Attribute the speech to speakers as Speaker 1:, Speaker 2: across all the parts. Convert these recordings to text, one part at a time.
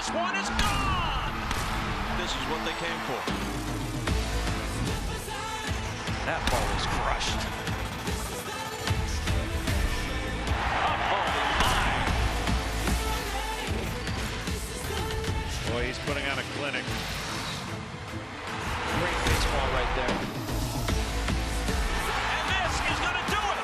Speaker 1: This one is gone. This is what they came for. That ball is crushed.
Speaker 2: Boy, he's putting on a clinic.
Speaker 1: Great baseball right there. And this is going to do it.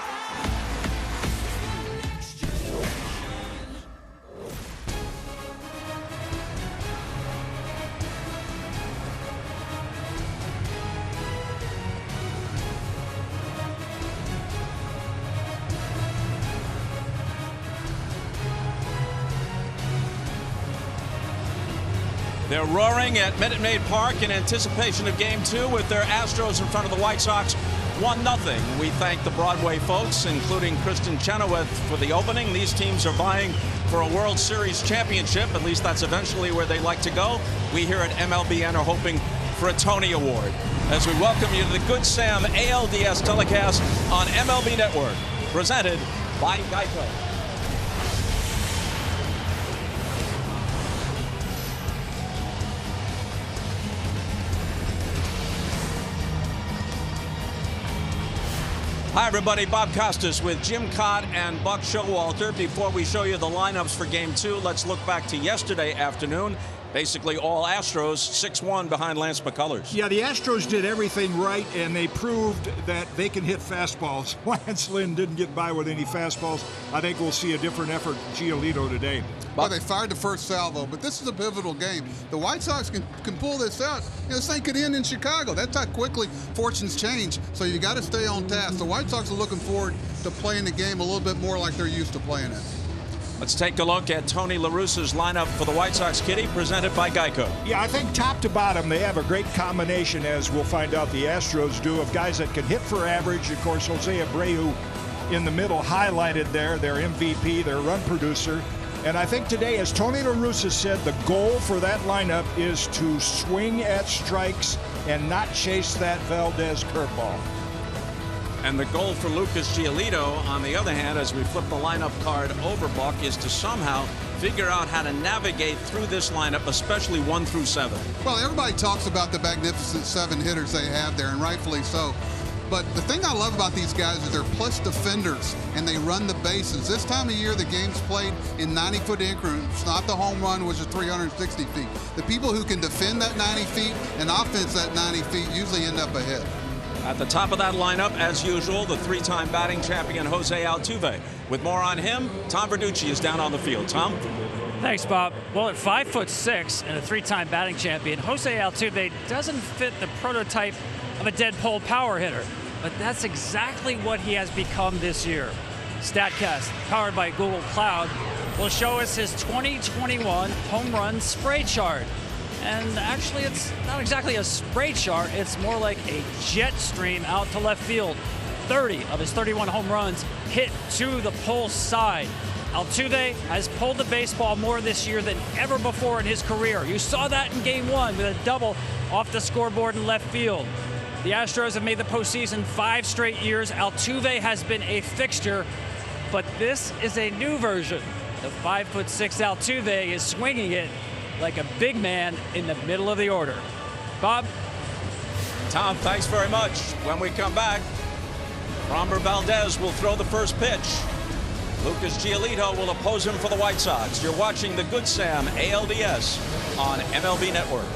Speaker 3: They're roaring at Minute Maid Park in anticipation of Game 2 with their Astros in front of the White Sox 1-0. We thank the Broadway folks, including Kristen Chenoweth, for the opening. These teams are vying for a World Series championship. At least that's eventually where they like to go. We here at MLBN are hoping for a Tony Award. As we welcome you to the Good Sam ALDS telecast on MLB Network, presented by Geico. Hi, everybody. Bob Costas with Jim Cott and Buck Showalter. Before we show you the lineups for Game 2, let's look back to yesterday afternoon. Basically all Astros, 6-1 behind Lance McCullers.
Speaker 4: Yeah, the Astros did everything right, and they proved that they can hit fastballs. Lance Lynn didn't get by with any fastballs. I think we'll see a different effort from Giolito today.
Speaker 5: Well, they fired the first salvo, but this is a pivotal game. The White Sox can pull this out. You know, this thing could end in Chicago. That's how quickly fortunes change, so you got to stay on task. The White Sox are looking forward to playing the game a little bit more like they're used to playing it.
Speaker 3: Let's take a look at Tony La Russa's lineup for the White Sox, Kitty, presented by Geico.
Speaker 4: Yeah, I think top to bottom, they have a great combination, as we'll find out the Astros do, of guys that can hit for average. Of course, Jose Abreu in the middle highlighted there, their MVP, their run producer. And I think today, as Tony La Russa said, the goal for that lineup is to swing at strikes and not chase that Valdez curveball.
Speaker 3: And the goal for Lucas Giolito, on the other hand, as we flip the lineup card over, Buck, is to somehow figure out how to navigate through this lineup, especially 1 through 7.
Speaker 5: Well, everybody talks about the magnificent 7 hitters they have there, and rightfully so. But the thing I love about these guys is they're plus defenders, and they run the bases. This time of year, the game's played in 90-foot increments, not the home run, which is 360 feet. The people who can defend that 90 feet and offense that 90 feet usually end up ahead.
Speaker 3: At the top of that lineup, as usual, the 3-time batting champion Jose Altuve. With more on him, Tom Verducci is down on the field. Tom?
Speaker 6: Thanks, Bob. Well, at 5'6" and a 3-time batting champion, Jose Altuve doesn't fit the prototype of a dead-pole power hitter. But that's exactly what he has become this year. StatCast, powered by Google Cloud, will show us his 2021 home run spray chart. And actually, it's not exactly a spray chart. It's more like a jet stream out to left field. 30 of his 31 home runs hit to the pole side. Altuve has pulled the baseball more this year than ever before in his career. You saw that in Game 1 with a double off the scoreboard in left field. The Astros have made the postseason 5 straight years. Altuve has been a fixture, but this is a new version. The 5'6" Altuve is swinging it like a big man in the middle of the order. Bob?
Speaker 3: Tom, thanks very much. When we come back, Framber Valdez will throw the first pitch. Lucas Giolito will oppose him for the White Sox. You're watching the Good Sam ALDS on MLB Network.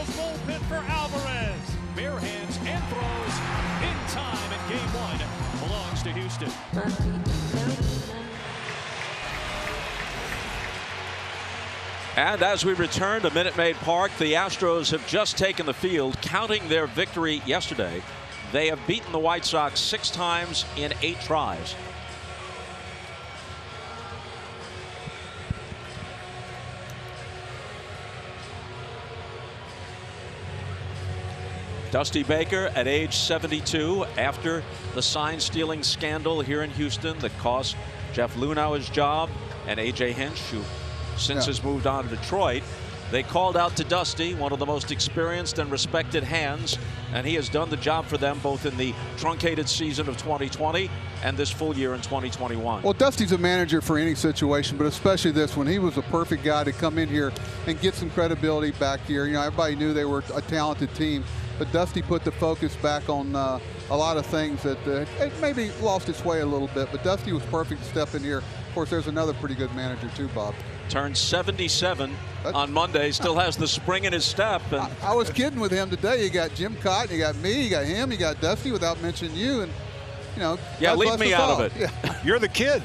Speaker 2: Bullpen for Alvarez. Bare hands and throws in time, and Game 1 belongs to Houston.
Speaker 3: And as we return to Minute Maid Park, the Astros have just taken the field, counting their victory yesterday. They have beaten the White Sox 6 times in 8 tries. Dusty Baker at age 72 after the sign stealing scandal here in Houston that cost Jeff Lunau his job and A.J. Hinch, who since has moved on to Detroit. They called out to Dusty, one of the most experienced and respected hands, and he has done the job for them both in the truncated season of 2020 and this full year in 2021.
Speaker 5: Well, Dusty's a manager for any situation, but especially this one. He was a perfect guy to come in here and get some credibility back here. You know, everybody knew they were a talented team, but Dusty put the focus back on a lot of things that it maybe lost its way a little bit, but Dusty was perfect to step in here. Of course, there's another pretty good manager too, Bob.
Speaker 3: Turned 77 on Monday, still has the spring in his step. And
Speaker 5: I was kidding with him today. You got Jim Cotton, you got me, you got him, you got Dusty, without mentioning you, and you know.
Speaker 3: Yeah, leave me out of it.
Speaker 5: Yeah.
Speaker 4: You're the kid.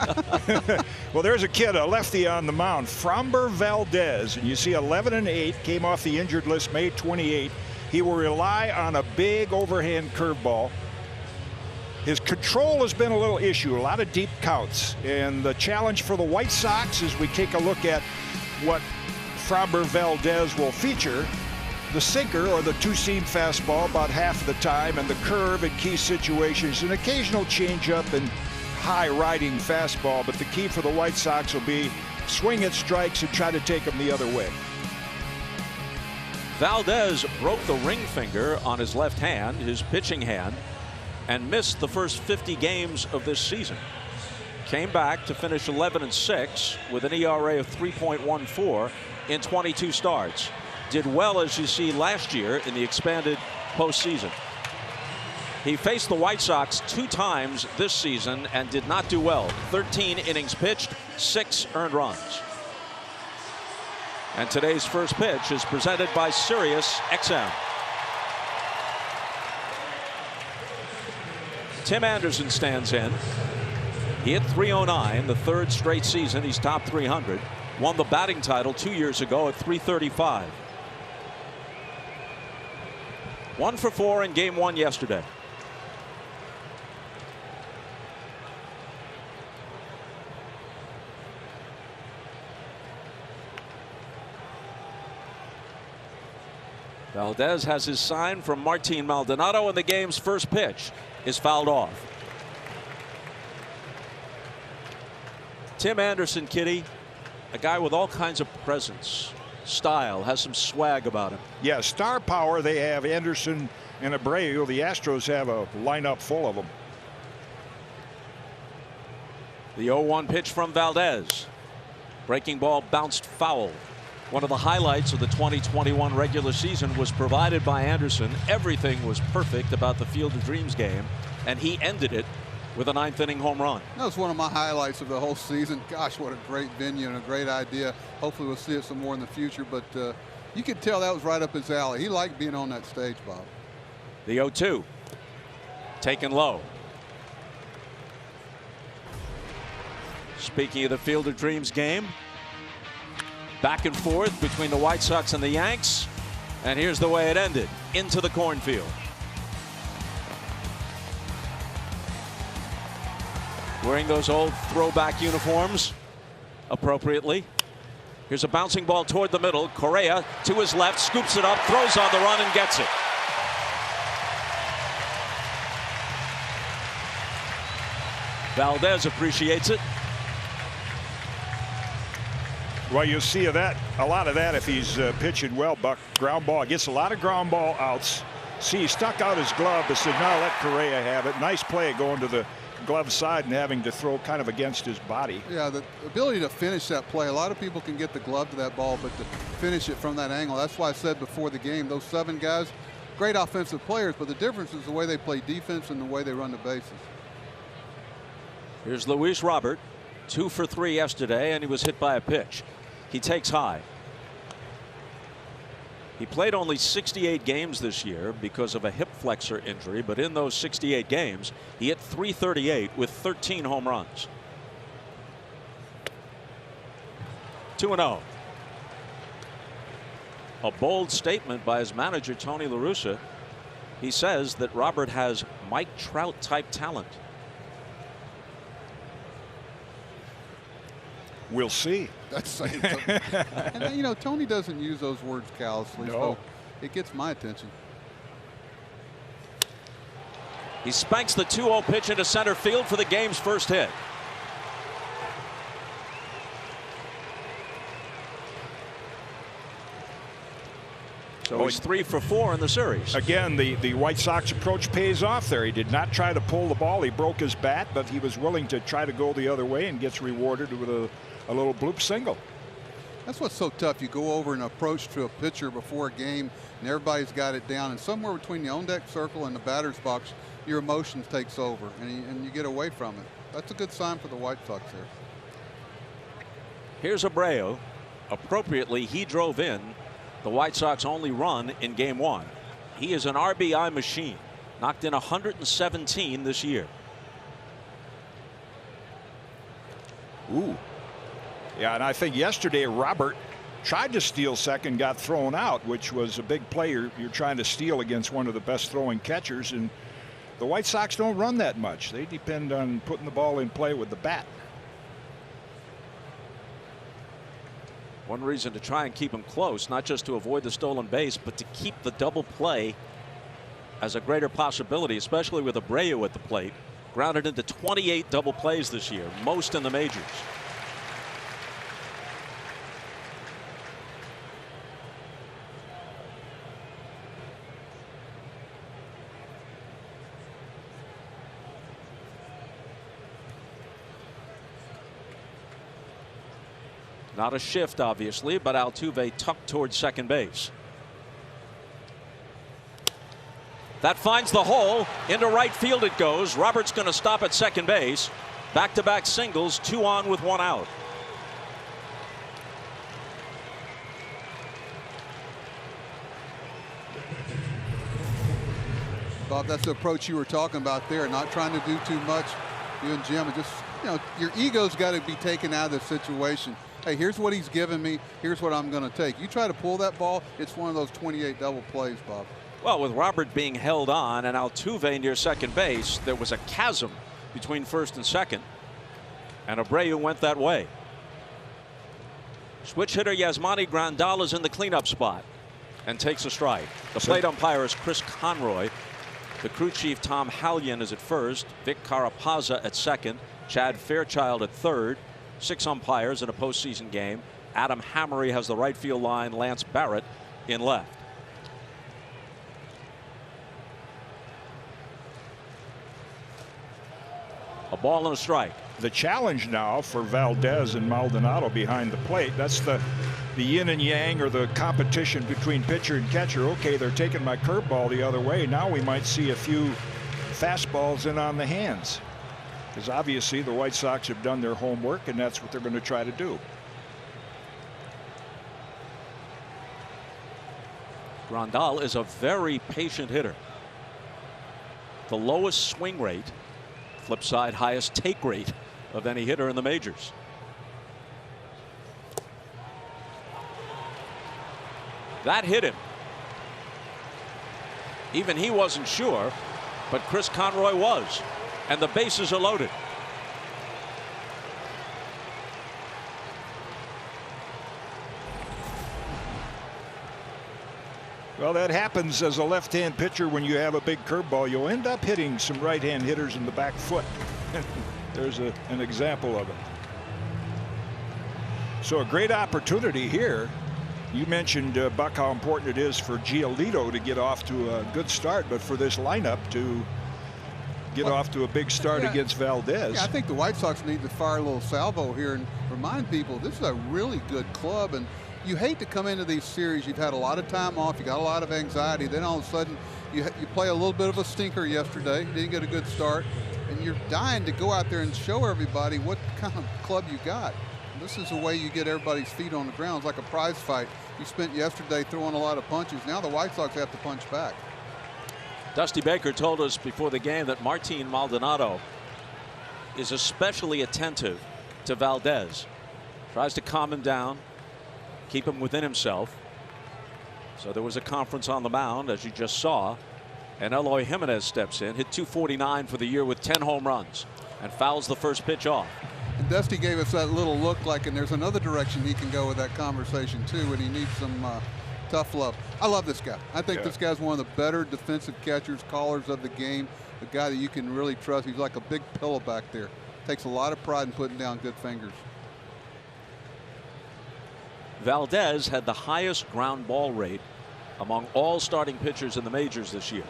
Speaker 4: Well, there's a kid, a lefty on the mound, Framber Valdez, and you see 11-8, came off the injured list May 28. He will rely on a big overhand curveball. His control has been a little issue, a lot of deep counts. And the challenge for the White Sox as we take a look at what Framber Valdez will feature, the sinker or the two-seam fastball about half the time, and the curve in key situations, an occasional changeup and high riding fastball. But the key for the White Sox will be swing at strikes and try to take them the other way.
Speaker 3: Valdez broke the ring finger on his left hand, his pitching hand, and missed the first 50 games of this season. Came back to finish 11-6 with an ERA of 3.14 in 22 starts. Did well, as you see, last year in the expanded postseason. He faced the White Sox 2 times this season and did not do well. 13 innings pitched, 6 earned runs. And today's first pitch is presented by Sirius XM. Tim Anderson stands in. He hit .309 the 3rd straight season. He's top 300. Won the batting title 2 years ago at .335. 1 for 4 in game 1 yesterday. Valdez has his sign from Martin Maldonado, and the game's first pitch is fouled off. Tim Anderson, Kitty, a guy with all kinds of presence, style, has some swag about him.
Speaker 4: Yeah, star power. They have Anderson and Abreu. The Astros have a lineup full of them.
Speaker 3: The 0-1 pitch from Valdez. Breaking ball bounced foul. One of the highlights of the 2021 regular season was provided by Anderson. Everything was perfect about the Field of Dreams game, and he ended it with a 9th inning home run.
Speaker 5: That was one of my highlights of the whole season. Gosh, what a great venue and a great idea. Hopefully we'll see it some more in the future, but you could tell that was right up his alley. He liked being on that stage, Bob.
Speaker 3: The 0-2 taken low. Speaking of the Field of Dreams game, back and forth between the White Sox and the Yanks, and here's the way it ended. Into the cornfield. Wearing those old throwback uniforms appropriately. Here's a bouncing ball toward the middle. Correa to his left, scoops it up, throws on the run, and gets it. Valdez appreciates it.
Speaker 4: Well, you'll see a lot of that if he's pitching well. Buck, ground ball, gets a lot of ground ball outs. See, he stuck out his glove, but said, "No, let Correa have it." Nice play going to the glove side and having to throw kind of against his body.
Speaker 5: Yeah, the ability to finish that play. A lot of people can get the glove to that ball, but to finish it from that angle. That's why I said before the game, those 7 guys, great offensive players, but the difference is the way they play defense and the way they run the bases.
Speaker 3: Here's Luis Robert, 2 for 3 yesterday, and he was hit by a pitch. He takes high. He played only 68 games this year because of a hip flexor injury, but in those 68 games, he hit .338 with 13 home runs. 2-0. A bold statement by his manager, Tony La Russa. He says that Robert has Mike Trout type talent.
Speaker 4: We'll see.
Speaker 5: That's saying something. And you know, Tony doesn't use those words callously,
Speaker 4: No.
Speaker 5: so it gets my attention.
Speaker 3: He spanks the 2-0 pitch into center field for the game's first hit. So he's 3 for 4 in the series.
Speaker 4: Again, the White Sox approach pays off there. He did not try to pull the ball. He broke his bat, but he was willing to try to go the other way and gets rewarded with a little bloop single.
Speaker 5: That's what's so tough. You go over and approach to a pitcher before a game, and everybody's got it down. And somewhere between the on-deck circle and the batter's box, your emotions takes over, and you get away from it. That's a good sign for the White Sox there.
Speaker 3: Here's Abreu. Appropriately, he drove in the White Sox only run in game 1. He is an RBI machine. Knocked in 117 this year.
Speaker 4: Ooh. Yeah, and I think yesterday Robert tried to steal second, got thrown out, which was a big play. You're trying to steal against one of the best throwing catchers, and the White Sox don't run that much. They depend on putting the ball in play with the bat.
Speaker 3: One reason to try and keep him close, not just to avoid the stolen base, but to keep the double play as a greater possibility, especially with Abreu at the plate. Grounded into 28 double plays this year, most in the majors. Not a shift, obviously, but Altuve tucked towards second base. That finds the hole. Into right field it goes. Robert's going to stop at second base. Back-to-back singles, 2 on with 1 out.
Speaker 5: Bob, that's the approach you were talking about there. Not trying to do too much. You and Jim, just, your ego's got to be taken out of the situation. Hey, here's what he's given me. Here's what I'm going to take. You try to pull that ball, it's one of those 28 double plays, Bob.
Speaker 3: Well, with Robert being held on and Altuve near second base, there was a chasm between first and second, and Abreu went that way. Switch hitter Yasmani Grandal is in the cleanup spot and takes a strike. The plate umpire is Chris Conroy. The crew chief Tom Hallion is at first. Vic Carapazza at second. Chad Fairchild at third. 6 umpires in a postseason game. Adam Hammery has the right field line. Lance Barrett in left. A ball and a strike.
Speaker 4: The challenge now for Valdez and Maldonado behind the plate. That's the yin and yang, or the competition between pitcher and catcher. Okay, they're taking my curveball the other way. Now we might see a few fastballs in on the hands, because obviously the White Sox have done their homework, and that's what they're going to try to do.
Speaker 3: Grandal is a very patient hitter. The lowest swing rate, flip side highest take rate of any hitter in the majors. That hit him. Even he wasn't sure, but Chris Conroy was, and the bases are loaded.
Speaker 4: Well, that happens as a left-hand pitcher. When you have a big curveball, you'll end up hitting some right-hand hitters in the back foot. There's an example of it. So a great opportunity here. You mentioned, Buck, how important it is for Giolito to get off to a good start, but for this lineup to get off to a big start against Valdez.
Speaker 5: Yeah, I think the White Sox need to fire a little salvo here and remind people this is a really good club, and you hate to come into these series. You've had a lot of time off. You got a lot of anxiety. Then all of a sudden you play a little bit of a stinker yesterday. Didn't get a good start, and you're dying to go out there and show everybody what kind of club you got. This is the way you get everybody's feet on the ground. It's like a prize fight. You spent yesterday throwing a lot of punches. Now the White Sox have to punch back.
Speaker 3: Dusty Baker told us before the game that Martin Maldonado is especially attentive to Valdez. Tries to calm him down, keep him within himself. So there was a conference on the mound, as you just saw, and Eloy Jimenez steps in, hit .249 for the year with 10 home runs, and fouls the first pitch off.
Speaker 5: And Dusty gave us that little look like, and there's another direction he can go with that conversation too, and he needs some tough love. I love this guy. I think this guy's one of the better defensive catchers, callers of the game. a guy that you can really trust. He's like a big pillow back there. Takes a lot of pride in putting down good fingers.
Speaker 3: Valdez had the highest ground ball rate among all starting pitchers in the majors this year.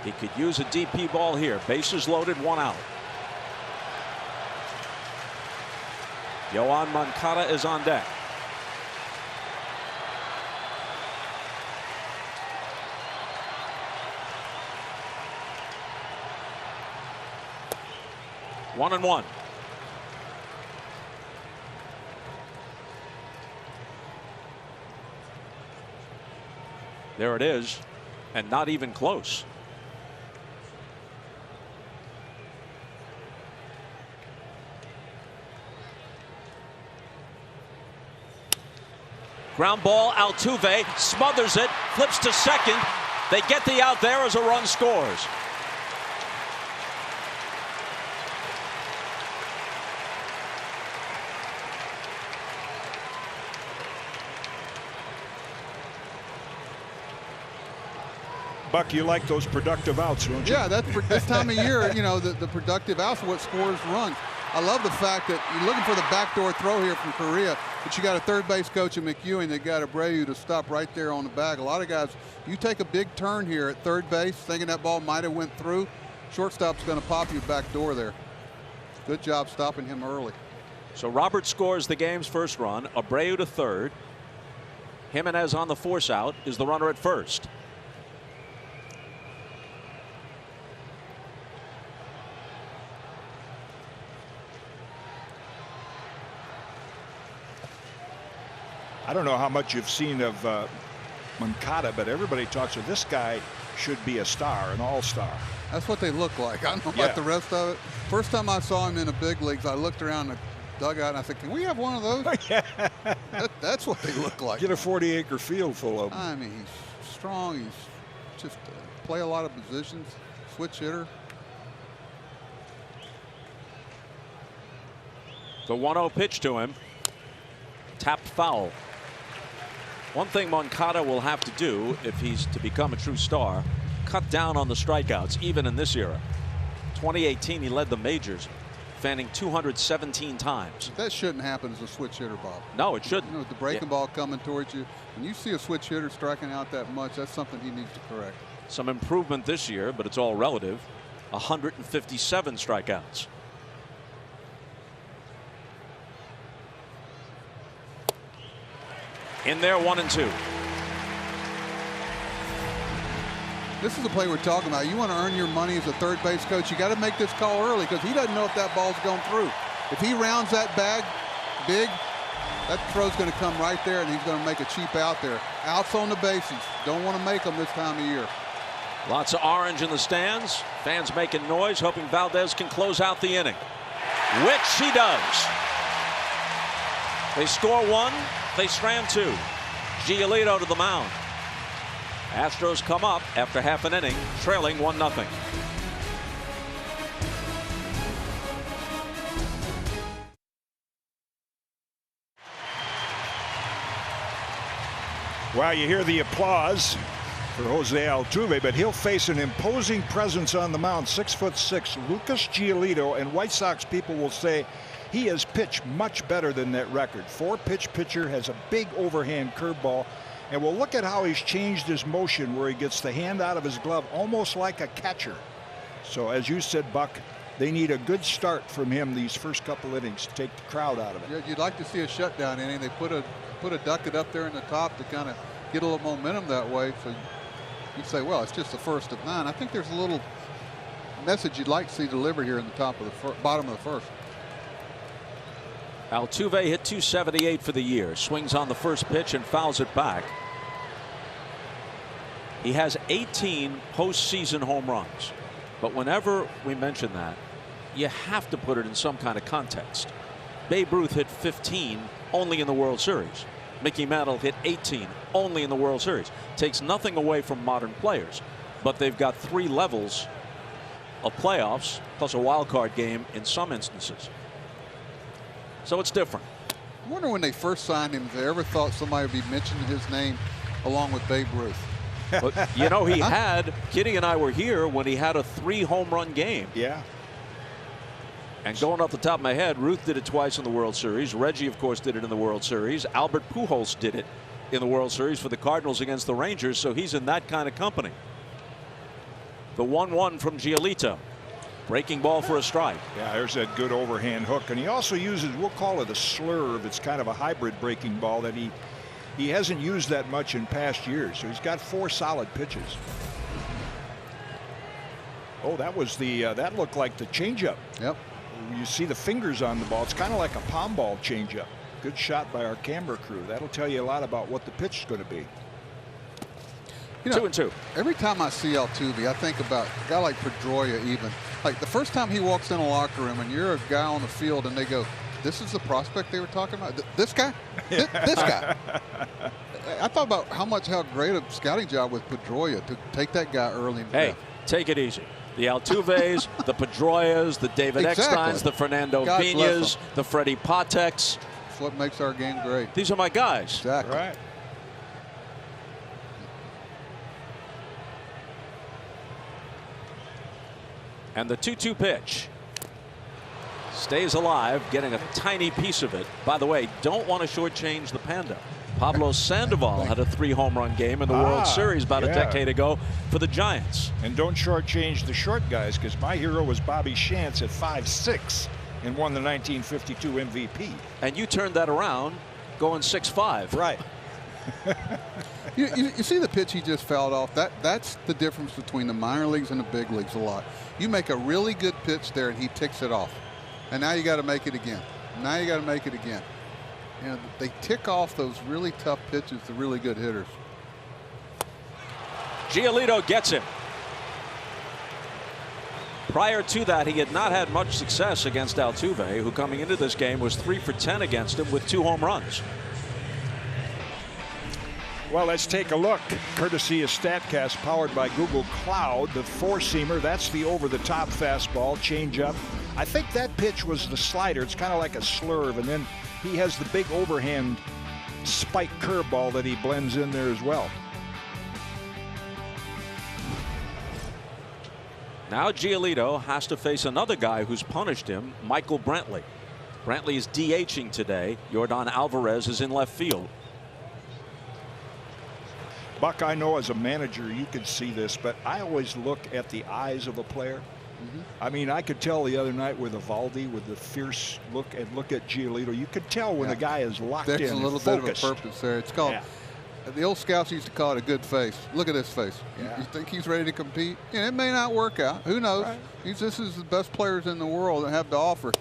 Speaker 3: He could use a DP ball here. Bases loaded, 1 out. Yoan Moncada is on deck. One and one. There it is, and not even close. Ground ball, Altuve smothers it, flips to second. They get the out there as a run scores.
Speaker 4: Buck, you like those productive outs, don't you?
Speaker 5: Yeah, that's for this time of year. You know, the productive outs are what scores runs. I love the fact that you're looking for the backdoor throw here from Correa, but you got a third base coach in McEwen that got Abreu to stop right there on the bag. A lot of guys, you take a big turn here at third base, thinking that ball might have went through. Shortstop's going to pop you back door there. Good job stopping him early.
Speaker 3: So Robert scores the game's first run. Abreu to third. Jimenez on the force out is the runner at first.
Speaker 4: I don't know how much you've seen of Moncada, but everybody talks of this guy should be a star, an all-star.
Speaker 5: That's what they look like. I don't know about the rest of it. First time I saw him in the big leagues, I looked around the dugout and I said, can we have one of those?
Speaker 4: Yeah.
Speaker 5: That's what they look like.
Speaker 4: Get a 40-acre field full of them.
Speaker 5: I mean, he's strong. He's just play a lot of positions, switch hitter.
Speaker 3: The 1-0 pitch to him. Tapped foul. One thing Moncada will have to do if he's to become a true star, cut down on the strikeouts, even in this era. 2018, he led the majors, fanning 217 times.
Speaker 5: That shouldn't happen as a switch hitter, Bob.
Speaker 3: No, it shouldn't.
Speaker 5: You know, with the breaking ball coming towards you, when you see a switch hitter striking out that much, that's something he needs to correct.
Speaker 3: Some improvement this year, but it's all relative. 157 strikeouts. In there, 1-2.
Speaker 5: This is the play we're talking about. You want to earn your money as a third base coach. You got to make this call early because he doesn't know if that ball's going through. If he rounds that bag big, that throw's going to come right there, and he's going to make a cheap out there. Outs on the bases. Don't want to make them this time of year.
Speaker 3: Lots of orange in the stands. Fans making noise, hoping Valdez can close out the inning, which he does. They score one. They strand two. Giolito to the mound. Astros come up after half an inning, trailing 1-0.
Speaker 4: Well, you hear the applause for Jose Altuve, but he'll face an imposing presence on the mound. 6'6" Lucas Giolito, and White Sox people will say he has pitched much better than that record. 4-pitch pitcher, has a big overhand curveball, and we'll look at how he's changed his motion where he gets the hand out of his glove almost like a catcher. So as you said, Buck, they need a good start from him these first couple innings to take the crowd out of it.
Speaker 5: Yeah, you'd like to see a shutdown inning. They put a ducket up there in the top to kind of get a little momentum that way. So you'd say, well, it's just the first of 9. I think there's a little message you'd like to see delivered here in the top of the bottom of the first.
Speaker 3: Altuve hit 278 for the year. Swings on the first pitch and fouls it back. He has 18 postseason home runs. But whenever we mention that, you have to put it in some kind of context. Babe Ruth hit 15 only in the World Series. Mickey Mantle hit 18 only in the World Series. Takes nothing away from modern players, but they've got 3 levels of playoffs plus a wild card game in some instances. So it's different.
Speaker 5: I wonder when they first signed him, if they ever thought somebody would be mentioning his name along with Babe Ruth.
Speaker 3: But, you know, he had, Kitty and I were here when he had a 3-home run game.
Speaker 4: Yeah.
Speaker 3: And going off the top of my head, Ruth did it twice in the World Series. Reggie, of course, did it in the World Series. Albert Pujols did it in the World Series for the Cardinals against the Rangers, so he's in that kind of company. The 1-1 from Giolito. Breaking ball for a strike.
Speaker 4: Yeah, there's that good overhand hook. And he also uses, we'll call it a slurve. It's kind of a hybrid breaking ball that he hasn't used that much in past years. So he's got 4 solid pitches. Oh, that was that looked like the changeup.
Speaker 5: Yep.
Speaker 4: You see the fingers on the ball. It's kind of like a palm ball changeup. Good shot by our camera crew. That'll tell you a lot about what the pitch is going to be.
Speaker 5: You know,
Speaker 3: 2-2.
Speaker 5: Every time I see Altuve, I think about a guy like Pedroia even. Like the first time he walks in a locker room and you're a guy on the field and they go, this is the prospect they were talking about? This guy? This guy? I thought about how great a scouting job with Pedroia to take that guy early in the draft.
Speaker 3: Take it easy. The Altuves, the Pedroias, the David Ecksteins, the Fernando Piñas, the Freddie Pateks.
Speaker 5: That's what makes our game great.
Speaker 3: These are my guys.
Speaker 5: Exactly.
Speaker 4: Right.
Speaker 3: And the 2-2 pitch stays alive, getting a tiny piece of it. By the way, don't want to shortchange the Panda. Pablo Sandoval had a 3-home run game in the World Series about a decade ago for the Giants.
Speaker 4: And don't shortchange the short guys, because my hero was Bobby Shantz at 5'6" and won the 1952 MVP.
Speaker 3: And you turned that around going 6'5".
Speaker 4: Right.
Speaker 5: You see the pitch he just fouled off? That's the difference between the minor leagues and the big leagues a lot. You make a really good pitch there and he ticks it off. And now you got to make it again. Now you got to make it again. You know, they tick off those really tough pitches to really good hitters.
Speaker 3: Giolito gets him. Prior to that, he had not had much success against Altuve, who coming into this game was 3 for 10 against him with 2 home runs.
Speaker 4: Well, let's take a look. Courtesy of StatCast, powered by Google Cloud. The 4-seamer, that's the over-the-top fastball, changeup. I think that pitch was the slider. It's kind of like a slurve, and then he has the big overhand spike curveball that he blends in there as well.
Speaker 3: Now Giolito has to face another guy who's punished him, Michael Brantley. Brantley is DHing today. Yordan Alvarez is in left field.
Speaker 4: Buck, I know as a manager you can see this, but I always look at the eyes of a player. I mean, I could tell the other night with Evaldi, with the fierce look at Giolito, you could tell when a guy is locked in.
Speaker 5: There's a little bit of a purpose there. It's called, the old scouts used to call it a good face. Look at his face. You think he's ready to compete? Yeah, it may not work out. Who knows? Right. This is the best players in the world that have to offer.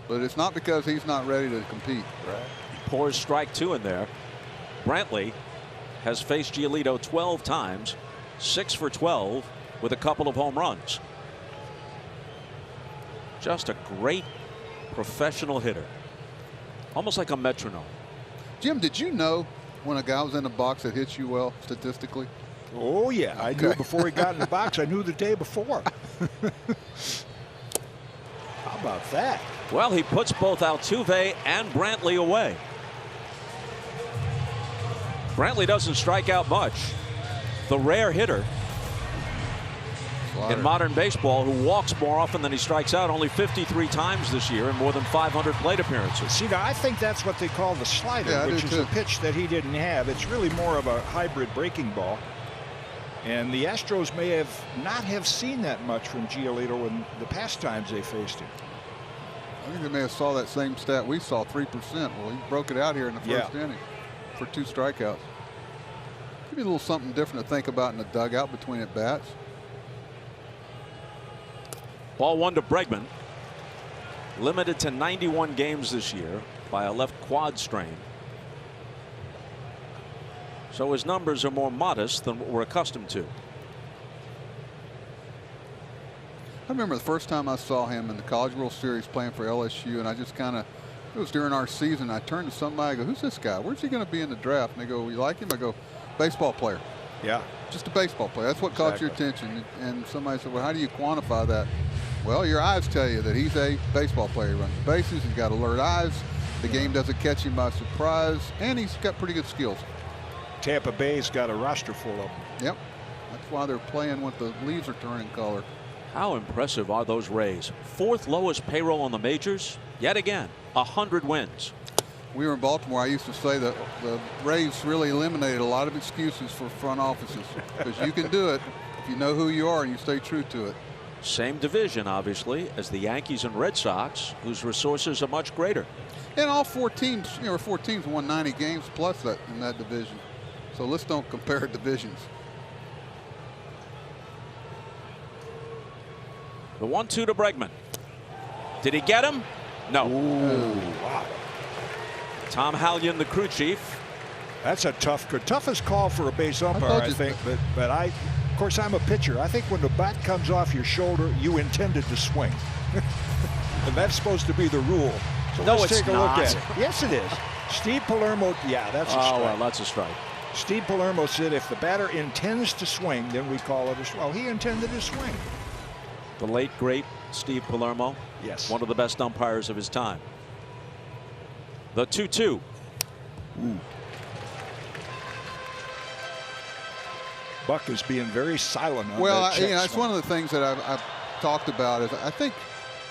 Speaker 5: But it's not because he's not ready to compete.
Speaker 3: Right. Pours strike 2 in there. Brantley has faced Giolito 12 times, 6 for 12 with a couple of home runs. Just a great professional hitter. Almost like a metronome.
Speaker 5: Jim, did you know when a guy was in the box that hits you well statistically?
Speaker 4: Oh, yeah. I knew before he got in the box. I knew the day before. How about that?
Speaker 3: Well, he puts both Altuve and Brantley away. Brantley doesn't strike out much. The rare hitter in modern baseball who walks more often than he strikes out, only 53 times this year and more than 500 plate appearances.
Speaker 4: See, now I think that's what they call the slider, which is a pitch that he didn't have. It's really more of a hybrid breaking ball. And the Astros may not have seen that much from Giolito in the past times they faced him.
Speaker 5: I think they may have saw that same stat we saw, 3%. Well, he broke it out here in the first inning for 2 strikeouts. Give me a little something different to think about in the dugout between at bats.
Speaker 3: Ball 1 to Bregman. Limited to 91 games this year by a left quad strain. So his numbers are more modest than what we're accustomed to.
Speaker 5: I remember the first time I saw him in the College World Series playing for LSU, and I just kind of, it was during our season, I turned to somebody, I go, who's this guy? Where's he going to be in the draft? And they go, you like him? I go, baseball player.
Speaker 4: Yeah.
Speaker 5: Just a baseball player. That's what caught your attention. And somebody said, well, how do you quantify that? Well, your eyes tell you that he's a baseball player. He runs the bases. He's got alert eyes. The game doesn't catch him by surprise. And he's got pretty good skills.
Speaker 4: Tampa Bay's got a roster full of them.
Speaker 5: Yep. That's why they're playing when the leaves are turning color.
Speaker 3: How impressive are those Rays? 4th lowest payroll on the majors. Yet again, 100 wins.
Speaker 5: We were in Baltimore. I used to say that the Rays really eliminated a lot of excuses for front offices because you can do it if you know who you are and you stay true to it.
Speaker 3: Same division, obviously, as the Yankees and Red Sox, whose resources are much greater.
Speaker 5: And all 4 teams, 4 teams won 90 games plus that in that division. So let's don't compare divisions.
Speaker 3: The 1-2 to Bregman. Did he get him? No.
Speaker 4: Ooh, wow.
Speaker 3: Tom Hallion, the crew chief.
Speaker 4: That's a toughest call for a base umpire, I think. But of course, I'm a pitcher. I think when the bat comes off your shoulder, you intended to swing. And that's supposed to be the rule. So
Speaker 3: no,
Speaker 4: let's take a
Speaker 3: not.
Speaker 4: look at it. Yes, it is. Steve Palermo, yeah, that's a strike.
Speaker 3: Oh, well, that's a strike.
Speaker 4: Steve Palermo said if the batter intends to swing, then we call it a swing. Well, he intended to swing.
Speaker 3: The late, great Steve Palermo.
Speaker 4: Yes.
Speaker 3: One of the best umpires of his time. The 2-2.
Speaker 4: Ooh. Buck is being very silent on that check
Speaker 5: that's
Speaker 4: swing.
Speaker 5: one of the things that I've talked about is I think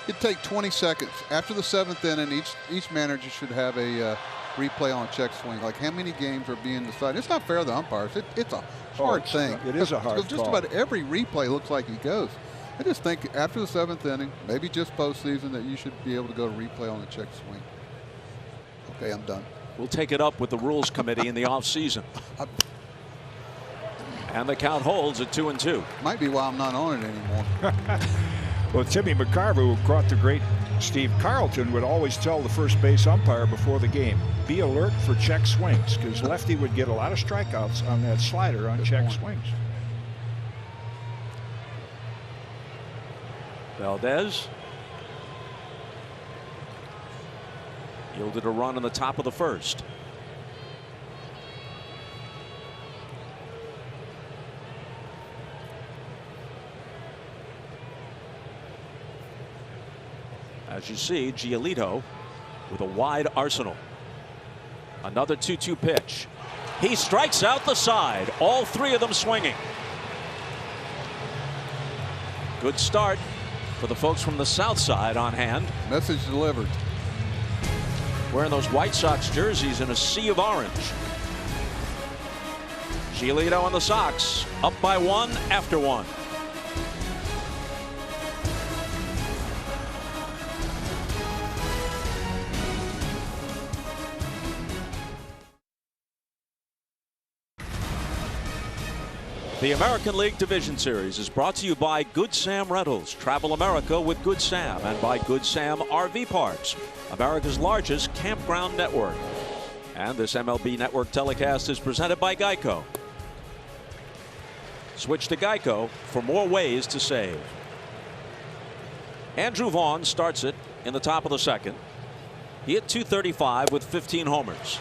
Speaker 5: it'd take 20 seconds after the 7th inning. Each manager should have a replay on a check swing. Like how many games are being decided? It's not fair to the umpires. It's a hard thing.
Speaker 4: It is a hard
Speaker 5: Because just
Speaker 4: call.
Speaker 5: about every replay looks like he goes. I just think after the 7th inning, maybe just postseason, that you should be able to go to replay on a check swing. Okay, I'm done.
Speaker 3: We'll take it up with the rules committee in the offseason. And the count holds at 2-2.
Speaker 5: Might be why I'm not on it anymore.
Speaker 4: Well, Timmy McCarver, who caught the great Steve Carlton, would always tell the first base umpire before the game, be alert for check swings, because Lefty would get a lot of strikeouts on that slider on check swings.
Speaker 3: Valdez yielded a run in the top of the 1st. As you see, Giolito with a wide arsenal. Another 2-2 pitch. He strikes out the side. All 3 of them swinging. Good start for the folks from the south side on hand.
Speaker 5: Message delivered.
Speaker 3: Wearing those White Sox jerseys in a sea of orange. Giolito and the Sox up by 1 after 1. The American League Division Series is brought to you by Good Sam Rentals. Travel America with Good Sam, and by Good Sam RV Parks, America's largest campground network. And this MLB Network telecast is presented by Geico. Switch to Geico for more ways to save. Andrew Vaughn starts it in the top of the 2nd. He hit .235 with 15 homers.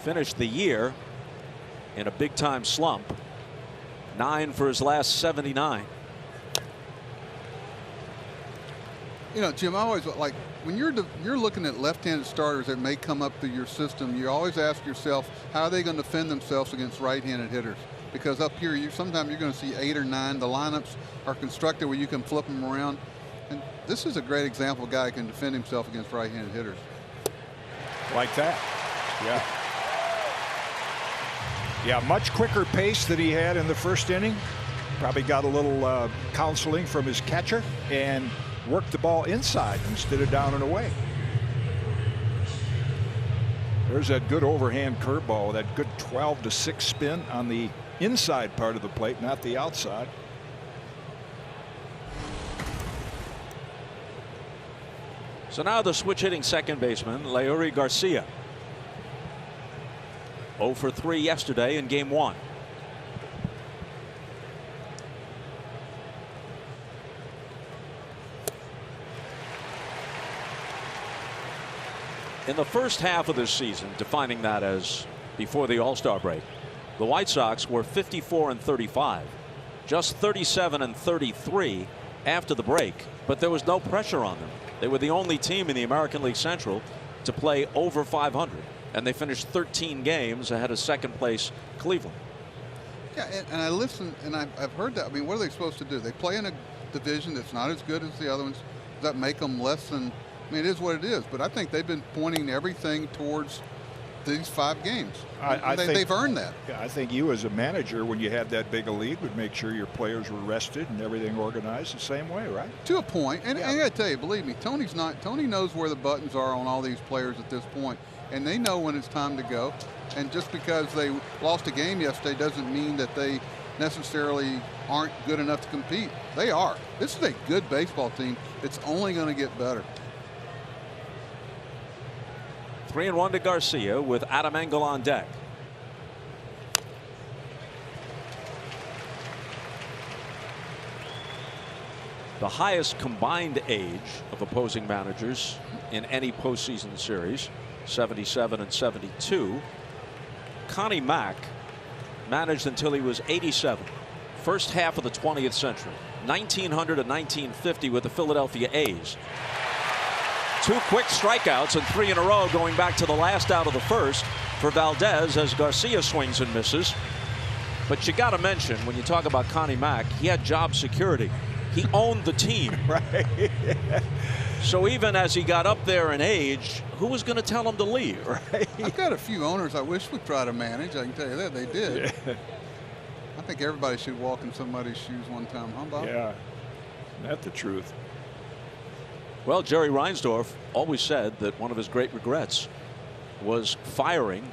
Speaker 3: Finished the year in a big-time slump. 9 for his last 79.
Speaker 5: Jim, I always like when you're looking at left-handed starters that may come up through your system. You always ask yourself, how are they going to defend themselves against right-handed hitters? Because up here, sometimes you're going to see 8 or 9. The lineups are constructed where you can flip them around, and this is a great example of a guy who can defend himself against right-handed hitters.
Speaker 4: Like that, yeah. Yeah, much quicker pace that he had in the 1st inning. Probably got a little counseling from his catcher and worked the ball inside instead of down and away. There's that good overhand curveball, that good 12-6 spin on the inside part of the plate, not the outside.
Speaker 3: So now the switch hitting second baseman, Leury Garcia. 0 for 3 yesterday in game 1. In the first half of this season, defining that as before the All-Star break, the White Sox were 54-35, just 37-33 after the break, but there was no pressure on them. They were the only team in the American League Central to play over 500, and they finished 13 games ahead of second place Cleveland.
Speaker 5: Yeah, and I listen, and I've heard that. I mean, what are they supposed to do? They play in a division that's not as good as the other ones. Does that make them less than? I mean, it is what it is. But I think they've been pointing everything towards these 5 games. They've earned that.
Speaker 4: Yeah, I think you as a manager, when you had that big a lead, would make sure your players were rested and everything organized the same way, right?
Speaker 5: To a point. And I got to tell you, believe me, Tony knows where the buttons are on all these players at this point, and they know when it's time to go. And just because they lost a game yesterday doesn't mean that they necessarily aren't good enough to compete. They are. This is a good baseball team. It's only going to get better.
Speaker 3: 3-1 to Garcia with Adam Engel on deck. The highest combined age of opposing managers in any postseason series, 77 and 72. Connie Mack managed until he was 87. First half of the 20th century. 1900 and 1950 with the Philadelphia A's. 2 quick strikeouts and 3 in a row going back to the last out of the first for Valdez as Garcia swings and misses. But you got to mention, when you talk about Connie Mack, he had job security. He owned the team.
Speaker 4: Right.
Speaker 3: So even as he got up there in age, who was going to tell him to leave?
Speaker 4: Right.
Speaker 5: I've got a few owners I wish would try to manage. I can tell you that. They did.
Speaker 4: Yeah.
Speaker 5: I think everybody should walk in somebody's shoes one time, huh, Bob?
Speaker 4: Yeah, that's the truth.
Speaker 3: Well, Jerry Reinsdorf always said that one of his great regrets was firing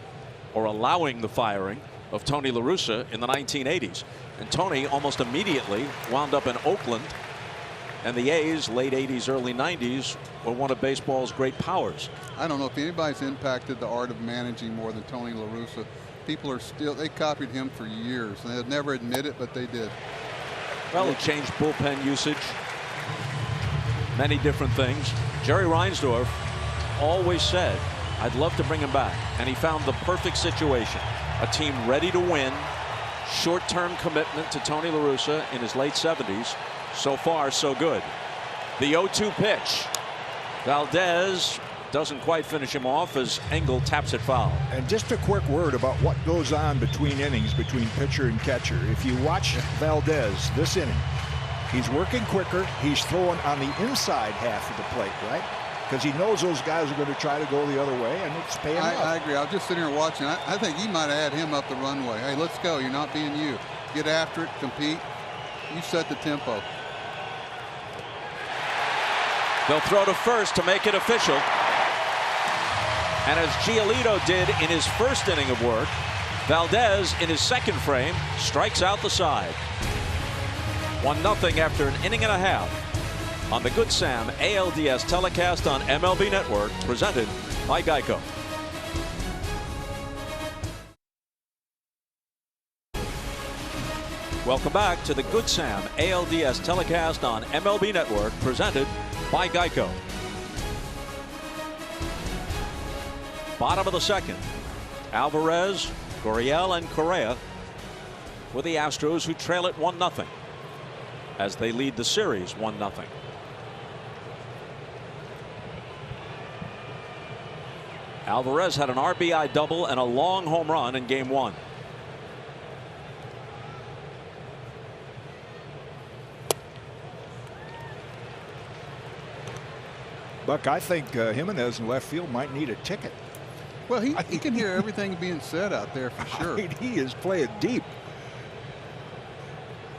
Speaker 3: or allowing the firing of Tony La Russa in the 1980s. And Tony almost immediately wound up in Oakland, and the A's, late 80s, early 90s, were one of baseball's great powers.
Speaker 5: I don't know if anybody's impacted the art of managing more than Tony La Russa. People are still, they copied him for years, and they'd never admit it, but they did.
Speaker 3: Well, he changed bullpen usage, many different things. Jerry Reinsdorf always said, I'd love to bring him back. And he found the perfect situation. A team ready to win, short-term commitment to Tony La Russa in his late 70s. So far, so good. The 0-2 pitch. Valdez doesn't quite finish him off as Engel taps it foul.
Speaker 4: And just a quick word about what goes on between innings, between pitcher and catcher. If you watch Valdez this inning, he's working quicker. He's throwing on the inside half of the plate, right? Because he knows those guys are going to try to go the other way, and it's paying off.
Speaker 5: I agree. I was just sitting here watching. I think he might have had him up the runway. Hey, let's go. You're not being you. Get after it. Compete. You set the tempo.
Speaker 3: They'll throw to first to make it official. And as Giolito did in his first inning of work, Valdez in his second frame strikes out the side. 1-0 after an inning and a half on the Good Sam ALDS telecast on MLB Network, presented by Geico. Welcome back to the Good Sam ALDS telecast on MLB Network, presented by Geico. Bottom of the second. Alvarez, Gurriel, and Correa with the Astros, who trail it 1-0 as they lead the series 1-0. Alvarez had an RBI double and a long home run in game 1.
Speaker 4: Buck, I think Jimenez in left field might need a ticket.
Speaker 5: Well, he can hear everything being said out there for sure.
Speaker 4: I mean, he is playing deep.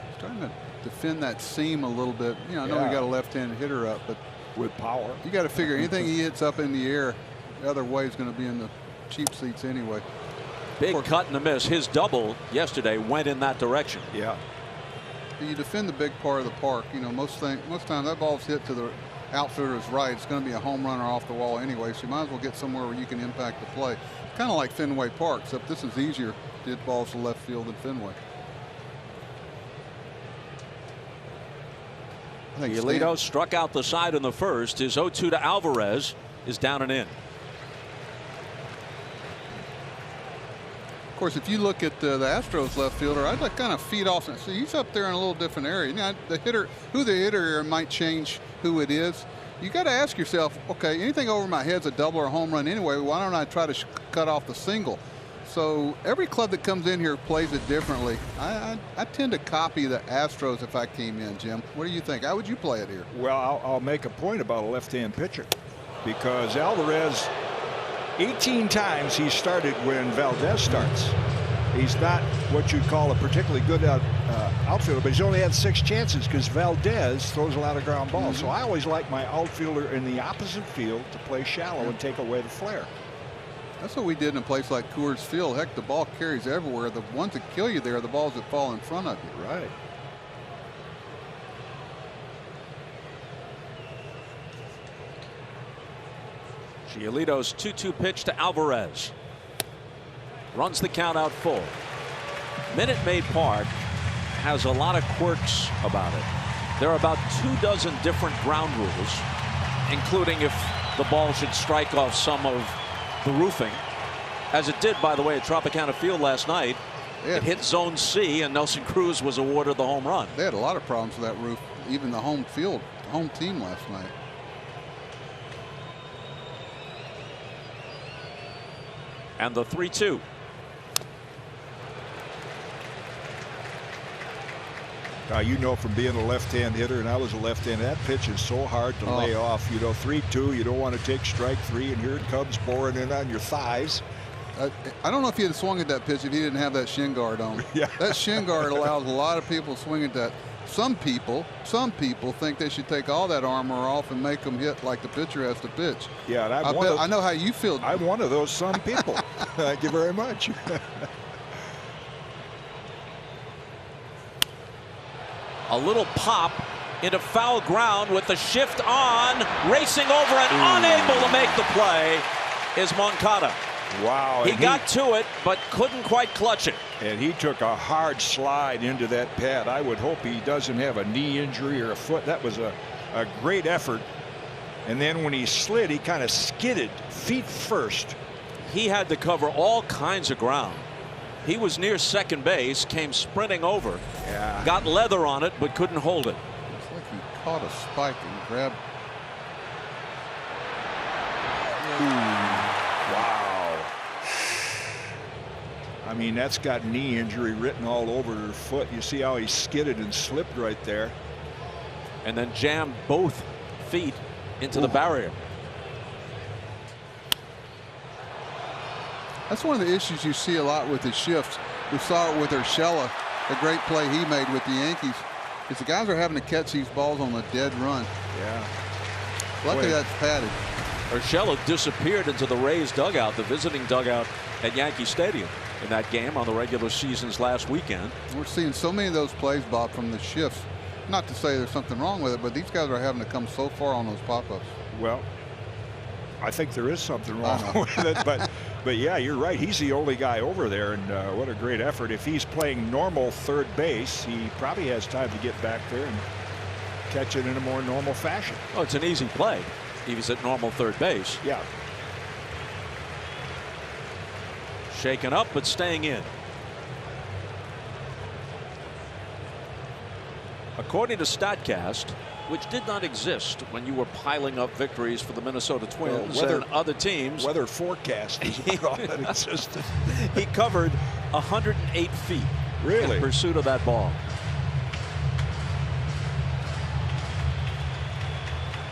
Speaker 5: He's trying to defend that seam a little bit. You know, I know we got a left-handed hitter up, but
Speaker 4: with power,
Speaker 5: you got to figure anything he hits up in the air, the other way is going to be in the cheap seats anyway.
Speaker 3: Big cut and a miss. His double yesterday went in that direction.
Speaker 5: Yeah. You defend the big part of the park. You know, most times that ball's hit to the outfielder's right. It's going to be a home run or off the wall anyway, so you might as well get somewhere where you can impact the play. Kind of like Fenway Park, except this is easier to hit balls to left field than Fenway.
Speaker 3: I think Giolito struck out the side in the first. His 0-2 to Alvarez is down and in.
Speaker 5: Of course, if you look at the Astros left fielder, I'd like kind of feed off. So he's up there in a little different area. Now, the hitter, who the hitter might change who it is. you got to ask yourself, okay, anything over my head's a double or a home run anyway. Why don't I try to cut off the single? So every club that comes in here plays it differently. I tend to copy the Astros if I came in, Jim. What do you think? How would you play it here?
Speaker 4: Well, I'll make a point about a left-hand pitcher, because Alvarez, 18 times he started when Valdez starts. He's not what you'd call a particularly good outfielder, but he's only had 6 chances because Valdez throws a lot of ground balls. So I always like my outfielder in the opposite field to play shallow and take away the flare.
Speaker 5: That's what we did in a place like Coors Field. Heck, the ball carries everywhere. The ones that kill you there are the balls that fall in front of you.
Speaker 4: Right.
Speaker 3: Giolito's 2-2 pitch to Alvarez. Runs the count out full. Minute Maid Park has a lot of quirks about it. There are about 24 different ground rules, including if the ball should strike off some of the roofing, as it did, by the way, at Tropicana Field last night. It hit Zone C, and Nelson Cruz was awarded the home run.
Speaker 5: They had a lot of problems with that roof, even the home team last night.
Speaker 3: And the 3-2.
Speaker 4: You know, from being a left-hand hitter, and I was a left-hand, that pitch is so hard to lay off. You know, 3-2, you don't want to take strike 3, and here it comes boring in on your thighs.
Speaker 5: I don't know if he had swung at that pitch if he didn't have that shin guard on.
Speaker 4: Yeah.
Speaker 5: That shin guard allows a lot of people to swing at that. Some people think they should take all that armor off and make them hit like the pitcher has to pitch.
Speaker 4: Yeah, and
Speaker 5: I know how you feel.
Speaker 4: I'm one of those some people. Thank you very much.
Speaker 3: A little pop into foul ground with the shift on, racing over and unable to make the play is Moncada.
Speaker 4: Wow.
Speaker 3: He got to it, but couldn't quite clutch it.
Speaker 4: And he took a hard slide into that pad. I would hope he doesn't have a knee injury or a foot. That was a great effort. And then when he slid, he kind of skidded feet first.
Speaker 3: He had to cover all kinds of ground. He was near second base, came sprinting over, got leather on it, but couldn't hold it.
Speaker 5: Looks like he caught a spike and grabbed.
Speaker 4: Wow. I mean, that's got knee injury written all over her foot. You see how he skidded and slipped right there.
Speaker 3: And then jammed both feet into the barrier.
Speaker 5: That's one of the issues you see a lot with his shifts. We saw it with Urshela, the great play he made with the Yankees. Is the guys are having to catch these balls on a dead run.
Speaker 4: Yeah.
Speaker 5: Luckily that's padded.
Speaker 3: Urshela disappeared into the Rays dugout, the visiting dugout at Yankee Stadium in that game on the regular season's last weekend.
Speaker 5: We're seeing so many of those plays, Bob, from the shifts. Not to say there's something wrong with it, but these guys are having to come so far on those pop-ups.
Speaker 4: Well, I think there is something wrong with it, but yeah, you're right. He's the only guy over there, and what a great effort. If he's playing normal third base, he probably has time to get back there and catch it in a more normal fashion.
Speaker 3: Oh, it's an easy play. He's at normal third base.
Speaker 4: Yeah.
Speaker 3: Shaken up, but staying in. According to StatCast, which did not exist when you were piling up victories for the Minnesota Twins and other teams.
Speaker 4: Weather forecast is all that existed.
Speaker 3: He covered 108 feet
Speaker 4: really?
Speaker 3: In pursuit of that ball.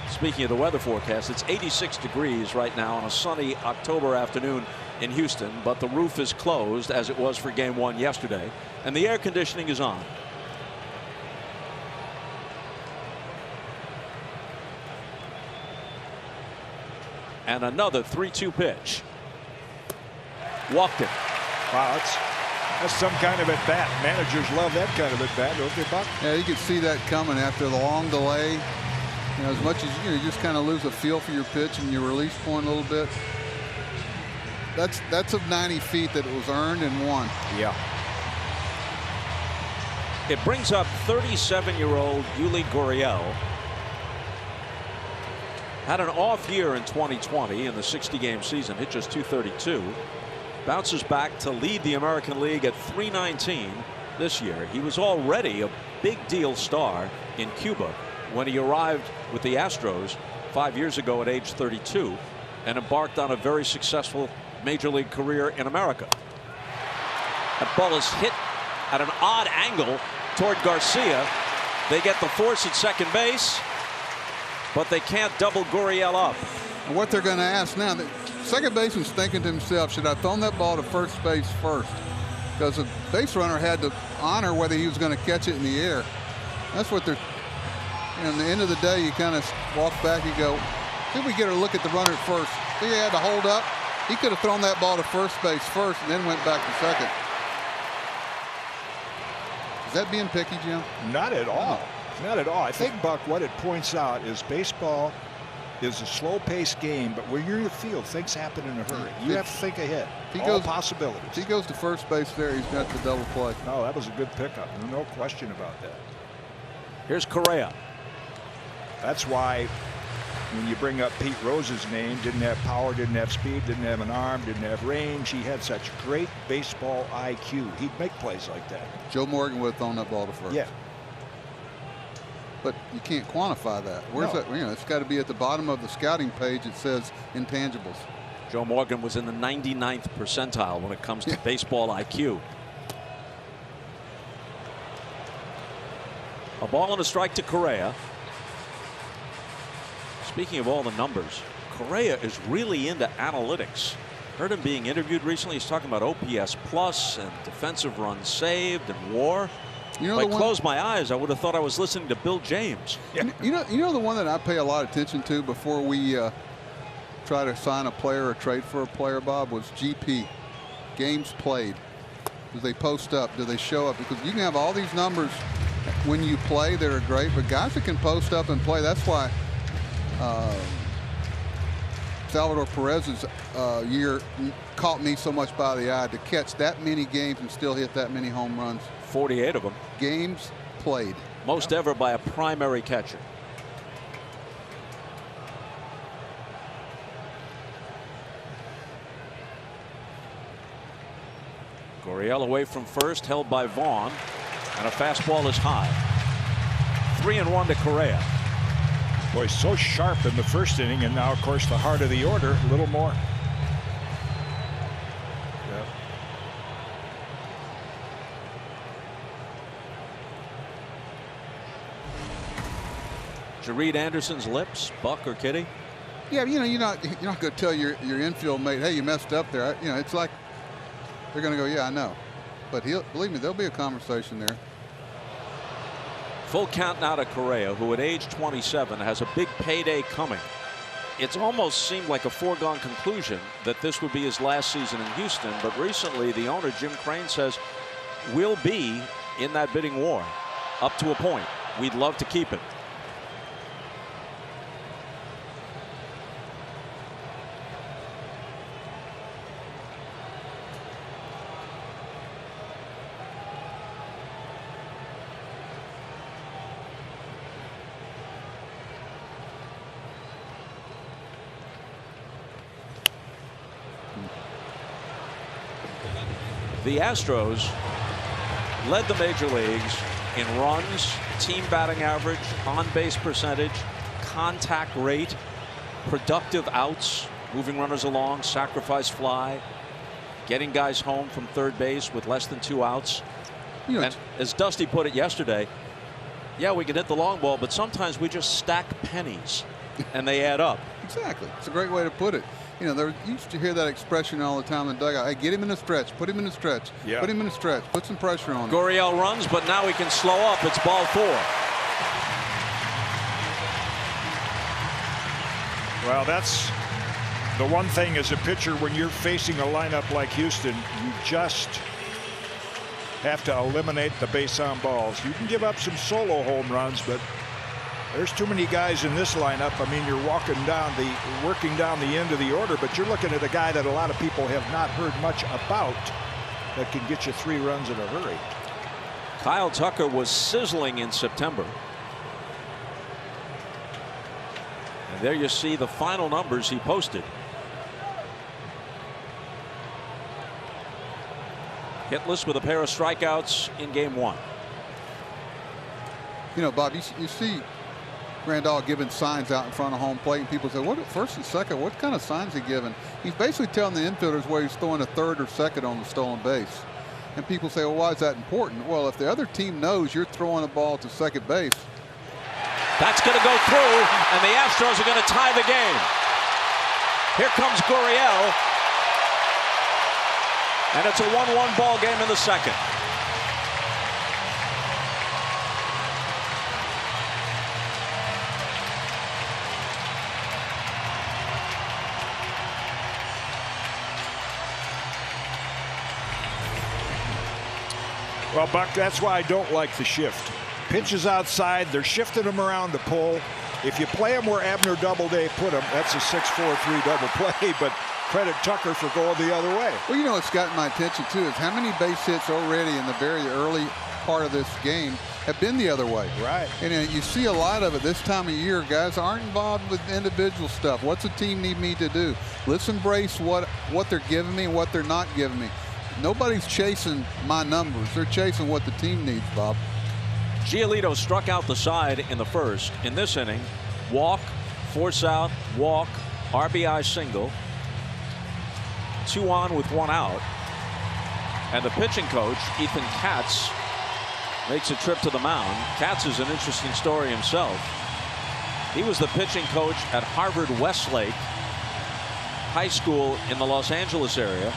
Speaker 3: Speaking of the weather forecast, it's 86 degrees right now on a sunny October afternoon in Houston, but the roof is closed as it was for Game 1 yesterday, and the air conditioning is on. And another 3-2 pitch. Walked it.
Speaker 4: Wow, that's some kind of at bat. Managers love that kind of at bat, don't they, Buck?
Speaker 5: Yeah, you could see that coming after the long delay. You know, as much as you just kind of lose a feel for your pitch and your release point a little bit. That's of 90 feet that was earned and won.
Speaker 4: Yeah.
Speaker 3: It brings up 37-year-old Yuli Gurriel. Had an off year in 2020 in the 60-game season, hit just .232. Bounces back to lead the American League at .319 this year. He was already a big deal star in Cuba when he arrived with the Astros 5 years ago at age 32 and embarked on a very successful major league career in America. That ball is hit at an odd angle toward Garcia. They get the force at second base, but they can't double Gurriel up.
Speaker 5: And what they're going to ask now, the second baseman's thinking to himself, should I have thrown that ball to first base first? Because the base runner had to honor whether he was going to catch it in the air. That's what they're, at the end of the day, you kind of walk back and go, did we get a look at the runner at first? He had to hold up. He could have thrown that ball to first base first and then went back to second. Is that being picky, Jim?
Speaker 4: Not at all. Not at all. I think, Buck, what it points out is baseball is a slow-paced game, but when you're in the field, things happen in a hurry. You have to think ahead. All possibilities.
Speaker 5: If he goes to first base there, he's got the double play.
Speaker 4: No, that was a good pickup. No question about that.
Speaker 3: Here's Correa.
Speaker 4: That's why when you bring up Pete Rose's name, didn't have power, didn't have speed, didn't have an arm, didn't have range. He had such great baseball IQ. He'd make plays like that.
Speaker 5: Joe Morgan would have thrown that ball to first.
Speaker 4: Yeah.
Speaker 5: But you can't quantify that. Where's that? It's got to be at the bottom of the scouting page. It says intangibles.
Speaker 3: Joe Morgan was in the 99th percentile when it comes to baseball IQ. A ball and a strike to Correa. Speaking of all the numbers, Correa is really into analytics. Heard him being interviewed recently. He's talking about OPS plus and defensive runs saved and WAR. If I closed my eyes, I would have thought I was listening to Bill James.
Speaker 5: Yeah. You know the one that I pay a lot of attention to before we try to sign a player or trade for a player, Bob, was GP, games played. Do they post up? Do they show up? Because you can have all these numbers when you play that are great, but guys that can post up and play, that's why Salvador Perez's year caught me so much by the eye, to catch that many games and still hit that many home runs.
Speaker 3: 48 of them.
Speaker 5: Games played.
Speaker 3: Most ever by a primary catcher. Gurriel away from first, held by Vaughn, and a fastball is high. 3-1 to Correa.
Speaker 4: Boy, so sharp in the first inning, and now, of course, the heart of the order, a little more. Yeah.
Speaker 5: Did
Speaker 3: you read Anderson's lips, Buck or Kitty?
Speaker 5: Yeah, you're not going to tell your infield mate, hey, you messed up there. It's like they're going to go, yeah, I know. But believe me, there'll be a conversation there.
Speaker 3: Full count now to Correa, who at age 27 has a big payday coming. It's almost seemed like a foregone conclusion that this would be his last season in Houston, but recently the owner, Jim Crane, says we'll be in that bidding war up to a point. We'd love to keep him. The Astros led the major leagues in runs, team batting average, on-base percentage, contact rate, productive outs, moving runners along, sacrifice fly, getting guys home from third base with less than 2 outs. And as Dusty put it yesterday, yeah, we can hit the long ball, but sometimes we just stack pennies and they add up.
Speaker 5: Exactly. It's a great way to put it. They used to hear that expression all the time in the dugout. Hey, get him in a stretch. Put him in a stretch.
Speaker 4: Yeah.
Speaker 5: Put him in a stretch. Put some pressure on him.
Speaker 3: Gurriel runs, but now he can slow up. It's ball 4.
Speaker 4: Well, that's the one thing as a pitcher when you're facing a lineup like Houston, you just have to eliminate the base on balls. You can give up some solo home runs, but there's too many guys in this lineup. I mean, you're working down the end of the order, but you're looking at a guy that a lot of people have not heard much about that can get you 3 runs in a hurry.
Speaker 3: Kyle Tucker was sizzling in September. And there you see the final numbers he posted. Hitless with a pair of strikeouts in game 1.
Speaker 5: Bob, you see Grandal giving signs out in front of home plate, and people say, "What first and second? What kind of signs he giving?" He's basically telling the infielders where he's throwing a third or second on the stolen base. And people say, "Well, why is that important?" Well, if the other team knows you're throwing a ball to second base,
Speaker 3: that's going to go through, and the Astros are going to tie the game. Here comes Gurriel, and it's a 1-1 ball game in the second.
Speaker 4: Well, Buck, that's why I don't like the shift. Pitches outside, they're shifting them around to pull. If you play them where Abner Doubleday put them, that's a 6-4-3 double play, but credit Tucker for going the other way.
Speaker 5: Well, you know what's gotten my attention, too, is how many base hits already in the very early part of this game have been the other way.
Speaker 4: Right.
Speaker 5: And you see a lot of it this time of year. Guys aren't involved with individual stuff. What's the team need me to do? Let's embrace what they're giving me and what they're not giving me. Nobody's chasing my numbers. They're chasing what the team needs, Bob.
Speaker 3: Giolito struck out the side in the first. In this inning, walk, force out, walk, RBI single. 2 on with 1 out. And the pitching coach, Ethan Katz, makes a trip to the mound. Katz is an interesting story himself. He was the pitching coach at Harvard Westlake High School in the Los Angeles area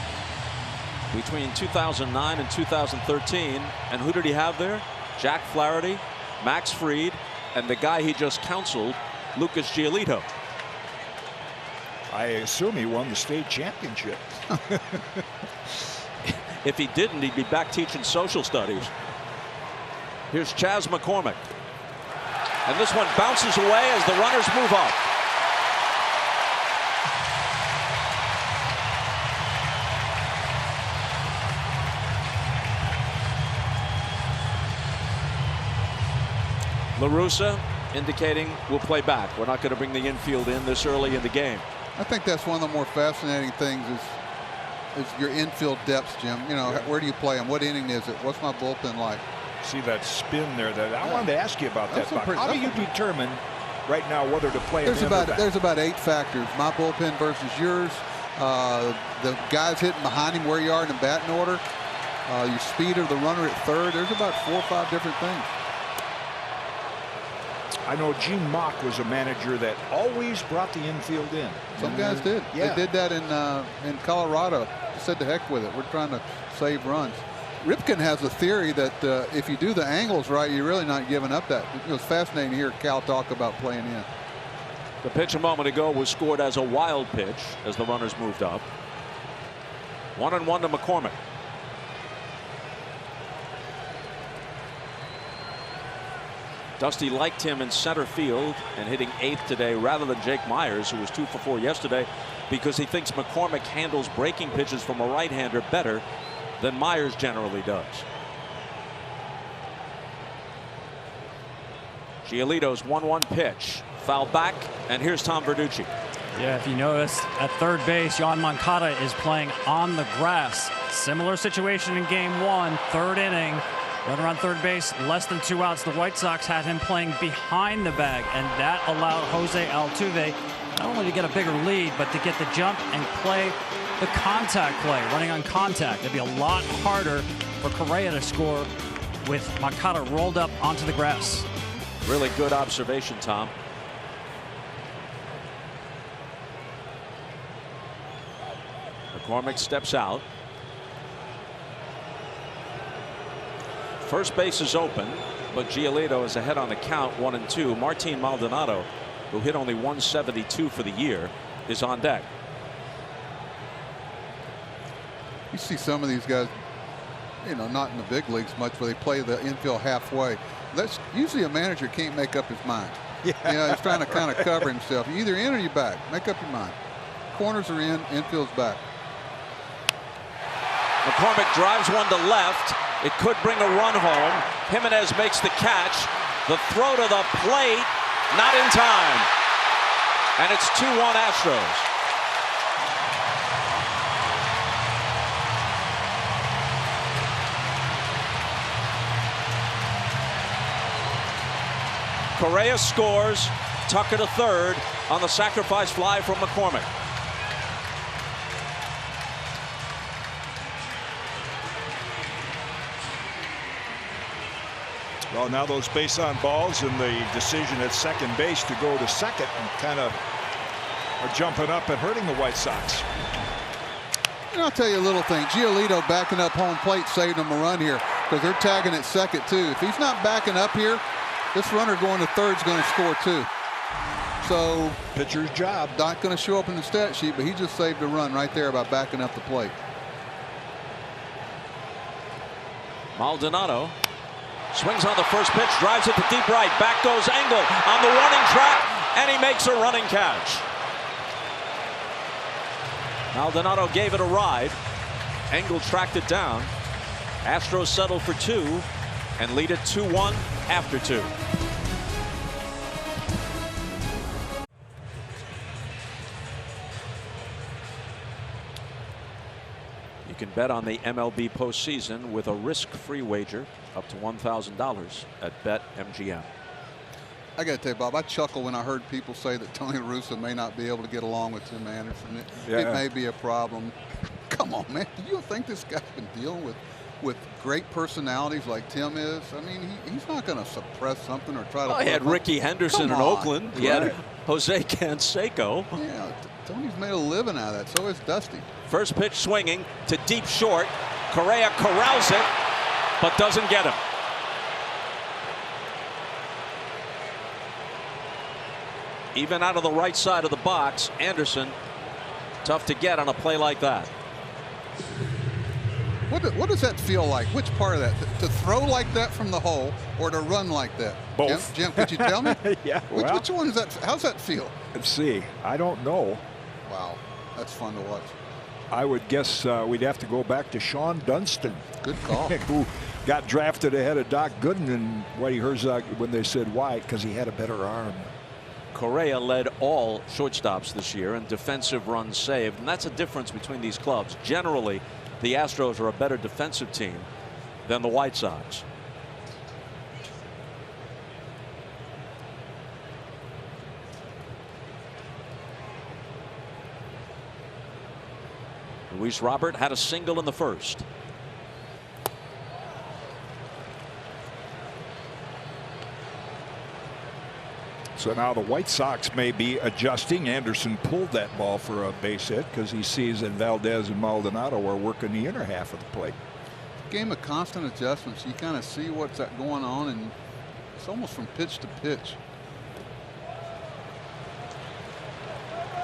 Speaker 3: between 2009 and 2013. And who did he have there? Jack Flaherty, Max Fried, and the guy he just counseled, Lucas Giolito.
Speaker 4: I assume he won the state championship.
Speaker 3: If he didn't, he'd be back teaching social studies. Here's Chas McCormick. And this one bounces away as the runners move up. La Russa indicating we'll play back. We're not going to bring the infield in this early in the game.
Speaker 5: I think that's one of the more fascinating things is your infield depths, Jim. You know, where do you play them? What inning is it? What's my bullpen like?
Speaker 4: See that spin there? That I wanted to ask you about that, Buck. How do you determine right now whether to play
Speaker 5: there's about 8 factors. My bullpen versus yours. The guys hitting behind him, where you are in the batting order. Your speed of the runner at third. There's about 4 or 5 different things.
Speaker 4: I know Gene Mock was a manager that always brought the infield in.
Speaker 5: Some guys did. Yeah. They did that in Colorado. Said to heck with it. We're trying to save runs. Ripken has a theory that if you do the angles right, you're really not giving up that. It was fascinating to hear Cal talk about playing in.
Speaker 3: The pitch a moment ago was scored as a wild pitch as the runners moved up. 1-1 to McCormick. Dusty liked him in center field and hitting 8th today rather than Jake Myers, who was 2 for 4 yesterday, because he thinks McCormick handles breaking pitches from a right-hander better than Myers generally does. Giolito's 1-1 pitch. Foul back, and here's Tom Verducci.
Speaker 6: Yeah, if you notice, at third base, Yoan Moncada is playing on the grass. Similar situation in game 1, 3rd inning. Runner on third base, less than 2 outs. The White Sox had him playing behind the bag, and that allowed Jose Altuve not only to get a bigger lead, but to get the jump and play the contact play, running on contact. It'd be a lot harder for Correa to score with Moncada rolled up onto the grass.
Speaker 3: Really good observation, Tom. McCormick steps out. First base is open, but Giolito is ahead on the count, 1-2. Martin Maldonado, who hit only 172 for the year, is on deck.
Speaker 5: You see some of these guys, you know, not in the big leagues much, where they play the infield halfway. That's usually a manager can't make up his mind. Yeah. You know, he's trying to kind of cover himself. You either in or you back. Make up your mind. Corners are in, infield's back.
Speaker 3: McCormick drives one to left. It could bring a run home. Jimenez makes the catch. The throw to the plate, not in time. And it's 2-1 Astros. Correa scores. Tucker to third on the sacrifice fly from McCormick.
Speaker 4: Well, now those base on balls and the decision at second base to go to second and kind of are jumping up and hurting the White Sox.
Speaker 5: And I'll tell you a little thing. Giolito backing up home plate saved him a run here because they're tagging at second too. If he's not backing up here, this runner going to third is going to score too. So
Speaker 4: pitcher's job.
Speaker 5: Not going to show up in the stat sheet, but he just saved a run right there by backing up the plate.
Speaker 3: Maldonado swings on the first pitch, drives it to deep right. Back goes Engel on the warning track, and he makes a running catch. Maldonado gave it a ride. Engel tracked it down. Astros settle for 2 and lead it 2-1 after 2. You can bet on the MLB postseason with a risk-free wager up to $1,000 at BetMGM.
Speaker 5: I got to tell you, Bob, I chuckle when I heard people say that Tony La Russa may not be able to get along with Tim Anderson. It may be a problem. Come on, man. Do you think this guy's been dealing with great personalities like Tim is? I mean, he's not going to suppress something or try to.
Speaker 3: Well, he had Ricky Henderson in Oakland. He had Jose Canseco.
Speaker 5: Yeah, Tony's made a living out of that. So is Dusty.
Speaker 3: First pitch swinging to deep short. Correa corrals it, but doesn't get him. Even out of the right side of the box, Anderson, tough to get on a play like that.
Speaker 5: What does that feel like? Which part of that? To throw like that from the hole or to run like that?
Speaker 4: Both.
Speaker 5: Jim, could you tell me?
Speaker 4: Yeah.
Speaker 5: Which one is that? How's that feel?
Speaker 4: Let's see. I don't know.
Speaker 5: Wow, that's fun to watch.
Speaker 4: I would guess we'd have to go back to Sean Dunston.
Speaker 5: Good call.
Speaker 4: Who got drafted ahead of Doc Gooden, and Whitey Herzog when they said why, because he had a better arm.
Speaker 3: Correa led all shortstops this year in defensive runs saved, and that's a difference between these clubs. Generally, the Astros are a better defensive team than the White Sox. Luis Robert had a single in the first.
Speaker 4: So now the White Sox may be adjusting. Anderson pulled that ball for a base hit because he sees that Valdez and Maldonado are working the inner half of the plate.
Speaker 5: Game of constant adjustments. You kind of see what's going on, and it's almost from pitch to pitch.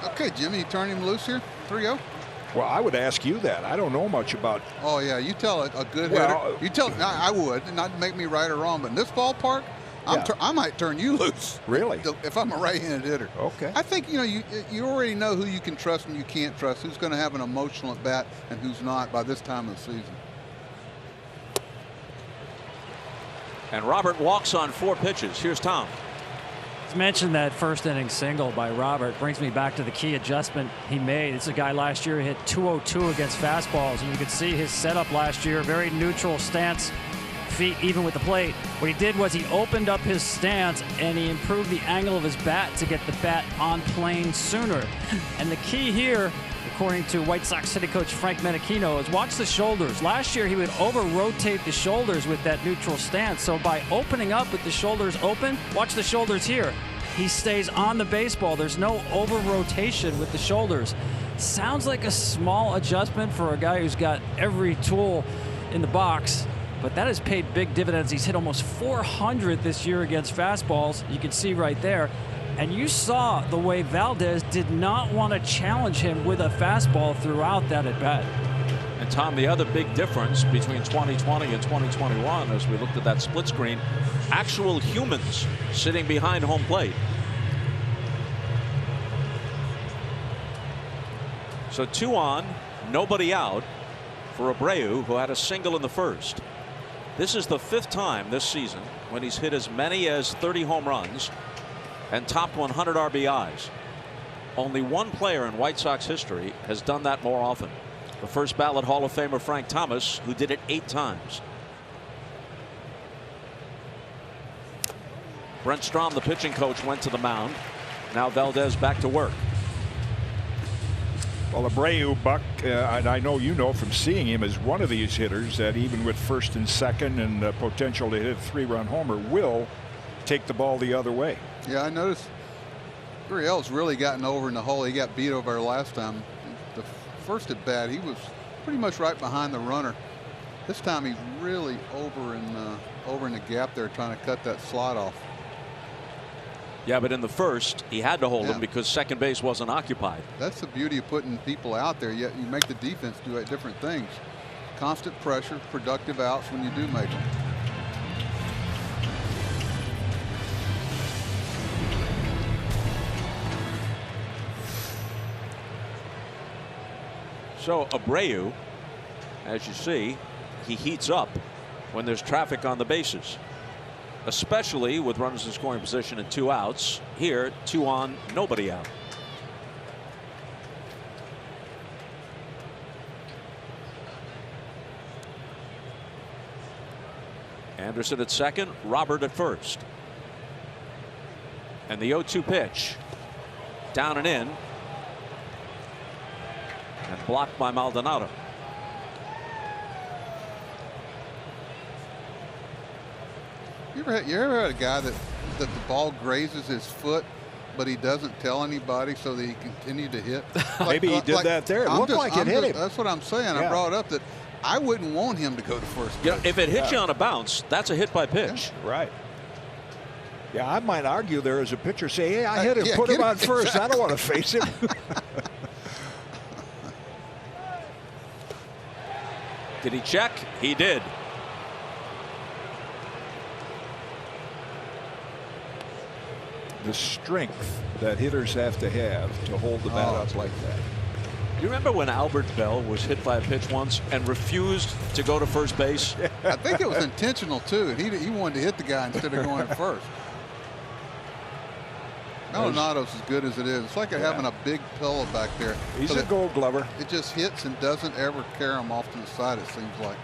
Speaker 5: Okay, Jimmy, you turn him loose here. 3-0.
Speaker 4: Well, I would ask you that. I don't know much about.
Speaker 5: Oh yeah, you tell a good hitter. You tell. I would, not make me right or wrong, but in this ballpark, I might turn you loose.
Speaker 4: Really?
Speaker 5: If I'm a right-handed hitter.
Speaker 4: Okay.
Speaker 5: I think you already know who you can trust and you can't trust. Who's going to have an emotional at bat and who's not by this time of the season.
Speaker 3: And Robert walks on 4 pitches. Here's Tom.
Speaker 6: Mentioned that first inning single by Robert brings me back to the key adjustment he made. It's a guy last year who hit .202 against fastballs, and you could see his setup last year, very neutral stance, feet even with the plate. What he did was he opened up his stance and he improved the angle of his bat to get the bat on plane sooner. And the key here, according to White Sox hitting coach Frank Menachino, is watch the shoulders. Last year he would over-rotate the shoulders with that neutral stance. So by opening up with the shoulders open, watch the shoulders here. He stays on the baseball. There's no over-rotation with the shoulders. Sounds like a small adjustment for a guy who's got every tool in the box, but that has paid big dividends. He's hit almost 400 this year against fastballs. You can see right there. And you saw the way Valdez did not want to challenge him with a fastball throughout that at-bat.
Speaker 3: And Tom, the other big difference between 2020 and 2021, as we looked at that split screen, actual humans sitting behind home plate. So 2 on, nobody out for Abreu, who had a single in the first. This is the 5th time this season when he's hit as many as 30 home runs and topped 100 RBIs. Only one player in White Sox history has done that more often. The first ballot Hall of Famer Frank Thomas, who did it 8 times. Brent Strom, the pitching coach, went to the mound. Now Valdez back to work.
Speaker 4: Well, Abreu, Buck, and I know you know from seeing him, is one of these hitters that even with first and second and the potential to hit a 3-run homer will take the ball the other way.
Speaker 5: Yeah, I noticed Gurriel's really gotten over in the hole. He got beat over last time. The first at bat, he was pretty much right behind the runner. This time he's really over in the gap there trying to cut that slot off.
Speaker 3: Yeah, but in the first, he had to hold him because second base wasn't occupied.
Speaker 5: That's the beauty of putting people out there, yet you make the defense do different things. Constant pressure, productive outs when you do make them.
Speaker 3: So Abreu, as you see, he heats up when there's traffic on the bases, especially with runners in scoring position and 2 outs. Here, 2 on, nobody out. Anderson at second, Robert at first. And the 0-2 pitch, down and in, and blocked by Maldonado.
Speaker 5: You ever had a guy that the ball grazes his foot, but he doesn't tell anybody so that he continue to hit?
Speaker 4: Maybe he did that there. It looked like it hit him.
Speaker 5: That's what I'm saying.
Speaker 4: Yeah.
Speaker 5: I brought up that I wouldn't want him to go to first base.
Speaker 3: You know, if it hits you on a bounce, that's a hit by pitch.
Speaker 4: Yeah, right. Yeah, I might argue there as a pitcher, say, hey, I hit him, put him on first.
Speaker 5: Exactly.
Speaker 4: I don't want to face him.
Speaker 3: Did he check? He did.
Speaker 4: The strength that hitters have to hold the bat up like that.
Speaker 3: Do you remember when Albert Bell was hit by a pitch once and refused to go to first base?
Speaker 5: I think it was intentional too, and he wanted to hit the guy instead of going first. Maldonado's as good as it is. It's like having a big pillow back there.
Speaker 4: He's a Gold Glover.
Speaker 5: It just hits and doesn't ever carry him off to the side, it seems like.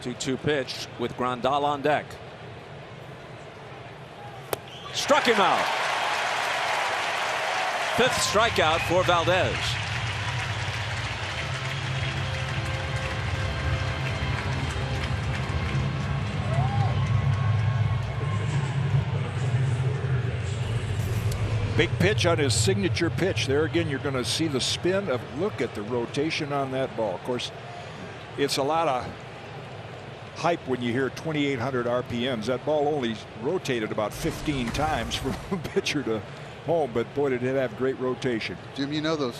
Speaker 3: Two-2 pitch with Grandal on deck. Struck him out. 5th strikeout for Valdez.
Speaker 4: Big pitch on his signature pitch. There again, you're going to see the spin of, look at the rotation on that ball. Of course, it's a lot of hype when you hear 2,800 RPMs. That ball only rotated about 15 times from pitcher to home, but boy, did it have great rotation.
Speaker 5: Jim, you know the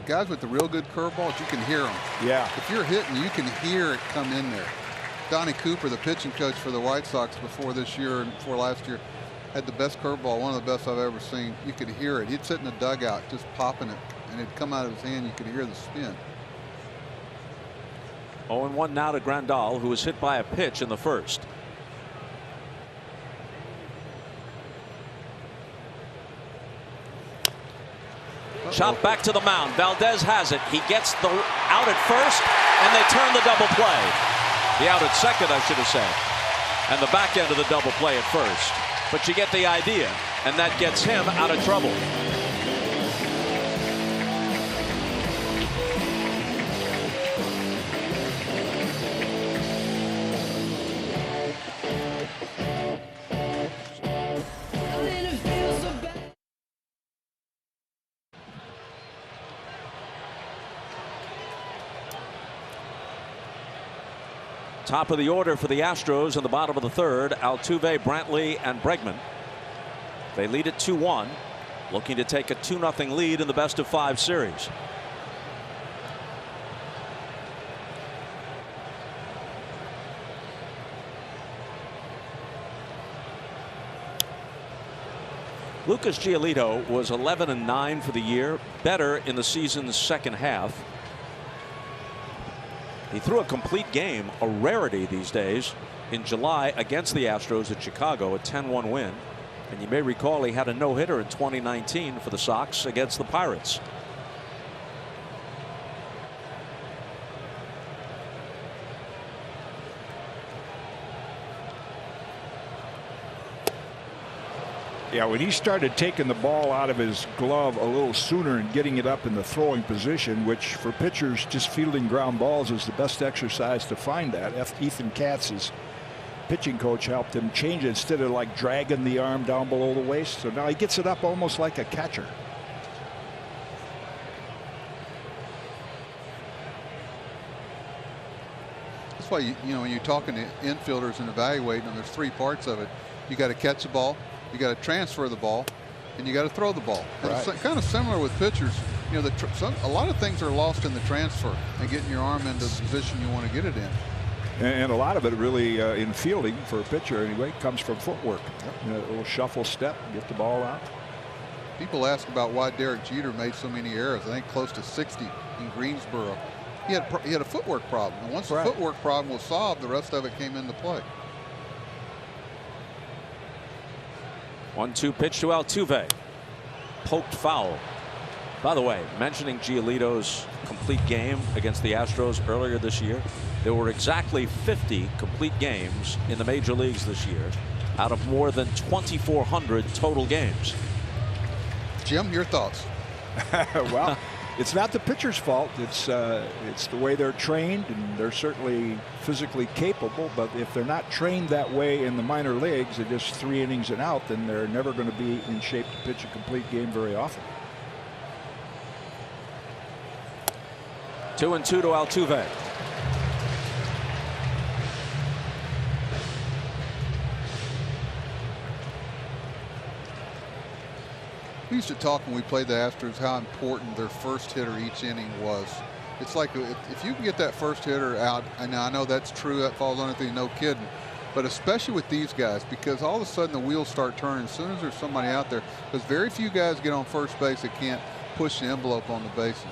Speaker 5: guys with the real good curveballs, you can hear them.
Speaker 4: Yeah.
Speaker 5: If you're hitting, you can hear it come in there. Donnie Cooper, the pitching coach for the White Sox before this year and before last year, had the best curveball, one of the best I've ever seen. You could hear it. He'd sit in the dugout just popping it, and it'd come out of his hand. You could hear the spin.
Speaker 3: 0-1 now to Grandal, who was hit by a pitch in the first. Shot back to the mound. Valdez has it. He gets the out at first, and they turn the double play. The out at second, I should have said. And the back end of the double play at first. But you get the idea, and that gets him out of trouble. Top of the order for the Astros in the bottom of the third, Altuve, Brantley, and Bregman. They lead at 2-1, looking to take a 2-0 lead in the best-of-5 series. Lucas Giolito was 11-9 for the year, better in the season's second half. He threw a complete game, a rarity these days, in July against the Astros at Chicago, a 10-1 win. And you may recall he had a no-hitter in 2019 for the Sox against the Pirates.
Speaker 4: Yeah, when he started taking the ball out of his glove a little sooner and getting it up in the throwing position, which for pitchers just fielding ground balls is the best exercise to find that. Ethan Katz, his pitching coach, helped him change it instead of like dragging the arm down below the waist. So now he gets it up almost like a catcher.
Speaker 5: That's why you know when you're talking to infielders and evaluating them, there's three parts of it. You got to catch the ball, you got to transfer the ball, and you got to throw the ball. And
Speaker 4: right.
Speaker 5: It's kind of similar with pitchers. You know, a lot of things are lost in the transfer and getting your arm into the position you want to get it in.
Speaker 4: And a lot of it really in fielding for a pitcher anyway comes from footwork.
Speaker 5: Yep.
Speaker 4: You know, a little shuffle step, get the ball out.
Speaker 5: People ask about why Derek Jeter made so many errors. I think close to 60 in Greensboro. He had a footwork problem. And once the footwork problem was solved, the rest of it came into play.
Speaker 3: 1-2 pitch to Altuve. Poked foul. By the way, mentioning Giolito's complete game against the Astros earlier this year, there were exactly 50 complete games in the major leagues this year out of more than 2,400 total games.
Speaker 5: Jim, your thoughts?
Speaker 4: Well, it's not the pitcher's fault. It's the way they're trained, and they're certainly physically capable. But if they're not trained that way in the minor leagues, they're just 3 innings and out, then they're never going to be in shape to pitch a complete game very often.
Speaker 3: 2-2 to Altuve.
Speaker 5: We used to talk when we played the Astros how important their first hitter each inning was. It's like if you can get that first hitter out, and I know that's true, that falls under the no kidding, but especially with these guys, because all of a sudden the wheels start turning as soon as there's somebody out there, because very few guys get on first base that can't push the envelope on the bases.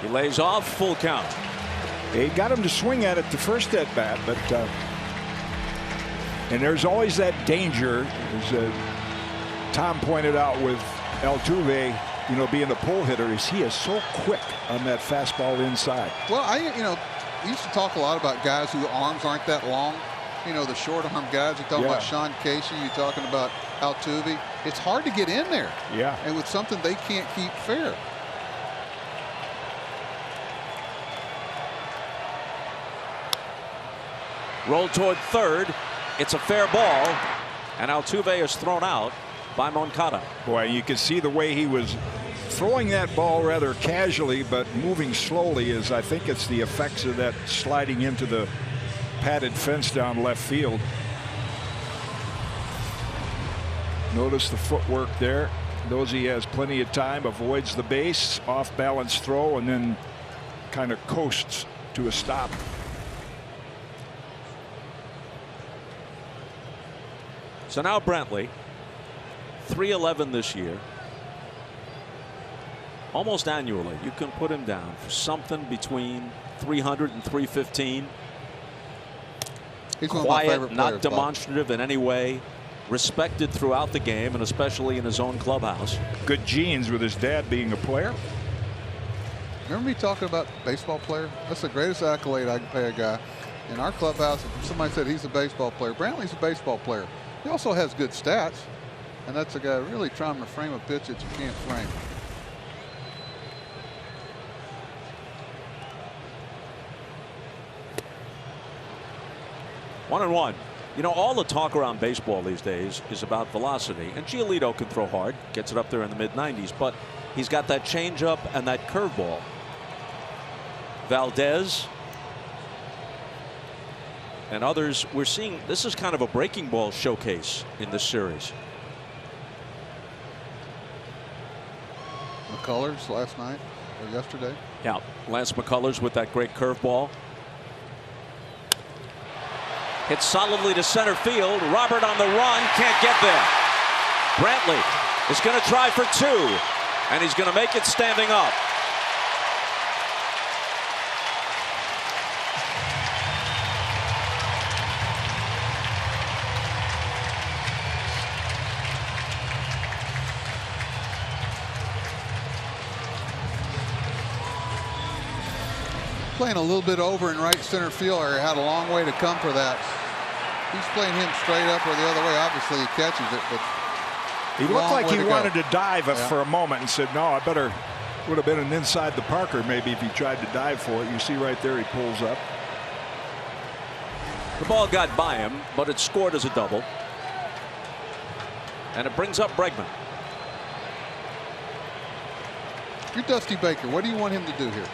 Speaker 3: He lays off, full count.
Speaker 4: He got him to swing at it the first at bat, but and there's always that danger, as Tom pointed out with Altuve, you know, being a pull hitter, is he is so quick on that fastball inside.
Speaker 5: Well, we used to talk a lot about guys whose arms aren't that long. You know, the short arm guys. You're talking about Sean Casey. You're talking about Altuve. It's hard to get in there.
Speaker 4: Yeah.
Speaker 5: And with something they can't keep fair.
Speaker 3: Rolled toward third. It's a fair ball, and Altuve is thrown out by Moncada.
Speaker 4: Boy, you can see the way he was throwing that ball rather casually, but moving slowly, as I think it's the effects of that sliding into the padded fence down left field. Notice the footwork there. Knows he has plenty of time, avoids the base, off balance throw, and then kind of coasts to a stop.
Speaker 3: So now Brantley, 311 this year. Almost annually, you can put him down for something between 300 and 315.
Speaker 5: He's one of my favorite
Speaker 3: Quiet, not
Speaker 5: players,
Speaker 3: demonstrative in any way. Respected throughout the game, and especially in his own clubhouse.
Speaker 4: Good genes with his dad being a player.
Speaker 5: Remember me talking about baseball player? That's the greatest accolade I can pay a guy. In our clubhouse, if somebody said he's a baseball player, Brantley's a baseball player. He also has good stats, and that's a guy really trying to frame a pitch that you can't frame.
Speaker 3: One and one. You know, all the talk around baseball these days is about velocity, and Giolito can throw hard, gets it up there in the mid-90s, but he's got that changeup and that curveball. Valdez and others, we're seeing this is kind of a breaking ball showcase in this series.
Speaker 5: McCullers last night or yesterday.
Speaker 3: Yeah, Lance McCullers with that great curveball. Hit solidly to center field. Robert on the run, can't get there. Brantley is going to try for two, and he's going to make it standing up.
Speaker 5: playing a little bit over in right center field area. Had a long way to come for that. He's playing him straight up or the other way. Obviously, he catches it, but
Speaker 4: he looked like he wanted to dive for a moment and said, no, I better. Would have been an inside the Parker maybe if he tried to dive for it. You see right there, he pulls up.
Speaker 3: The ball got by him, but it scored as a double. And it brings up Bregman.
Speaker 5: You're Dusty Baker. What do you want him to do here?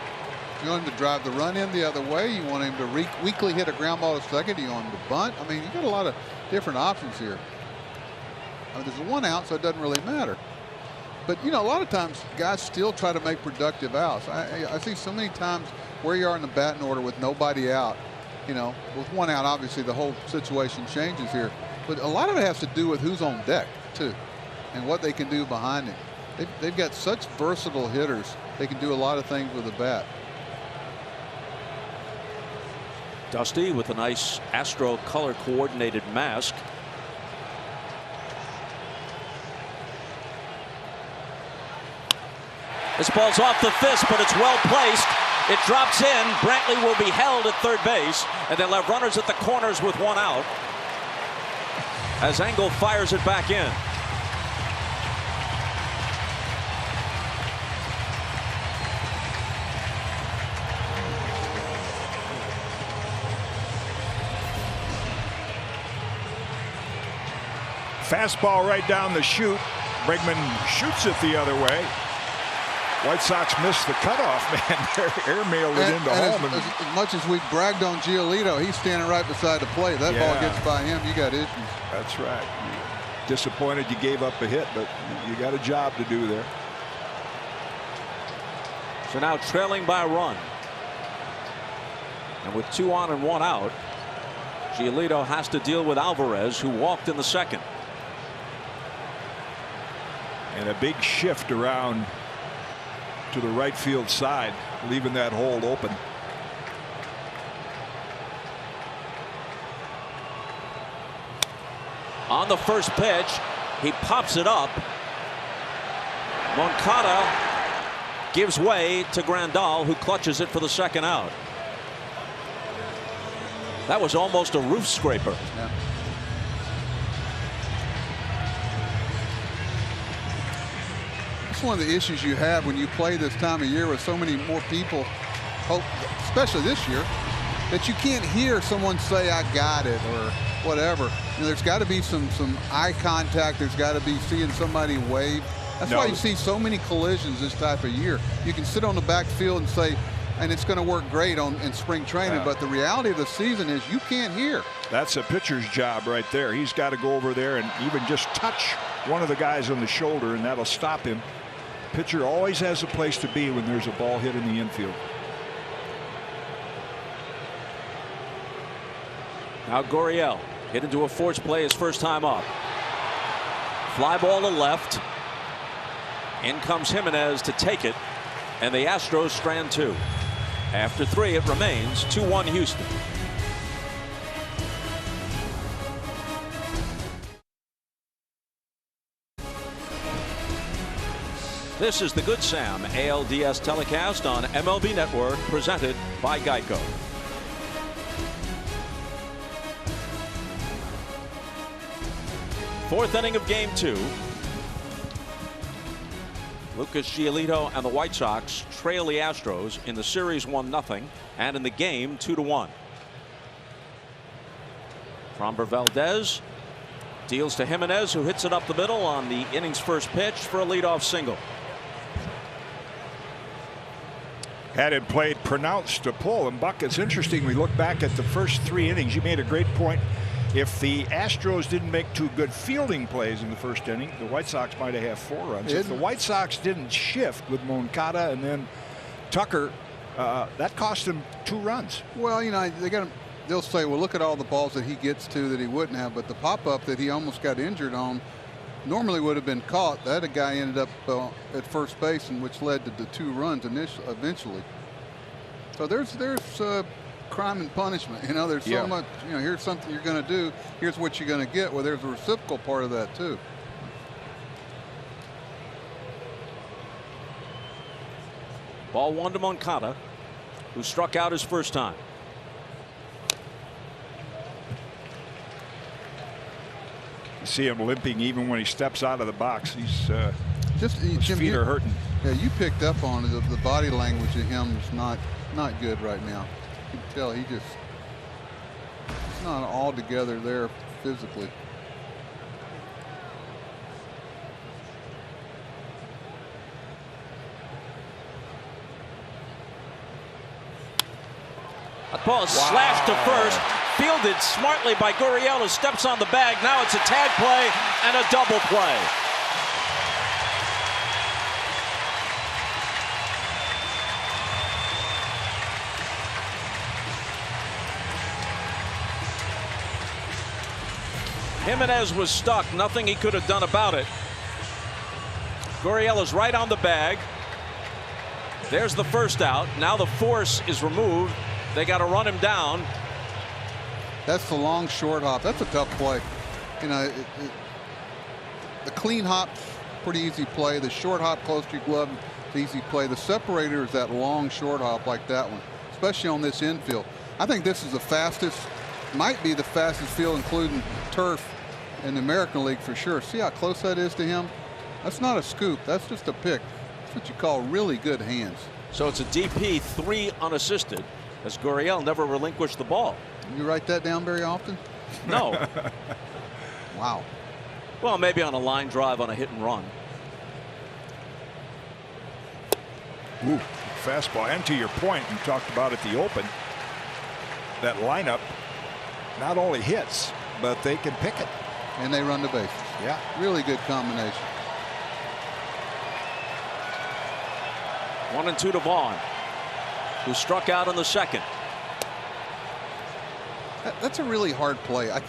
Speaker 5: You want him to drive the run in the other way? You want him to weakly hit a ground ball to second? Do you want him to bunt? I mean, you got a lot of different options here. I mean, there's a 1 out, so it doesn't really matter. But, you know, a lot of times guys still try to make productive outs. I see so many times where you are in the batting order with nobody out. You know, with 1 out, obviously the whole situation changes here. But a lot of it has to do with who's on deck, too, and what they can do behind him. They've got such versatile hitters. They can do a lot of things with the bat.
Speaker 3: Dusty with a nice Astro color coordinated mask. This ball's off the fist, but it's well placed. It drops in. Brantley will be held at third base, and they'll have runners at the corners with 1 out as Engel fires it back in.
Speaker 4: Fastball right down the chute. Bregman shoots it the other way. White Sox missed the cutoff, man. They're airmailed it into home.
Speaker 5: As much as we bragged on Giolito, he's standing right beside the plate. That ball gets by him, you got issues.
Speaker 4: That's right. You're disappointed you gave up a hit, but you got a job to do there.
Speaker 3: So now trailing by a run. And with 2 on and 1 out, Giolito has to deal with Alvarez, who walked in the second.
Speaker 4: And a big shift around to the right field side, leaving that hole open.
Speaker 3: On the first pitch, he pops it up. Moncada gives way to Grandal, who clutches it for the second out. That was almost a roof scraper.
Speaker 5: Yeah. It's one of the issues you have when you play this time of year with so many more people, especially this year, that you can't hear someone say, I got it, or whatever. You know, there's got to be some eye contact. There's got to be seeing somebody wave. That's why you see so many collisions this type of year. You can sit on the backfield and say, and it's going to work great in spring training, but the reality of the season is you can't hear.
Speaker 4: That's a pitcher's job right there. He's got to go over there and even just touch one of the guys on the shoulder, and that'll stop him. Pitcher always has a place to be when there's a ball hit in the infield.
Speaker 3: Now Gurriel hit into a forced play his first time up. Fly ball to left. In comes Jimenez to take it, and the Astros strand 2. After 3, it remains 2-1 Houston. This is the Good Sam ALDS telecast on MLB Network, presented by Geico. Fourth inning of Game 2. Lucas Giolito and the White Sox trail the Astros in the series 1-0 and in the game 2-1. Framber Valdez deals to Jimenez, who hits it up the middle on the inning's first pitch for a leadoff single.
Speaker 4: Had it played pronounced to pull, and Buck, it's interesting, we look back at the first 3 innings. You made a great point. If the Astros didn't make 2 good fielding plays in the first inning, the White Sox might have had 4 runs. If the White Sox didn't shift with Moncada and then Tucker, that cost them 2 runs.
Speaker 5: Well, you know, they'll say, well, look at all the balls that he gets to that he wouldn't have, but the pop-up that he almost got injured on normally would have been caught. That a guy ended up at first base, and which led to the 2 runs eventually. So there's crime and punishment. You know, there's so much. You know, here's something you're going to do. Here's what you're going to get. Well, there's a reciprocal part of that too.
Speaker 3: Ball 1 to Moncada. who struck out his first time.
Speaker 4: You see him limping even when he steps out of the box. He's his
Speaker 5: Jim,
Speaker 4: feet are hurting.
Speaker 5: Yeah, you picked up on it. The body language of him is not good right now. You can tell he's not all together there physically.
Speaker 3: That ball is slashed to first, fielded smartly by Gurriel, who steps on the bag. Now it's a tag play and a double play. Jimenez was stuck. Nothing he could have done about it. Gurriel is right on the bag. There's the first out. Now the force is removed. They got to run him down.
Speaker 5: That's the long short hop. That's a tough play. You know, the clean hop's pretty easy play. The short hop close to your glove, it's easy play. The separator is that long short hop like that one, especially on this infield. I think this is the fastest, might be the fastest field, including turf, in the American League for sure. See how close that is to him? That's not a scoop. That's just a pick. That's what you call really good hands.
Speaker 3: So it's a DP, 3 unassisted, as Gurriel never relinquished the ball.
Speaker 5: You write that down very often?
Speaker 3: No.
Speaker 5: Wow.
Speaker 3: Well, maybe on a line drive on a hit and run.
Speaker 4: Ooh, fastball. And to your point, you talked about at the Open, that lineup not only hits, but they can pick it.
Speaker 5: And they run the bases.
Speaker 4: Yeah.
Speaker 5: Really good combination.
Speaker 3: 1-2 to Vaughn, who struck out in the second.
Speaker 5: That's a really hard play. I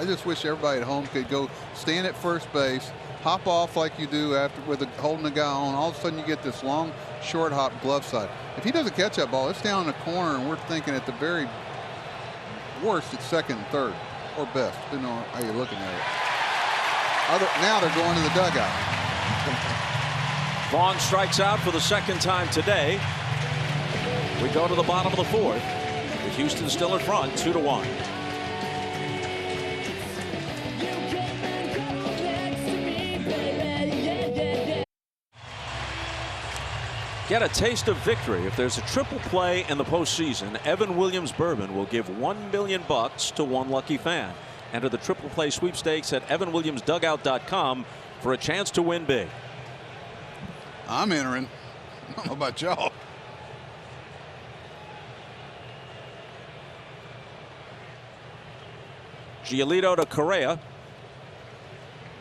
Speaker 5: just wish everybody at home could go stand at first base, hop off like you do after holding the guy on. All of a sudden you get this long short hop glove side. If he doesn't catch that ball, it's down in the corner, and we're thinking at the very worst it's second and third, or best, depending on how you're looking at it. Now they're going to the dugout.
Speaker 3: Vaughn strikes out for the second time today. We go to the bottom of the fourth, with Houston still in front, 2-1. Get a taste of victory. If there's a triple play in the postseason, Evan Williams Bourbon will give $1 million to one lucky fan. Enter the triple play sweepstakes at evanwilliamsdugout.com for a chance to win big.
Speaker 5: I'm entering. I don't know about y'all.
Speaker 3: Giolito to Correa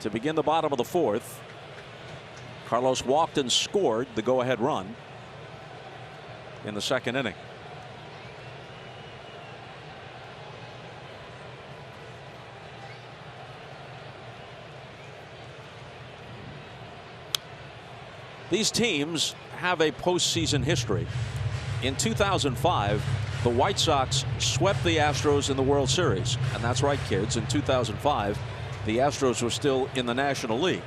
Speaker 3: to begin the bottom of the fourth. Carlos walked and scored the go-ahead run in the second inning. These teams have a postseason history. In 2005, the White Sox swept the Astros in the World Series. And that's right, kids. In 2005, the Astros were still in the National League.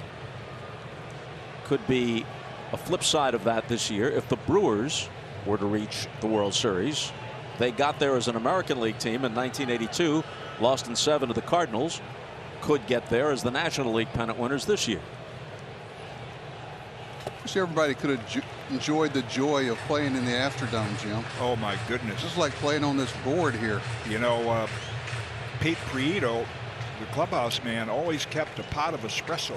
Speaker 3: Could be a flip side of that this year if the Brewers were to reach the World Series. They got there as an American League team in 1982, lost in 7 to the Cardinals. Could get there as the National League pennant winners this year.
Speaker 5: Wish everybody could have enjoyed the joy of playing in the Astrodome, Jim.
Speaker 4: Oh my goodness.
Speaker 5: Just like playing on this board here.
Speaker 4: You know, Pete Prieto, the clubhouse man, always kept a pot of espresso.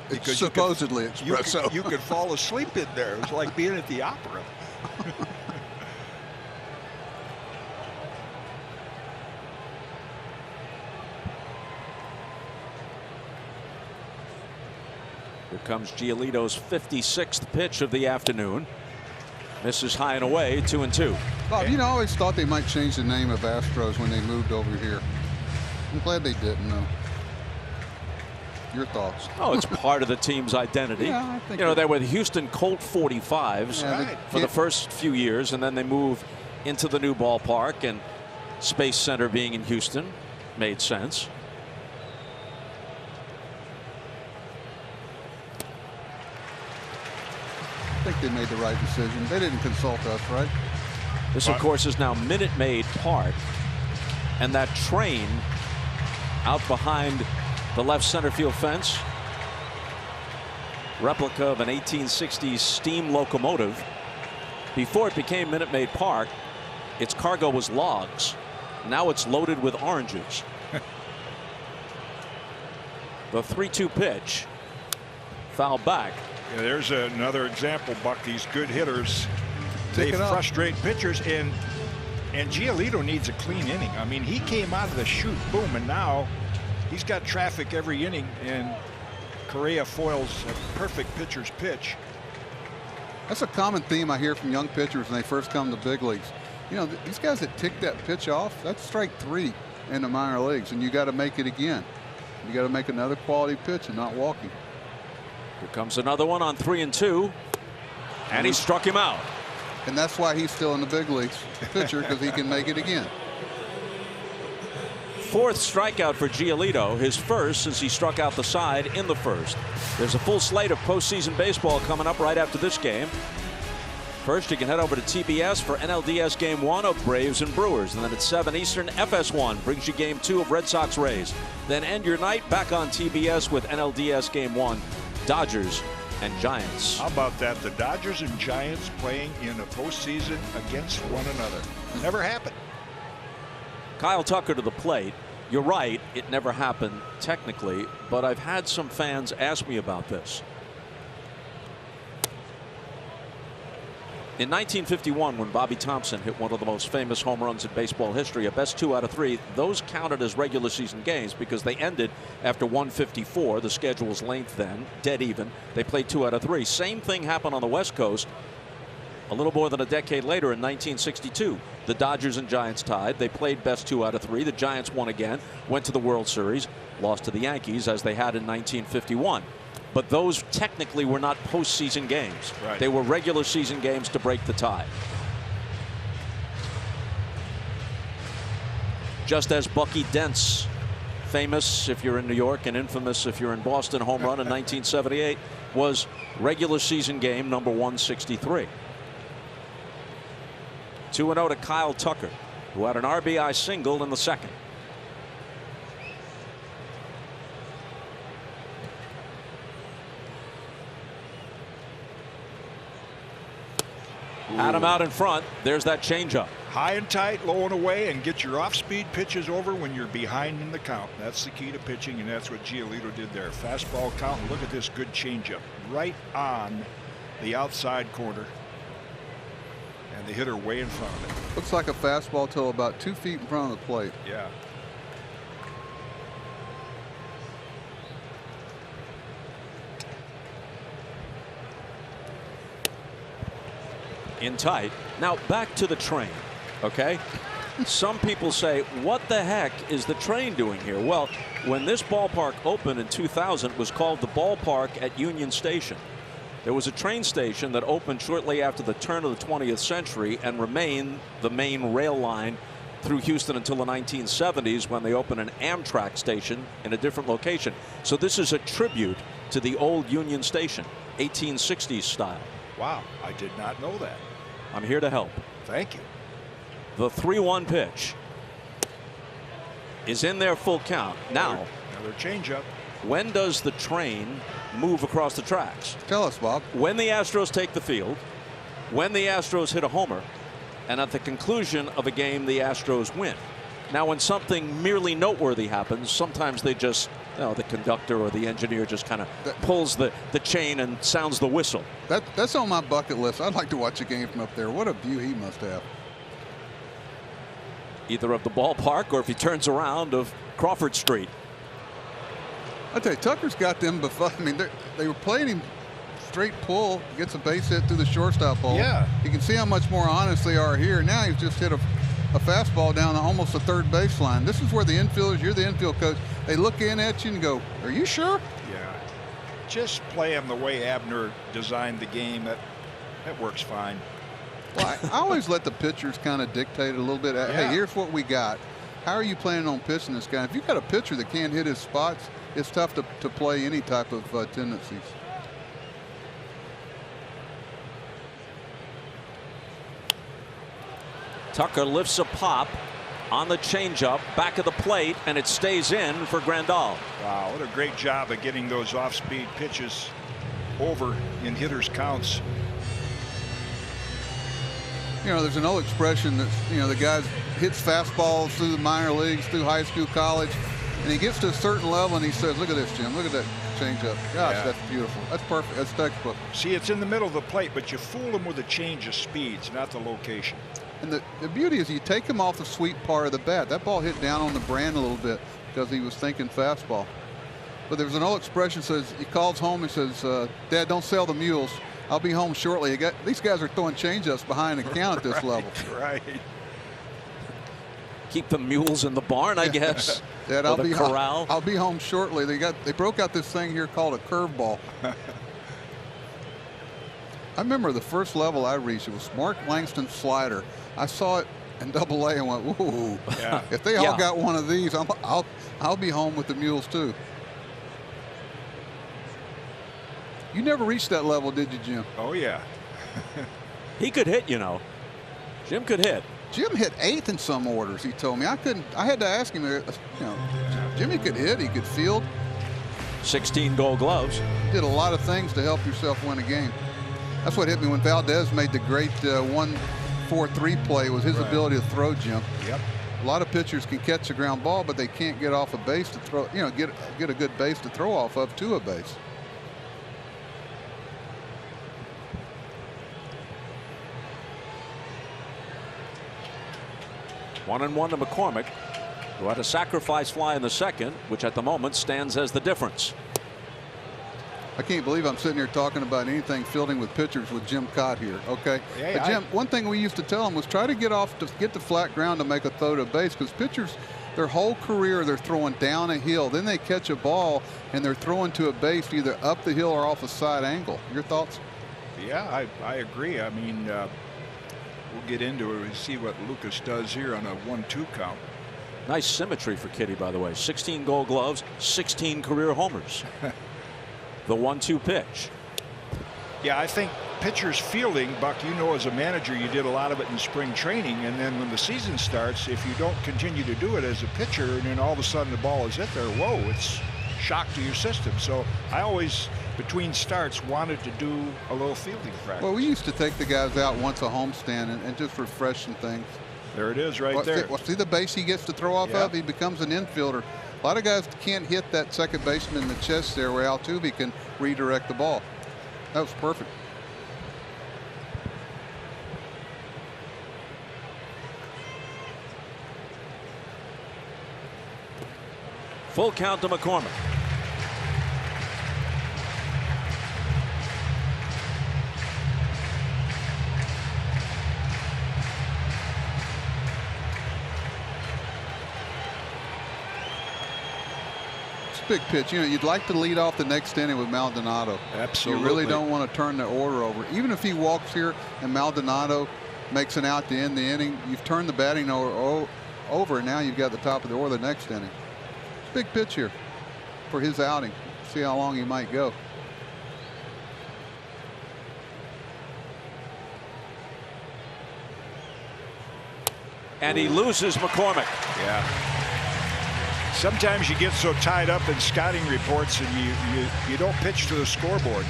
Speaker 5: Because supposedly espresso.
Speaker 4: You could fall asleep in there. It was like being at the opera.
Speaker 3: Here comes Giolito's 56th pitch of the afternoon. Misses high and away, 2-2.
Speaker 5: Bob, you know, I always thought they might change the name of Astros when they moved over here. I'm glad they didn't, though. Your thoughts?
Speaker 3: Oh, it's part of the team's identity.
Speaker 5: Yeah, I think
Speaker 3: you know, they were the Houston Colt 45s
Speaker 5: Yeah,
Speaker 3: for the first few years, and then they move into the new ballpark, and Space Center being in Houston made sense.
Speaker 5: I think they made the right decision. They didn't consult us, right?
Speaker 3: This, of course, is now Minute Maid Park. And that train out behind the left center field fence, replica of an 1860s steam locomotive. Before it became Minute Maid Park, its cargo was logs. Now it's loaded with oranges. The 3-2 pitch. Foul back.
Speaker 4: Yeah, there's another example, Buck. These good hitters, they frustrate pitchers, and Giolito needs a clean inning. I mean, he came out of the chute, boom, and now he's got traffic every inning, and Correa foils a perfect pitcher's pitch.
Speaker 5: That's a common theme I hear from young pitchers when they first come to big leagues. You know, these guys that tick that pitch off, that's strike 3 in the minor leagues, and you got to make it again. You got to make another quality pitch and not walking.
Speaker 3: Here comes another one on 3-2, and he struck him out.
Speaker 5: And that's why he's still in the big leagues, pitcher, because he can make it again.
Speaker 3: 4th strikeout for Giolito, his first since he struck out the side in the first. There's a full slate of postseason baseball coming up right after this game. First, you can head over to TBS for NLDS Game 1 of Braves and Brewers. And then at 7 Eastern, FS1 brings you Game 2 of Red Sox Rays. Then end your night back on TBS with NLDS Game 1, Dodgers and Giants.
Speaker 4: How about that? The Dodgers and Giants playing in a postseason against one another. Never happened.
Speaker 3: Kyle Tucker to the plate. You're right, it never happened technically, but I've had some fans ask me about this. In 1951, when Bobby Thompson hit one of the most famous home runs in baseball history, a best 2 out of 3, those counted as regular season games because they ended after 154. The schedule was length then, dead even. They played 2 out of 3. Same thing happened on the West Coast a little more than a decade later in 1962. The Dodgers and Giants tied. They played best 2 out of 3. The Giants won again, went to the World Series, lost to the Yankees as they had in 1951. But those technically were not postseason games.
Speaker 4: Right.
Speaker 3: They were regular season games to break the tie. Just as Bucky Dent's famous, if you're in New York, and infamous if you're in Boston, home run in 1978 was regular season game number 163. 2-0 to Kyle Tucker, who had an RBI single in the second. Adam out in front. There's that changeup.
Speaker 4: High and tight, low and away, and get your off-speed pitches over when you're behind in the count. That's the key to pitching, and that's what Giolito did there. Fastball count. Look at this good changeup right on the outside corner, and the hitter way in front of it.
Speaker 5: Looks like a fastball till about 2 feet in front of the plate.
Speaker 4: Yeah.
Speaker 3: In tight. Now back to the train. Okay. Some people say, what the heck is the train doing here? Well, when this ballpark opened in 2000, it was called the ballpark at Union Station. There was a train station that opened shortly after the turn of the 20th century and remained the main rail line through Houston until the 1970s, when they opened an Amtrak station in a different location. So this is a tribute to the old Union Station, 1860s style.
Speaker 4: Wow, I did not know that.
Speaker 3: I'm here to help.
Speaker 4: Thank you.
Speaker 3: The 3-1 pitch is in their full count. Now,
Speaker 4: another changeup.
Speaker 3: When does the train move across the tracks?
Speaker 5: Tell us, Bob.
Speaker 3: When the Astros take the field, when the Astros hit a homer, and at the conclusion of a game the Astros win. Now, when something merely noteworthy happens, sometimes they just, the conductor or the engineer just kind of pulls the chain and sounds the whistle.
Speaker 5: That's on my bucket list. I'd like to watch a game from up there. What a view he must have.
Speaker 3: Either of the ballpark, or if he turns around, of Crawford Street.
Speaker 5: I tell you, Tucker's got them before. I mean, they were playing him straight pull, gets a base hit through the shortstop hole.
Speaker 4: Yeah.
Speaker 5: You can see how much more honest they are here. Now he's just hit a fastball down almost the third baseline. This is where the infielders, you're the infield coach, they look in at you and go, are you sure?
Speaker 4: Yeah. Just play him the way Abner designed the game. That works fine.
Speaker 5: Well, I always let the pitchers kind of dictate it a little bit.
Speaker 4: Yeah.
Speaker 5: Hey, here's what we got. How are you planning on pitching this guy? If you've got a pitcher that can't hit his spots, it's tough to play any type of tendencies.
Speaker 3: Tucker lifts a pop on the changeup, back of the plate, and it stays in for Grandal.
Speaker 4: Wow, what a great job of getting those off-speed pitches over in hitters' counts.
Speaker 5: You know, there's an old expression that, you know, the guy hits fastballs through the minor leagues, through high school, college, and he gets to a certain level and he says, look at this, Jim, look at that changeup. Gosh,
Speaker 4: Yeah.
Speaker 5: That's beautiful. That's perfect. That's textbook.
Speaker 4: See, it's in the middle of the plate, but you fool them with a change of speeds, not the location.
Speaker 5: And the beauty is you take him off the sweet part of the bat. That ball hit down on the brand a little bit because he was thinking fastball. But there's an old expression that says, he calls home, he says, Dad, don't sell the mules. I'll be home shortly. These guys are throwing changeups behind the count at this level.
Speaker 4: Right.
Speaker 3: Keep the mules in the barn, I guess.
Speaker 5: Dad,
Speaker 3: Or the corral.
Speaker 5: I'll be home shortly. They broke out this thing here called a curveball. I remember the first level I reached, it was Mark Langston's slider. I saw it in Double-A and went, ooh.
Speaker 4: Yeah.
Speaker 5: If they all got one of these, I'll be home with the mules too. You never reached that level, did you, Jim?
Speaker 4: Oh, yeah.
Speaker 3: He could hit, you know. Jim could hit.
Speaker 5: Jim hit 8th in some orders, he told me. I had to ask him, you know, Jimmy could hit, he could field.
Speaker 3: 16 Gold Gloves.
Speaker 5: Did a lot of things to help yourself win a game. That's what hit me when Valdez made the great 1-4-3 play, was his ability to throw, Jim.
Speaker 4: Yep.
Speaker 5: A lot of pitchers can catch a ground ball, but they can't get off a base to throw, you know, get a good base to throw off of to a base.
Speaker 3: One and one to McCormick, who had a sacrifice fly in the second, which at the moment stands as the difference.
Speaker 5: I can't believe I'm sitting here talking about anything fielding with pitchers with Jim Cott here. Okay,
Speaker 4: Yeah,
Speaker 5: but Jim, one thing we used to tell him was try to get the flat ground to make a throw to base, because pitchers, their whole career they're throwing down a hill, then they catch a ball and they're throwing to a base either up the hill or off a side angle. Your thoughts?
Speaker 4: Yeah, I agree. I mean, we'll get into it and see what Lucas does here on a 1-2 count.
Speaker 3: Nice symmetry for Kitty, by the way. 16 Gold Gloves, 16 career homers. The 1-2 pitch.
Speaker 4: Yeah, I think pitchers fielding, Buck, you know, as a manager, you did a lot of it in spring training, and then when the season starts, if you don't continue to do it as a pitcher, and then all of a sudden the ball is hit there, whoa, it's shock to your system. So I always, between starts, wanted to do a little fielding practice.
Speaker 5: Well, we used to take the guys out once a homestand and just refresh some things.
Speaker 4: There it is right there.
Speaker 5: See the base he gets to throw off of? He becomes an infielder. A lot of guys can't hit that second baseman in the chest there where Altuve can redirect the ball. That was perfect.
Speaker 3: Full count to McCormick.
Speaker 5: Big pitch. You know, you'd like to lead off the next inning with Maldonado.
Speaker 4: Absolutely.
Speaker 5: You really don't want to turn the order over. Even if he walks here and Maldonado makes an out to end the inning, you've turned the batting over, and now you've got the top of the order the next inning. Big pitch here for his outing. See how long he might go.
Speaker 3: And he loses McCormick.
Speaker 4: Yeah. Sometimes you get so tied up in scouting reports and you don't pitch to the scoreboard.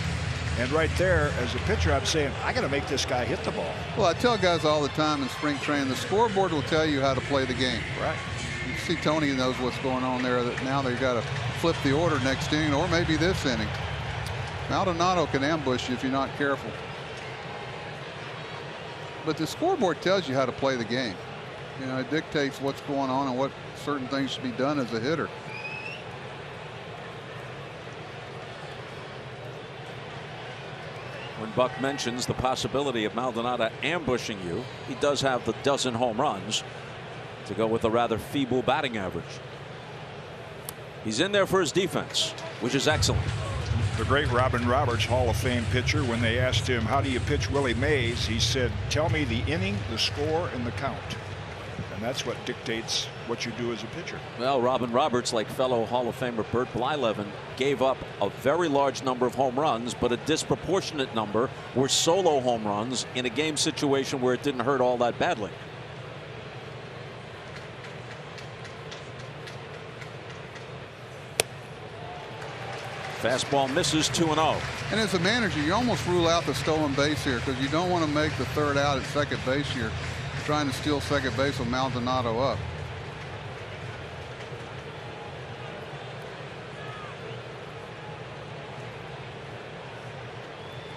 Speaker 4: And right there, as a pitcher, I'm saying, I got to make this guy hit the ball.
Speaker 5: Well, I tell guys all the time in spring training, the scoreboard will tell you how to play the game.
Speaker 4: Right.
Speaker 5: You see Tony knows what's going on there, that now they've got to flip the order next inning or maybe this inning. Maldonado can ambush you if you're not careful. But the scoreboard tells you how to play the game. You know, it dictates what's going on and what certain things should be done as a hitter.
Speaker 3: When Buck mentions the possibility of Maldonado ambushing you, he does have the dozen home runs to go with a rather feeble batting average. He's in there for his defense, which is excellent.
Speaker 4: The great Robin Roberts, Hall of Fame pitcher, when they asked him, how do you pitch Willie Mays? He said, tell me the inning, the score, and the count. And that's what dictates what you do as a pitcher.
Speaker 3: Well, Robin Roberts, like fellow Hall of Famer Bert Blyleven, gave up a very large number of home runs, but a disproportionate number were solo home runs in a game situation where it didn't hurt all that badly. Fastball misses, 2-0.
Speaker 5: And as a manager, you almost rule out the stolen base here because you don't want to make the third out at second base here, trying to steal second base with Maldonado up.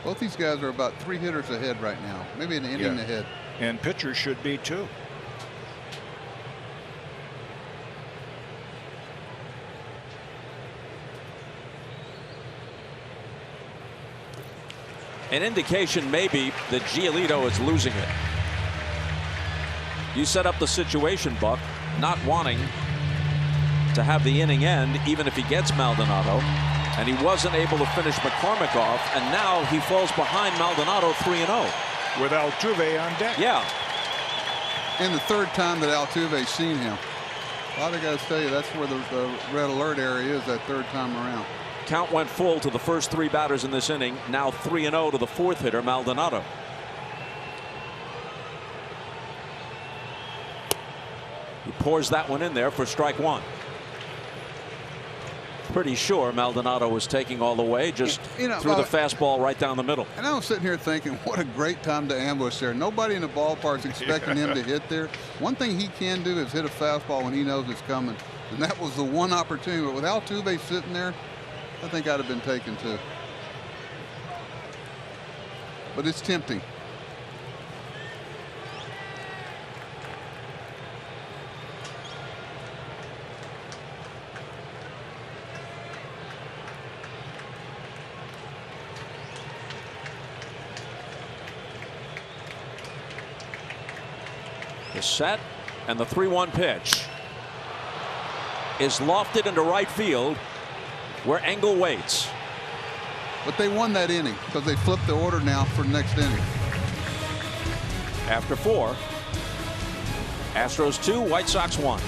Speaker 5: Both these guys are about 3 hitters ahead right now, maybe an inning ahead.
Speaker 4: And pitchers should be too.
Speaker 3: An indication maybe that Giolito is losing it. You set up the situation, Buck, not wanting to have the inning end even if he gets Maldonado, and he wasn't able to finish McCormick off, and now he falls behind Maldonado 3-0.
Speaker 4: With Altuve on deck.
Speaker 3: Yeah.
Speaker 5: And the third time that Altuve's seen him. A lot of guys tell you that's where the red alert area is that third time around.
Speaker 3: Count went full to the first 3 batters in this inning. Now 3-0 to the 4th hitter, Maldonado. He pours that one in there for strike 1. Pretty sure Maldonado was taking all the way, just threw the fastball right down the middle.
Speaker 5: And I was sitting here thinking, what a great time to ambush there. Nobody in the ballpark is expecting him to hit there. One thing he can do is hit a fastball when he knows it's coming. And that was the one opportunity. But with Altuve sitting there, I think I'd have been taken too. But it's tempting.
Speaker 3: The set and the 3-1 pitch is lofted into right field, where Engel waits.
Speaker 5: But they won that inning because they flipped the order now for the next inning.
Speaker 3: After 4, Astros 2, White Sox 1.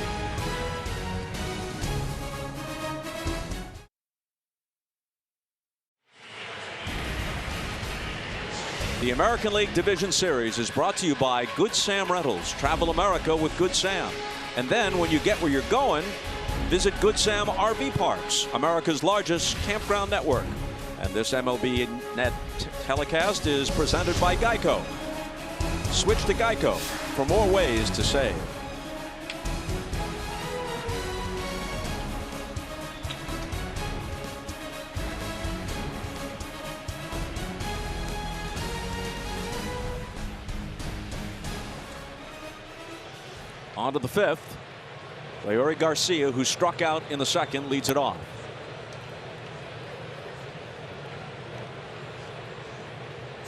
Speaker 3: The American League Division Series is brought to you by Good Sam Rentals. Travel America with Good Sam. And then when you get where you're going, visit Good Sam RV Parks, America's largest campground network. And this MLB Net telecast is presented by Geico. Switch to Geico for more ways to save. On to the 5th. Leury Garcia, who struck out in the 2nd, leads it off.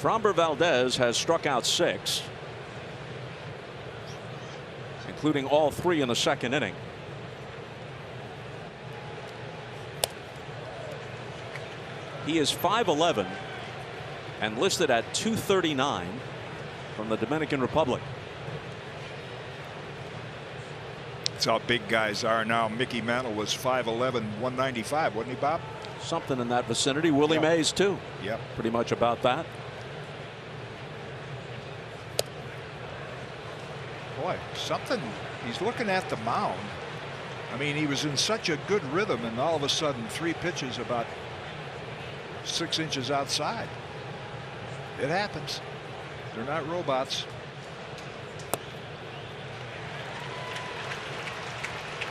Speaker 3: Framber Valdez has struck out 6, including all 3 in the 2nd inning. He is 5'11" and listed at 239 from the Dominican Republic.
Speaker 4: That's how big guys are now. Mickey Mantle was 5'11", 195, wasn't he, Bob?
Speaker 3: Something in that vicinity. Willie Mays too.
Speaker 4: Yep.
Speaker 3: Pretty much about that.
Speaker 4: Boy, something. He's looking at the mound. I mean, he was in such a good rhythm, and all of a sudden 3 pitches about 6 inches outside. It happens. They're not robots.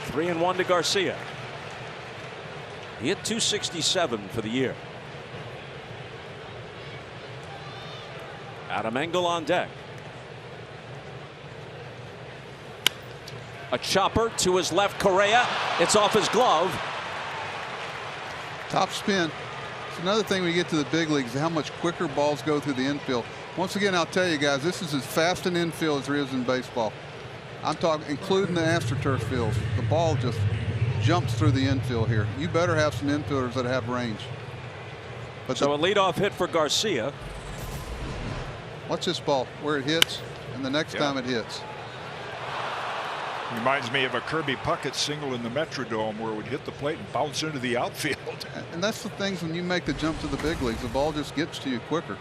Speaker 3: 3-1 to Garcia. He hit .267 for the year. Adam Engel on deck. A chopper to his left, Correa. It's off his glove.
Speaker 5: Top spin. It's another thing when you get to the big leagues, how much quicker balls go through the infield. Once again, I'll tell you guys, this is as fast an infield as there is in baseball. I'm talking including the AstroTurf fields. The ball just jumps through the infield here. You better have some infielders that have range. But
Speaker 3: so a leadoff hit for Garcia.
Speaker 5: Watch this ball where it hits and the next time it hits.
Speaker 4: Reminds me of a Kirby Puckett single in the Metrodome where it would hit the plate and bounce into the outfield.
Speaker 5: And that's the things when you make the jump to the big leagues, the ball just gets to you quicker.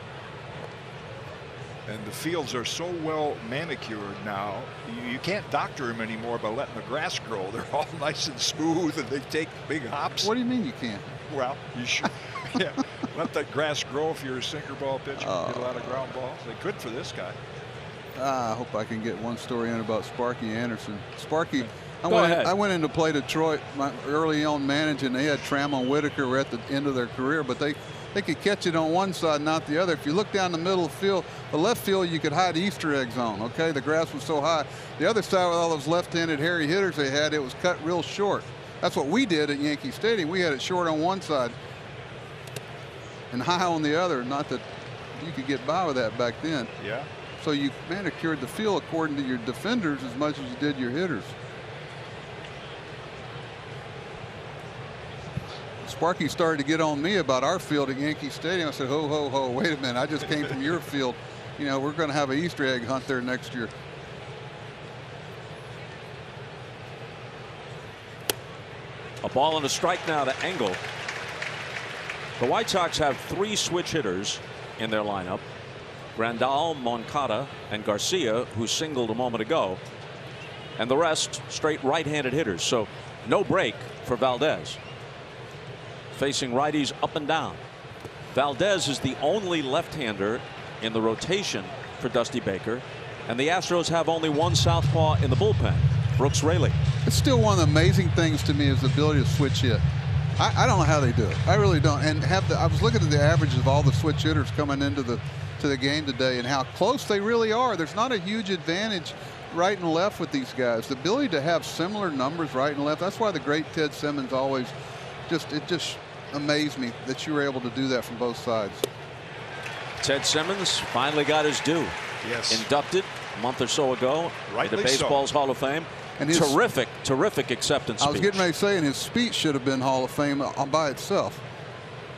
Speaker 4: And the fields are so well manicured now, you can't doctor them anymore by letting the grass grow. They're all nice and smooth and they take big hops.
Speaker 5: What do you mean you can't?
Speaker 4: Well, you should. Yeah, let that grass grow if you're a sinker ball pitcher. Get a lot of ground balls. They could for this guy.
Speaker 5: I hope I can get one story in about Sparky Anderson. Sparky,
Speaker 3: Go ahead.
Speaker 5: I went in to play Detroit early on managing. They had Trammell and Whitaker were at the end of their career, but they could catch it on one side, not the other. If you look down the middle of the field, the left field you could hide Easter eggs on. Okay, the grass was so high. The other side with all those left-handed hairy hitters they had, it was cut real short. That's what we did at Yankee Stadium. We had it short on one side and high on the other. Not that you could get by with that back then.
Speaker 4: Yeah.
Speaker 5: So you manicured the field according to your defenders as much as you did your hitters. Sparky started to get on me about our field at Yankee Stadium. I said, ho, ho, ho, wait a minute. I just came from your field. You know, we're going to have an Easter egg hunt there next year.
Speaker 3: A ball and a strike now to Engel. The White Sox have 3 switch hitters in their lineup. Grandal, Moncada, and Garcia, who singled a moment ago. And the rest straight right-handed hitters. So no break for Valdez. Facing righties up and down. Valdez is the only left-hander in the rotation for Dusty Baker. And the Astros have only one southpaw in the bullpen, Brooks Raley.
Speaker 5: It's still one of the amazing things to me is the ability to switch hit. I don't know how they do it. I really don't. And I was looking at the average of all the switch hitters coming into the game today and how close they really are. There's not a huge advantage right and left with these guys. The ability to have similar numbers right and left. That's why the great Ted Simmons always just amazed me that you were able to do that from both sides.
Speaker 3: Ted Simmons finally got his due.
Speaker 4: Yes.
Speaker 3: Inducted a month or so ago into baseball's Hall of Fame. And his terrific acceptance speech.
Speaker 5: I was getting ready to say, and his speech should have been Hall of Fame by itself.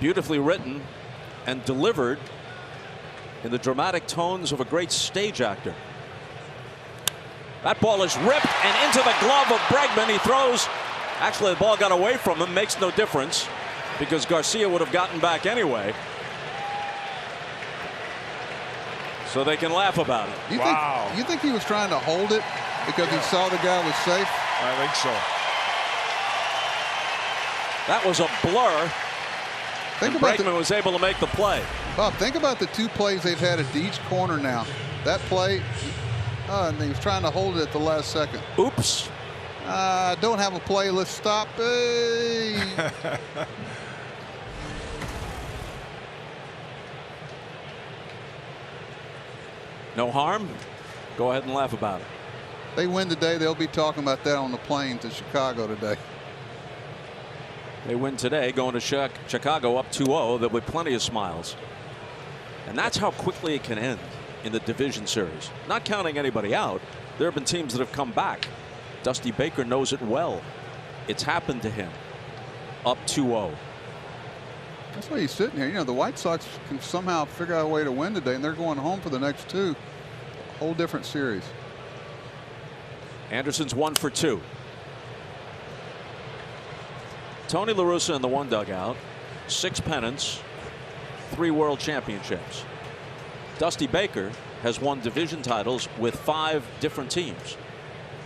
Speaker 3: Beautifully written and delivered in the dramatic tones of a great stage actor. That ball is ripped and into the glove of Bregman. He throws. Actually, the ball got away from him. Makes no difference because Garcia would have gotten back anyway. So they can laugh about it.
Speaker 5: You think he was trying to hold it because he saw the guy was safe?
Speaker 4: I think so.
Speaker 3: That was a blur. Bregman was able to make the play.
Speaker 5: Bob, think about the 2 plays they've had at each corner now. That play, and he was trying to hold it at the last second.
Speaker 3: Oops.
Speaker 5: Don't have a play. Let's stop. Hey.
Speaker 3: No harm. Go ahead and laugh about it.
Speaker 5: They win today. They'll be talking about that on the plane to Chicago today.
Speaker 3: They win today, going to Chicago up 2-0. There'll be plenty of smiles. And that's how quickly it can end in the division series. Not counting anybody out, there have been teams that have come back. Dusty Baker knows it well. It's happened to him. Up 2-0.
Speaker 5: That's why he's sitting here. You know, the White Sox can somehow figure out a way to win today, and they're going home for the next 2. Whole different series.
Speaker 3: Anderson's 1 for 2. Tony La Russa in the 1 dugout. 6 pennants, 3 world championships. Dusty Baker has won division titles with 5 different teams.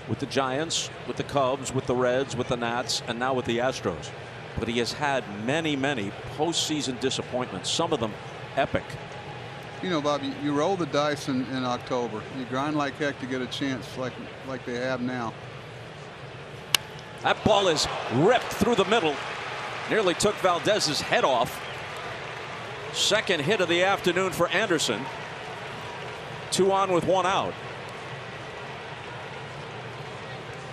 Speaker 3: With the Giants, with the Cubs, with the Reds, with the Nats, and now with the Astros. But he has had many postseason disappointments, some of them epic.
Speaker 5: You know, Bob, you roll the dice in October. You grind like heck to get a chance like they have now.
Speaker 3: That ball is ripped through the middle. Nearly took Valdez's head off. Second hit of the afternoon for Anderson. 2 on with 1 out.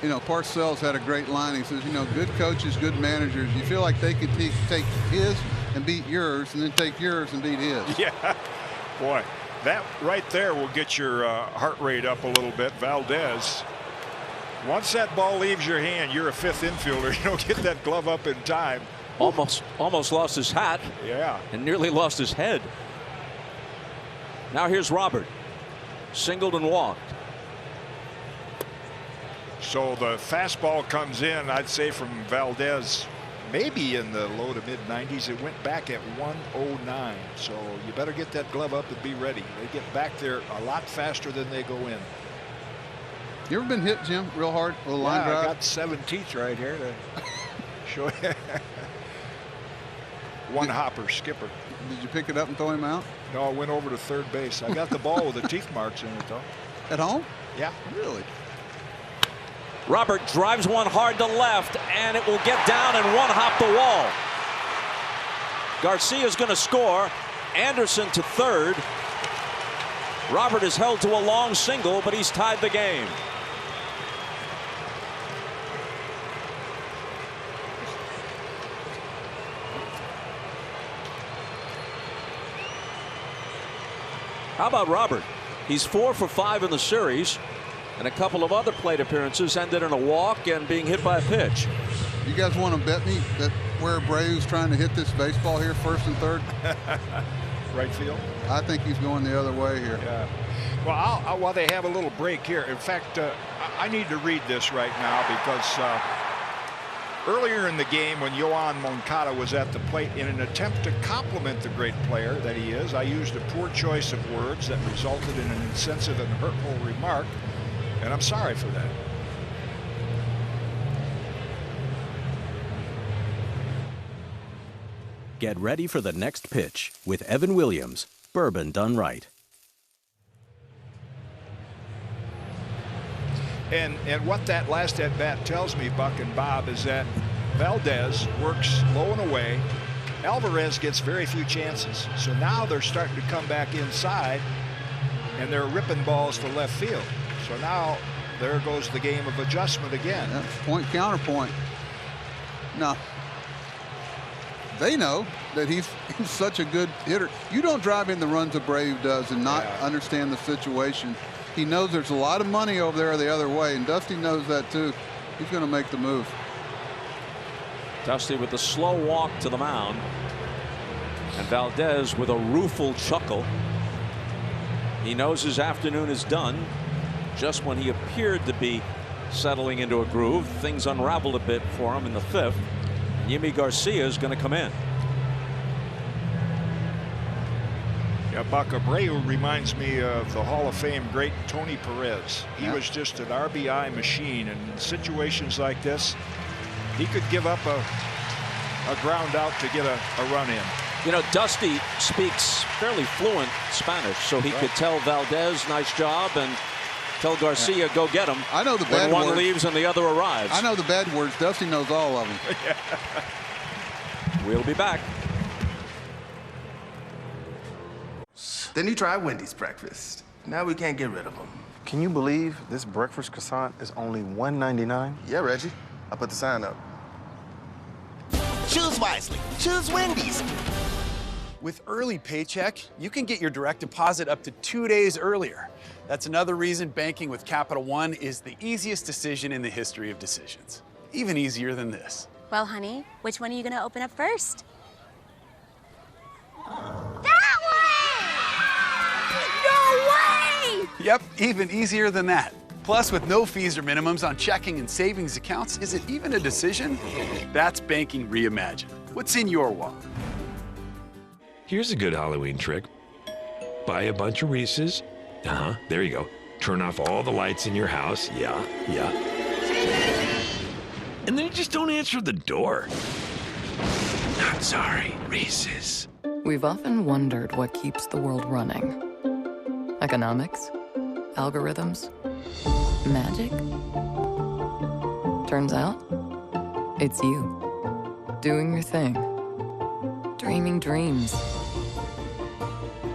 Speaker 5: You know, Parcells had a great line. He says, you know, good coaches, good managers, you feel like they could take his and beat yours and then take yours and beat his.
Speaker 4: Yeah. Boy, that right there will get your heart rate up a little bit. Valdez, once that ball leaves your hand, you're a 5th infielder. You don't get that glove up in time.
Speaker 3: Almost lost his hat.
Speaker 4: Yeah.
Speaker 3: And nearly lost his head. Now here's Robert. Singled and walked.
Speaker 4: So the fastball comes in, I'd say, from Valdez, maybe in the low to mid 90s. It went back at 109. So you better get that glove up and be ready. They get back there a lot faster than they go in.
Speaker 5: You ever been hit, Jim, real hard with a line drive?
Speaker 4: I got 7 teeth right here to show you. one-hopper skipper.
Speaker 5: Did you pick it up and throw him out?
Speaker 4: No, I went over to third base. I got the ball with the teeth marks in it, though.
Speaker 5: At home?
Speaker 4: Yeah.
Speaker 5: Really?
Speaker 3: Robert drives one hard to left, and it will get down and one-hop the wall. Garcia's going to score. Anderson to third. Robert is held to a long single, but he's tied the game. How about Robert? He's 4 for 5 in the series, and a couple of other plate appearances ended in a walk and being hit by a pitch.
Speaker 5: You guys want to bet me that where Abreu's trying to hit this baseball here, first and third?
Speaker 4: Right field?
Speaker 5: I think he's going the other way here.
Speaker 4: Yeah. Well, while they have a little break here, in fact, I need to read this right now because earlier in the game when Yoan Moncada was at the plate, in an attempt to compliment the great player that he is, I used a poor choice of words that resulted in an insensitive and hurtful remark, and I'm sorry for that.
Speaker 7: Get ready for the next pitch with Evan Williams, bourbon done right.
Speaker 4: And what that last at bat tells me, Buck and Bob, is that Valdez works low and away. Alvarez gets very few chances. So now they're starting to come back inside, and they're ripping balls to left field. So now there goes the game of adjustment again.
Speaker 5: Yeah, point counterpoint. No. They know that he's such a good hitter. You don't drive in the runs Abreu does and not understand the situation. He knows there's a lot of money over there the other way, and Dusty knows that too. He's going to make the move.
Speaker 3: Dusty with the slow walk to the mound, and Valdez with a rueful chuckle. He knows his afternoon is done. Just when he appeared to be settling into a groove, things unraveled a bit for him in the fifth. Yimi Garcia is going to come in.
Speaker 4: Yeah, Buck, Abreu reminds me of the Hall of Fame great Tony Perez. He was just an RBI machine, and in situations like this, he could give up a ground out to get a run in.
Speaker 3: You know, Dusty speaks fairly fluent Spanish, so he could tell Valdez, nice job, and tell Garcia, go get him.
Speaker 5: I know the bad
Speaker 3: when one
Speaker 5: words.
Speaker 3: leaves and the other arrives.
Speaker 5: I know the bad words. Dusty knows all of them.
Speaker 3: We'll be back.
Speaker 8: Then you try Wendy's breakfast. Now we can't get rid of them.
Speaker 9: Can you believe this breakfast croissant is only $1.99?
Speaker 8: Yeah, Reggie. I put the sign up.
Speaker 10: Choose wisely. Choose Wendy's.
Speaker 11: With Early Paycheck, you can get your direct deposit up to 2 days earlier. That's another reason banking with Capital One is the easiest decision in the history of decisions. Even easier than this.
Speaker 12: Well, honey, which one are you going to open up first?
Speaker 10: That one! No way!
Speaker 11: Yep, even easier than that. Plus, with no fees or minimums on checking and savings accounts, is it even a decision? That's banking reimagined. What's in your wallet?
Speaker 13: Here's a good Halloween trick. Buy a bunch of Reese's. There you go. Turn off all the lights in your house. Yeah. And then you just don't answer the door. Not sorry, Reese's.
Speaker 14: We've often wondered what keeps the world running. Economics? Algorithms? Magic? Turns out, it's you. Doing your thing. Dreaming dreams.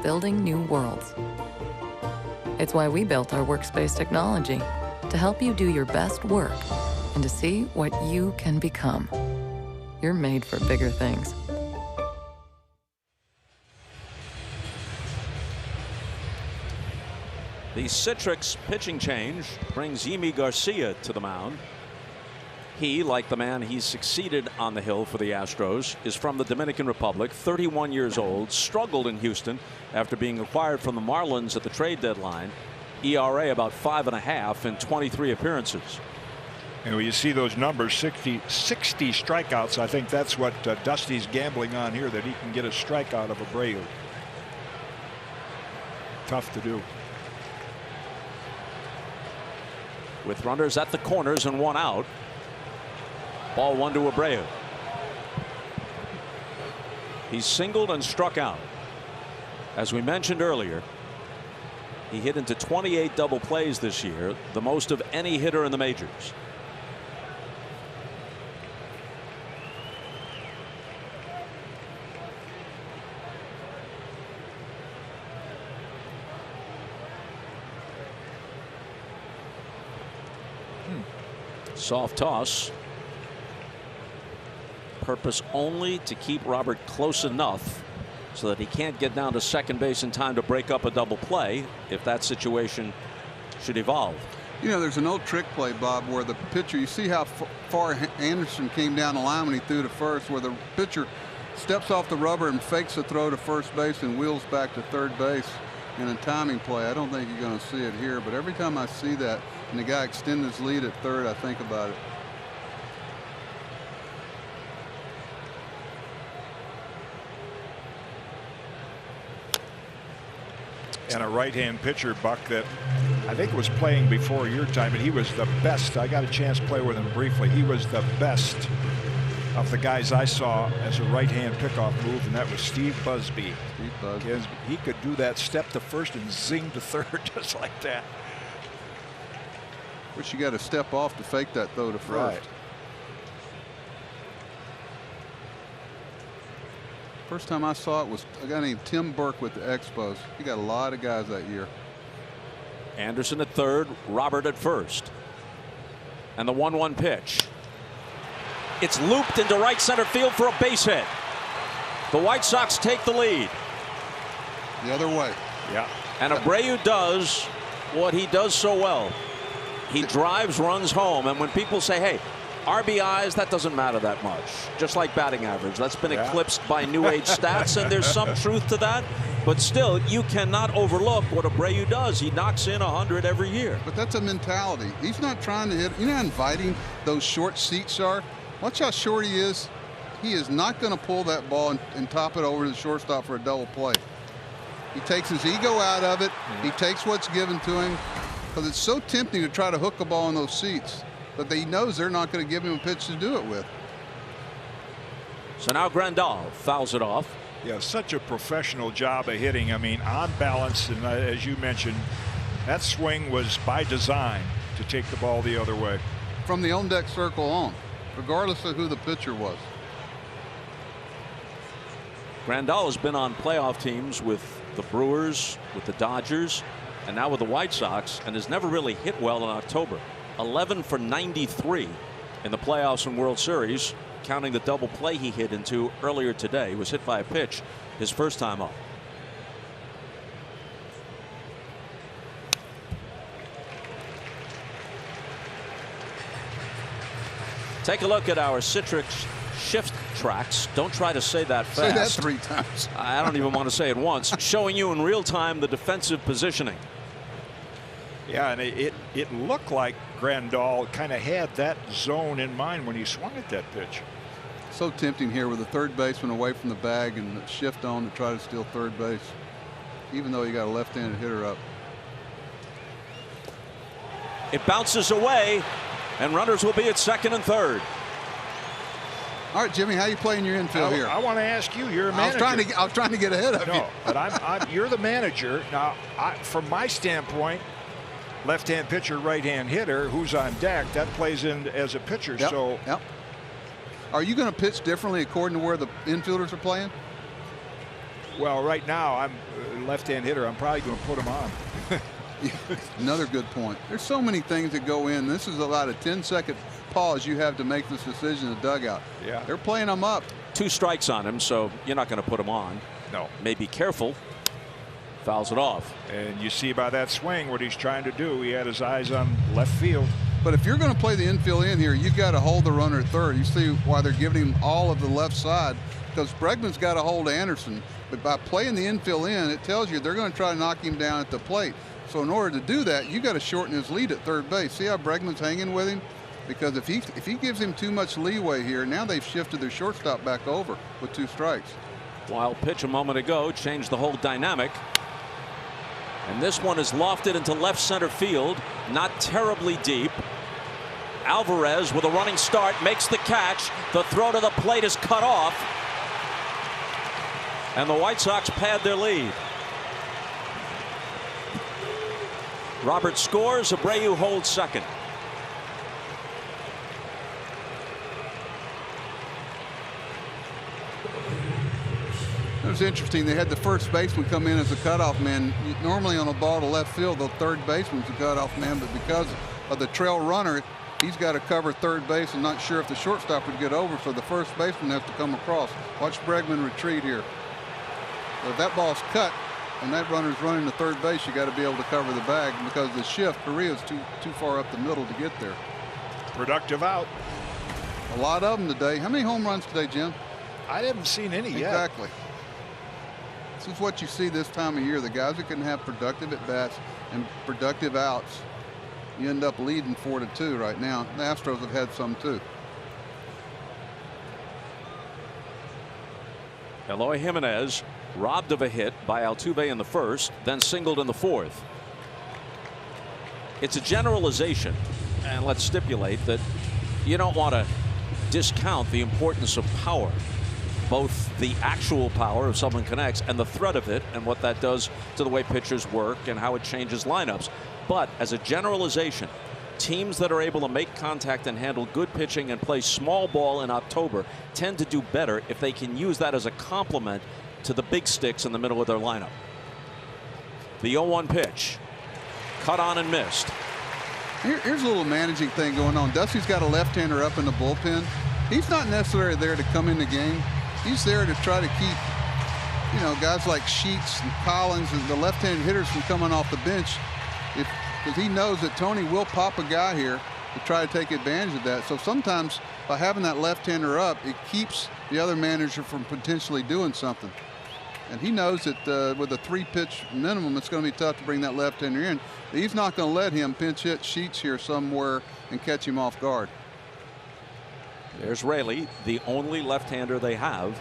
Speaker 14: Building new worlds. It's why we built our workspace technology, to help you do your best work and to see what you can become. You're made for bigger things.
Speaker 3: The Citrix pitching change brings Yimi Garcia to the mound. He, like the man he's succeeded on the hill for the Astros, is from the Dominican Republic, 31 years old, struggled in Houston after being acquired from the Marlins at the trade deadline. ERA about 5.5 in 23 appearances.
Speaker 4: And when you see those numbers, 60 strikeouts, I think that's what Dusty's gambling on here, that he can get a strikeout of Abreu. Tough to do.
Speaker 3: With runners at the corners and one out. Ball 1 to Abreu. He singled and struck out. As we mentioned earlier, he hit into 28 double plays this year, the most of any hitter in the majors. Soft toss. Purpose only to keep Robert close enough so that he can't get down to second base in time to break up a double play if that situation should evolve.
Speaker 5: You know, there's an old trick play, Bob, where the pitcher, you see how far Anderson came down the line when he threw to first, where the pitcher steps off the rubber and fakes a throw to first base and wheels back to third base in a timing play. I don't think you're going to see it here, but every time I see that and the guy extend his lead at third, I think about it.
Speaker 4: And a right-hand pitcher, Buck, that I think was playing before your time, and he was the best. I got a chance to play with him briefly. He was the best of the guys I saw as a right-hand pickoff move, and that was Steve Busby.
Speaker 5: Steve Busby.
Speaker 4: He could do that step to first and zing to third just like that.
Speaker 5: Which you got to step off to fake that throw to first.
Speaker 4: Right.
Speaker 5: First time I saw it was a guy named Tim Burke with the Expos. He got a lot of guys that year.
Speaker 3: Anderson at third, Robert at first. And the 1-1 pitch. It's looped into right center field for a base hit. The White Sox take the lead.
Speaker 5: The other way.
Speaker 4: Yeah.
Speaker 3: And Abreu does what he does so well. He drives runs home, and when people say, hey, RBIs, that doesn't matter that much. Just like batting average. That's been eclipsed by new age stats, and there's some truth to that. But still, you cannot overlook what Abreu does. He knocks in 100 every year.
Speaker 5: But that's a mentality. He's not trying to hit. You know how inviting those short seats are? Watch how short he is. He is not going to pull that ball and top it over to the shortstop for a double play. He takes his ego out of it. He takes what's given to him, because it's so tempting to try to hook a ball in those seats. But he knows they're not going to give him a pitch to do it with.
Speaker 3: So now Grandal fouls it off.
Speaker 4: Yeah, such a professional job of hitting. I mean, on balance, and as you mentioned, that swing was by design to take the ball the other way.
Speaker 5: From the on-deck circle on, regardless of who the pitcher was.
Speaker 3: Grandal has been on playoff teams with the Brewers, with the Dodgers, and now with the White Sox, and has never really hit well in October. 11 for 93 in the playoffs and World Series, counting the double play he hit into earlier today. He was hit by a pitch his first time up. Take a look at our Citrix shift tracks. Don't try to say that fast.
Speaker 5: Say that 3 times.
Speaker 3: I don't even want to say it once. Showing you in real time the defensive positioning.
Speaker 4: Yeah, and it looked like Grandal kind of had that zone in mind when he swung at that pitch.
Speaker 5: So tempting here with the third baseman away from the bag and the shift on to try to steal third base, even though you got a left-handed hitter up.
Speaker 3: It bounces away, and runners will be at second and third.
Speaker 5: All right, Jimmy, how you playing your infield here?
Speaker 4: I want to ask you. You're a manager.
Speaker 5: I was trying to get ahead of you.
Speaker 4: No, but you're the manager now. From my standpoint, left-hand pitcher, right-hand hitter, who's on deck, that plays in as a pitcher.
Speaker 5: Yep,
Speaker 4: so,
Speaker 5: yep. Are you going to pitch differently according to where the infielders are playing?
Speaker 4: Well, right now I'm a left-hand hitter. I'm probably going to put him on.
Speaker 5: Another good point. There's so many things that go in. This is about a 10-second pause you have to make this decision in the dugout.
Speaker 4: Yeah.
Speaker 5: They're playing them up.
Speaker 3: 2 strikes on him, so you're not going to put him on.
Speaker 4: No.
Speaker 3: May be careful. Fouls it off.
Speaker 4: And you see by that swing what he's trying to do. He had his eyes on left field.
Speaker 5: But if you're going to play the infield in here, you've got to hold the runner at third. You see why they're giving him all of the left side, because Bregman's got to hold Anderson. But by playing the infield in, it tells you they're going to try to knock him down at the plate. So in order to do that, you got to shorten his lead at third base. See how Bregman's hanging with him? Because if he gives him too much leeway here, now they've shifted their shortstop back over with 2 strikes.
Speaker 3: Wild pitch a moment ago changed the whole dynamic. And this one is lofted into left center field, not terribly deep. Alvarez with a running start makes the catch. The throw to the plate is cut off. And the White Sox pad their lead. Robert scores. Abreu holds second.
Speaker 5: It was interesting. They had the first baseman come in as a cutoff man. Normally on a ball to left field, the third baseman's the cutoff man, but because of the trail runner, he's got to cover third base and not sure if the shortstop would get over, so the first baseman has to come across. Watch Bregman retreat here. So if that ball's cut and that runner's running to third base, you got to be able to cover the bag, because the shift, Correa's too far up the middle to get there.
Speaker 4: Productive out.
Speaker 5: A lot of them today. How many home runs today, Jim?
Speaker 4: I haven't seen any yet.
Speaker 5: Exactly. This is what you see this time of year. The guys that can have productive at-bats and productive outs, you end up leading 4-2 right now. The Astros have had some too.
Speaker 3: Eloy Jimenez robbed of a hit by Altuve in the first, then singled in the fourth. It's a generalization, and let's stipulate that you don't want to discount the importance of power, both the actual power if someone connects and the threat of it and what that does to the way pitchers work and how it changes lineups. But as a generalization, teams that are able to make contact and handle good pitching and play small ball in October tend to do better if they can use that as a complement to the big sticks in the middle of their lineup. The 0-1 pitch, cut on and missed.
Speaker 5: Here's a little managing thing going on. Dusty's got a left-hander up in the bullpen. He's not necessarily there to come in the game. He's there to try to keep, you know, guys like Sheets and Collins and the left-handed hitters from coming off the bench, because he knows that Tony will pop a guy here to try to take advantage of that. So sometimes by having that left-hander up, it keeps the other manager from potentially doing something. And he knows that with a 3-pitch minimum, it's going to be tough to bring that left-hander in. He's not going to let him pinch hit Sheets here somewhere and catch him off guard.
Speaker 3: There's Raley, the only left-hander they have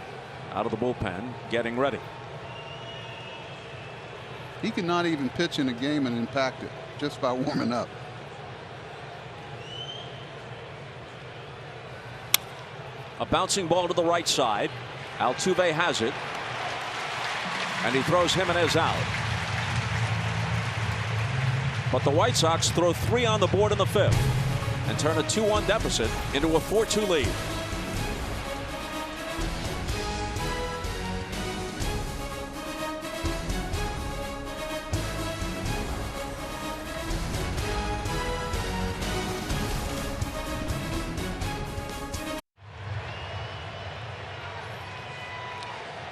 Speaker 3: out of the bullpen, getting ready.
Speaker 5: He cannot even pitch in a game and impact it just by warming up.
Speaker 3: A bouncing ball to the right side. Altuve has it, and he throws Jimenez out. But the White Sox throw 3 on the board in the 5th and turn a 2-1 deficit into a 4-2 lead.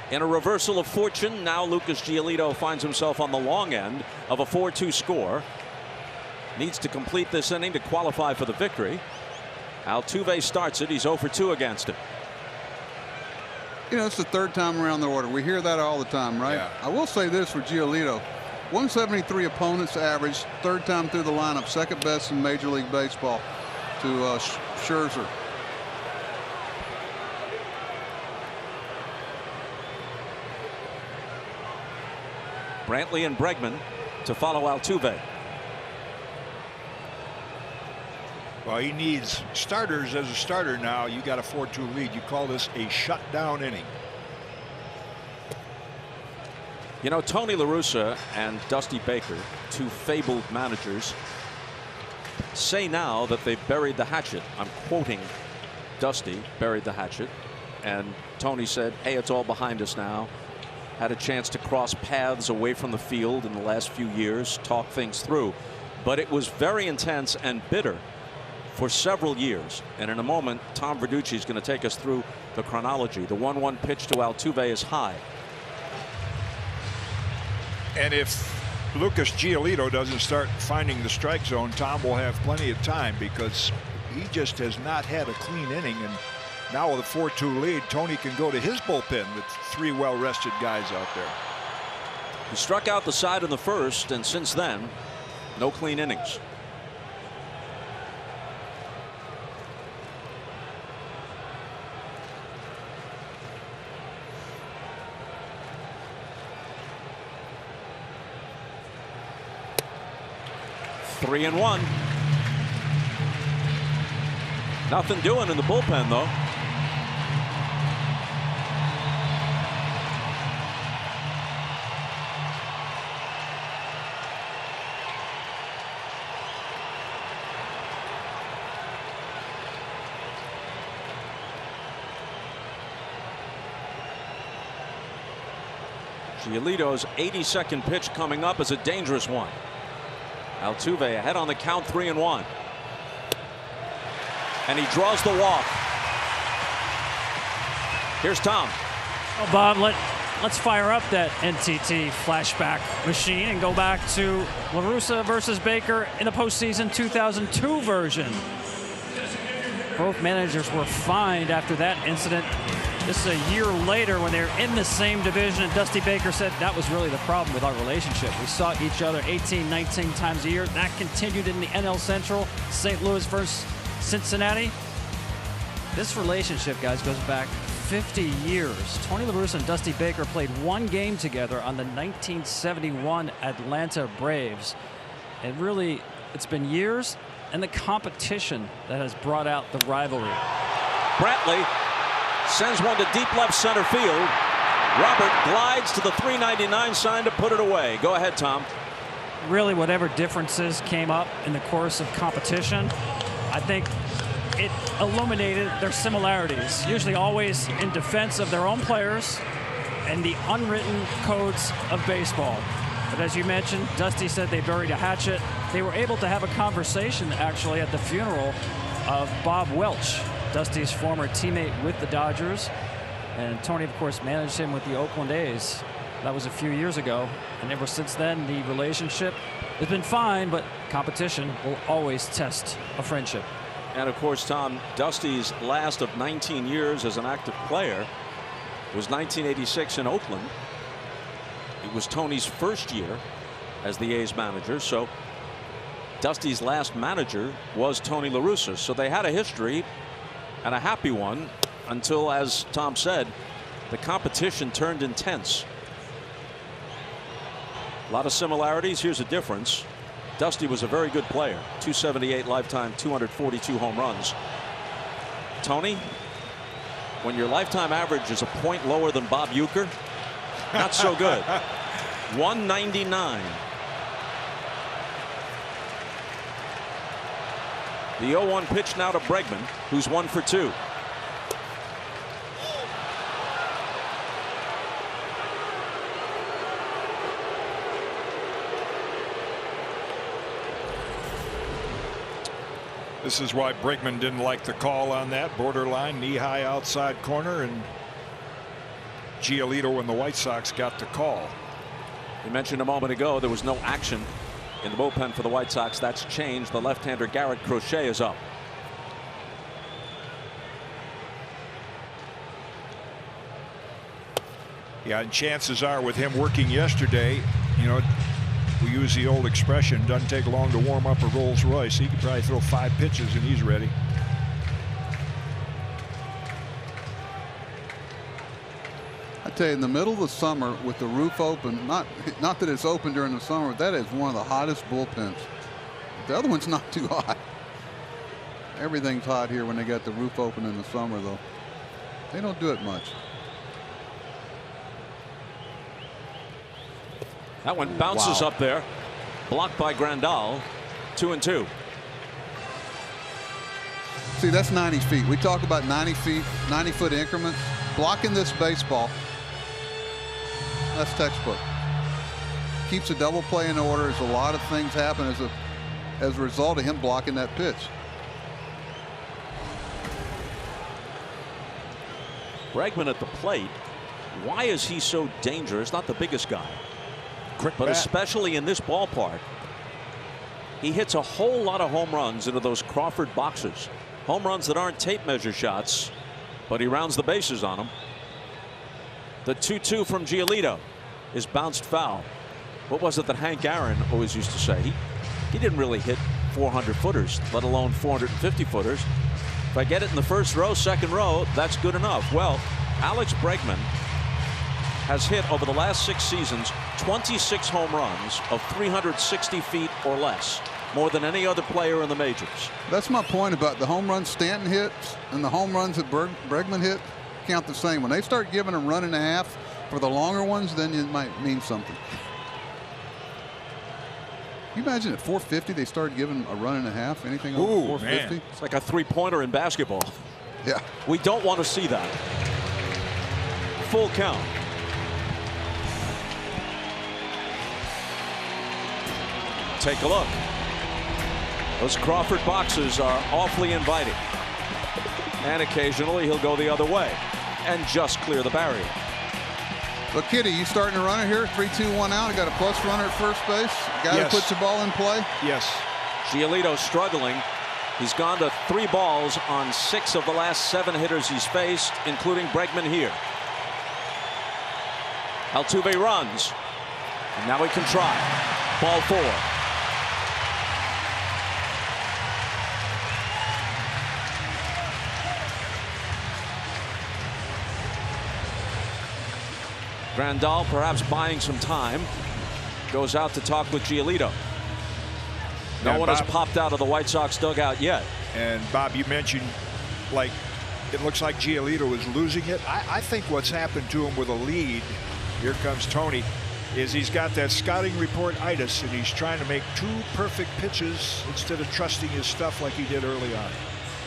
Speaker 3: In a reversal of fortune, now Lucas Giolito finds himself on the long end of a 4-2 score. Needs to complete this inning to qualify for the victory. Altuve starts it. He's 0 for 2 against it.
Speaker 5: You know, it's the 3rd time around the order. We hear that all the time, right? Yeah. I will say this for Giolito. 173 opponents average, 3rd time through the lineup, 2nd best in Major League Baseball to Scherzer.
Speaker 3: Brantley and Bregman to follow Altuve.
Speaker 4: Well, he needs starters as a starter now. You got a 4-2 lead. You call this a shutdown inning.
Speaker 3: You know, Tony La Russa and Dusty Baker, 2 fabled managers, say now that they've buried the hatchet. I'm quoting Dusty, buried the hatchet. And Tony said, hey, it's all behind us now. Had a chance to cross paths away from the field in the last few years, talk things through. But it was very intense and bitter for several years. And in a moment, Tom Verducci is going to take us through the chronology. The 1-1 pitch to Altuve is high.
Speaker 4: And if Lucas Giolito doesn't start finding the strike zone, Tom will have plenty of time, because he just has not had a clean inning. And now with a 4-2 lead, Tony can go to his bullpen with 3 well-rested guys out there.
Speaker 3: He struck out the side in the first, and since then, no clean innings. Three and 1. Nothing doing in the bullpen, though. Giolito's 82nd pitch coming up is a dangerous one. Altuve ahead on the count, 3-1. And he draws the walk. Here's Tom.
Speaker 6: Oh, Bob, let's fire up that NTT flashback machine and go back to La Russa versus Baker in the postseason 2002 version. Both managers were fined after that incident. This is a year later when they're in the same division, and Dusty Baker said that was really the problem with our relationship. We saw each other 18, 19 times a year. That continued in the NL Central, St. Louis versus Cincinnati. This relationship, guys, goes back 50 years. Tony La Russa and Dusty Baker played one game together on the 1971 Atlanta Braves. And really, it's been years and the competition that has brought out the rivalry.
Speaker 3: Brantley sends one to deep left center field. Robert glides to the 399 sign to put it away. Go ahead, Tom.
Speaker 6: Really, whatever differences came up in the course of competition, I think it illuminated their similarities, usually always in defense of their own players and the unwritten codes of baseball. But as you mentioned, Dusty said they buried a hatchet. They were able to have a conversation, actually, at the funeral of Bob Welch, Dusty's former teammate with the Dodgers. And Tony, of course, managed him with the Oakland A's. That was a few years ago. And ever since then, the relationship has been fine, but competition will always test a friendship.
Speaker 3: And of course, Tom, Dusty's last of 19 years as an active player was 1986 in Oakland. It was Tony's first year as the A's manager, so Dusty's last manager was Tony La Russa. So they had a history, and a happy one, until, as Tom said, the competition turned intense. A lot of similarities. Here's a difference. Dusty was a very good player. 278 lifetime, 242 home runs. Tony, when your lifetime average is a point lower than Bob Uecker, not so good. 199. The 0-1 pitch now to Bregman, who's 1 for 2.
Speaker 4: This is why Bregman didn't like the call on that borderline knee-high outside corner, and Giolito and the White Sox got the call.
Speaker 3: We mentioned a moment ago there was no action in the bullpen for the White Sox. That's changed. The left-hander Garrett Crochet is up.
Speaker 4: Yeah, and chances are with him working yesterday, you know, we use the old expression, doesn't take long to warm up a Rolls Royce. He could probably throw 5 pitches and he's ready.
Speaker 5: I tell you, in the middle of the summer with the roof open, not that it's open during the summer, that is one of the hottest bullpens. The other one's not too hot. Everything's hot here when they got the roof open in the summer, though. They don't do it much.
Speaker 3: That one bounces up there, blocked by Grandal. 2-2.
Speaker 5: See, that's 90 feet. We talk about 90 feet, 90-foot increments. Blocking this baseball, that's textbook. Keeps a double play in order. There's a lot of things happen as a result of him blocking that pitch.
Speaker 3: Bregman at the plate. Why is he so dangerous? Not the biggest guy, but especially in this ballpark. He hits a whole lot of home runs into those Crawford boxes. Home runs that aren't tape measure shots, but he rounds the bases on them. The 2-2 from Giolito is bounced foul. What was it that Hank Aaron always used to say? He didn't really hit 400-footers, let alone 450-footers. If I get it in the first row, second row, that's good enough. Well, Alex Bregman has hit over the last 6 seasons 26 home runs of 360 feet or less, more than any other player in the majors.
Speaker 5: That's my point about the home runs Stanton hits and the home runs that Bregman hit count the same. When they start giving a run and a half for the longer ones, then it might mean something. Can you imagine at 450 they started giving a run and a half, anything over 450?
Speaker 3: Man. It's like a 3-pointer in basketball.
Speaker 5: Yeah.
Speaker 3: We don't want to see that. Full count. take a look. Those Crawford boxes are awfully inviting. And occasionally he'll go the other way and just clear the barrier.
Speaker 5: But Kitty, you starting to run it here? 3-2-1 out. You got a plus runner at first base. Guy who puts the ball in play.
Speaker 4: Yes.
Speaker 3: Giolito struggling. He's gone to 3 balls on 6 of the last 7 hitters he's faced, including Bregman here. Altuve runs. And now he can try. Ball 4. Grandal perhaps buying some time. Goes out to talk with Giolito. No one has popped out of the White Sox dugout yet.
Speaker 4: And Bob, you mentioned, like, it looks like Giolito is losing it. I think what's happened to him with a lead, here comes Tony, is he's got that scouting report-itis, and he's trying to make 2 perfect pitches instead of trusting his stuff like he did early on.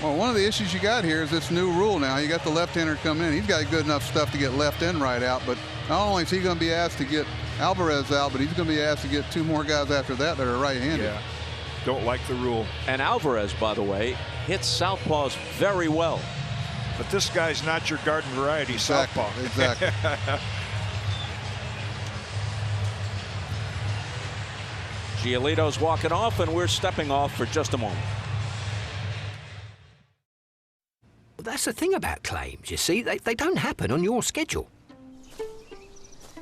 Speaker 5: Well, one of the issues you got here is this new rule now. You got the left-hander coming in. He's got good enough stuff to get left and right out, but not only is he going to be asked to get Alvarez out, but he's going to be asked to get 2 more guys after that are right-handed.
Speaker 4: Yeah, don't like the rule.
Speaker 3: And Alvarez, by the way, hits southpaws very well.
Speaker 4: But this guy's not your garden variety southpaw.
Speaker 5: Exactly.
Speaker 3: Giolito's walking off, and we're stepping off for just a moment.
Speaker 15: That's the thing about claims, you see. They don't happen on your schedule.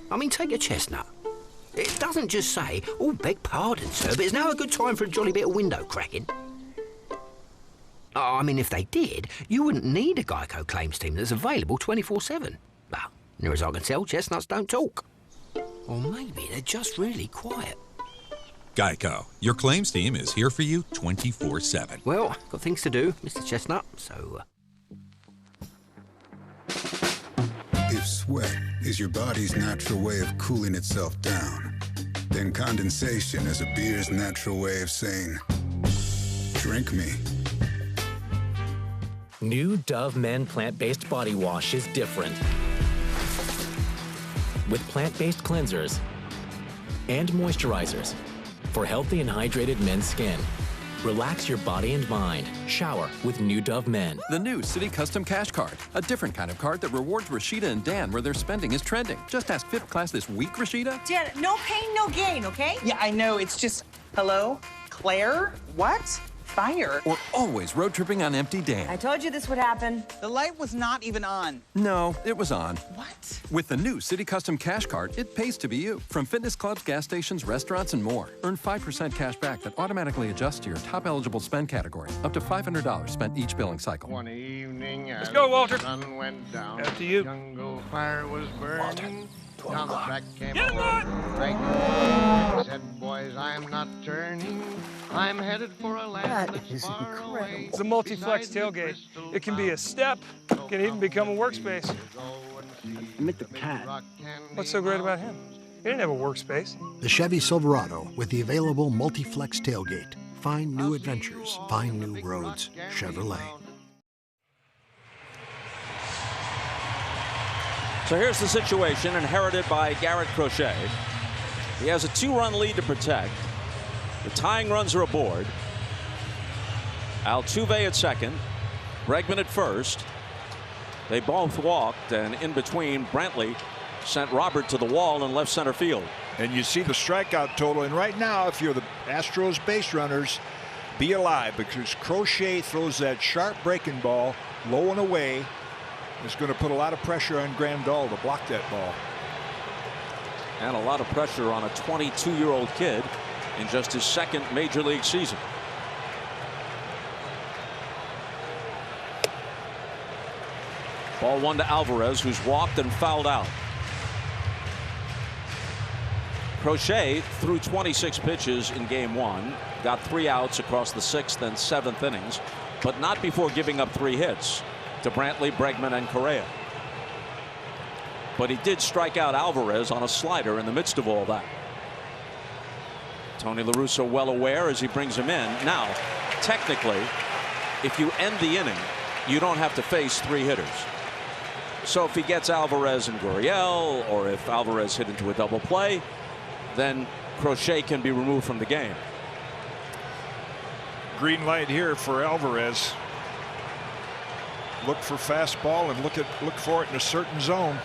Speaker 15: I mean, take a chestnut. It doesn't just say, oh, beg pardon, sir, but it's now a good time for a jolly bit of window cracking. I mean, if they did, you wouldn't need a Geico claims team that's available 24/7. Well, near as I can tell, chestnuts don't talk. Or maybe they're just really quiet.
Speaker 16: Geico, your claims team is here for you 24/7.
Speaker 15: Well, got things to do, Mr. Chestnut, so...
Speaker 17: If sweat is your body's natural way of cooling itself down, then condensation is a beer's natural way of saying, drink me.
Speaker 18: New Dove Men plant-based body wash is different. With plant-based cleansers and moisturizers for healthy and hydrated men's skin. Relax your body and mind. Shower with New Dove Men.
Speaker 19: The new City Custom Cash Card. A different kind of card that rewards Rashida and Dan where their spending is trending. Just ask fifth class this week, Rashida.
Speaker 20: Dan, no pain, no gain, okay? Yeah, I know. It's just, hello? Claire? What? Fire.
Speaker 19: Or always road tripping on empty Dan.
Speaker 20: I told you this would happen. The light was not even on.
Speaker 19: No, it was on.
Speaker 20: What?
Speaker 19: With the new City Custom Cash Card, it pays to be you. From fitness clubs, gas stations, restaurants, and more. Earn 5% cash back that automatically adjusts to your top eligible spend category. Up to $500 spent each billing cycle.
Speaker 21: One evening,
Speaker 19: let's go, Walter.
Speaker 21: The sun went down.
Speaker 19: After you.
Speaker 21: Jungle fire was burning. Down the track came
Speaker 2: Get him,
Speaker 21: I said, boys, I'm not turning. I'm headed for a land that's far away.
Speaker 22: It's a multi-flex tailgate. It can be a step, can even become a workspace.
Speaker 23: I met the cat.
Speaker 22: What's so great about him? He didn't have a workspace.
Speaker 24: The Chevy Silverado with the available multi-flex tailgate. Find new adventures, find new roads. Chevrolet.
Speaker 3: So here's the situation inherited by Garrett Crochet. He has a 2-run lead to protect. The tying runs are aboard. Altuve at second. Bregman at first. They both walked, and in between, Brantley sent Robert to the wall in left center field.
Speaker 4: And you see the strikeout total. And right now, if you're the Astros base runners, be alive, because Crochet throws that sharp breaking ball low and away. Is going to put a lot of pressure on Grandal to block that ball.
Speaker 3: And a lot of pressure on a 22-year-old kid in just his second major league season. Ball 1 to Alvarez, who's walked and fouled out. Crochet threw 26 pitches in game 1, got 3 outs across the 6th and 7th innings, but not before giving up 3 hits to Brantley, Bregman, and Correa. But he did strike out Alvarez on a slider in the midst of all that. Tony La Russa well aware as he brings him in. Now, technically, if you end the inning, you don't have to face 3 hitters. So if he gets Alvarez and Gurriel, or if Alvarez hit into a double play, then Crochet can be removed from the game.
Speaker 4: Green light here for Alvarez. Look for fastball and look for it in a certain zone.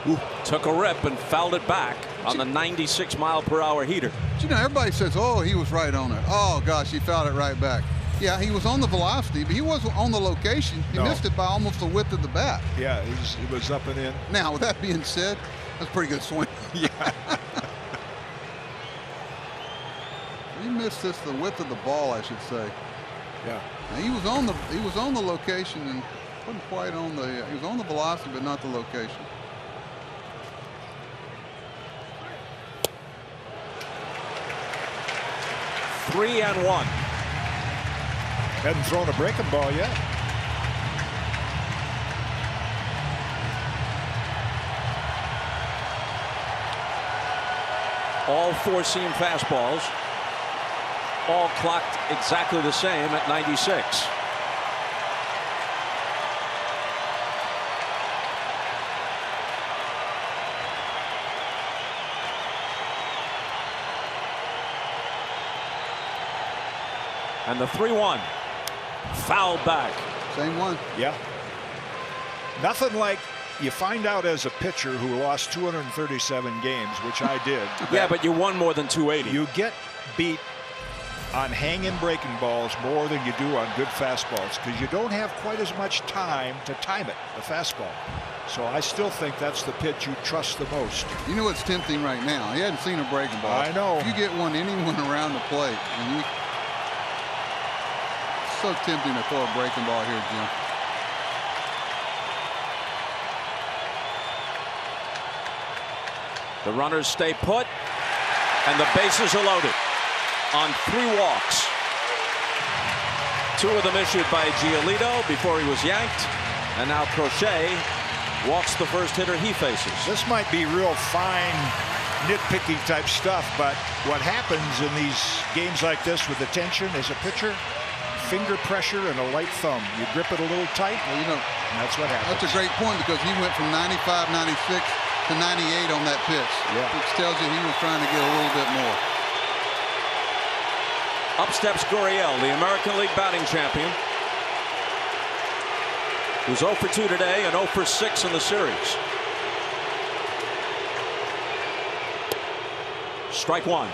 Speaker 3: Ooh, took a rip and fouled it back on the 96-mile-per-hour heater.
Speaker 5: You know, everybody says, "Oh, he was right on it." Oh gosh, he fouled it right back. Yeah, he was on the velocity, but he wasn't on the location. He missed it by almost the width of the bat.
Speaker 4: Yeah, it was up and in.
Speaker 5: Now, with that being said, that's a pretty good swing.
Speaker 4: Yeah.
Speaker 5: He missed this the width of the ball, I should say.
Speaker 4: Yeah.
Speaker 5: Now, he was on the location and wasn't quite on the. He was on the velocity, but not the location.
Speaker 3: Three and one.
Speaker 4: Hadn't thrown a breaking ball yet.
Speaker 3: All four-seam fastballs. All clocked exactly the same at 96. And the 3-1 fouled back.
Speaker 5: Same one.
Speaker 4: Yeah. Nothing like you find out as a pitcher who lost 237 games, which I did.
Speaker 3: Yeah, but you won more than 280.
Speaker 4: You get beat on hanging breaking balls more than you do on good fastballs because you don't have quite as much time to time it, the fastball. So I still think that's the pitch you trust the most.
Speaker 5: You know what's tempting right now? He hadn't seen a breaking ball.
Speaker 4: I know.
Speaker 5: If you get anyone around the plate, and so tempting to throw a breaking ball here, Jim.
Speaker 3: The runners stay put, and the bases are loaded on 3 walks. 2 of them issued by Giolito before he was yanked, and now Crochet walks the first hitter he faces.
Speaker 4: This might be real fine, nitpicky type stuff, but what happens in these games like this with the tension as a pitcher, finger pressure and a light thumb. You grip it a little tight,
Speaker 5: well, you know,
Speaker 4: and that's what happens.
Speaker 5: That's a great point because he went from 95, 96 to 98 on that pitch, which tells you he was trying to get a little bit more.
Speaker 3: Up steps Gurriel, the American League batting champion, who's 0 for 2 today and 0 for 6 in the series. Strike one.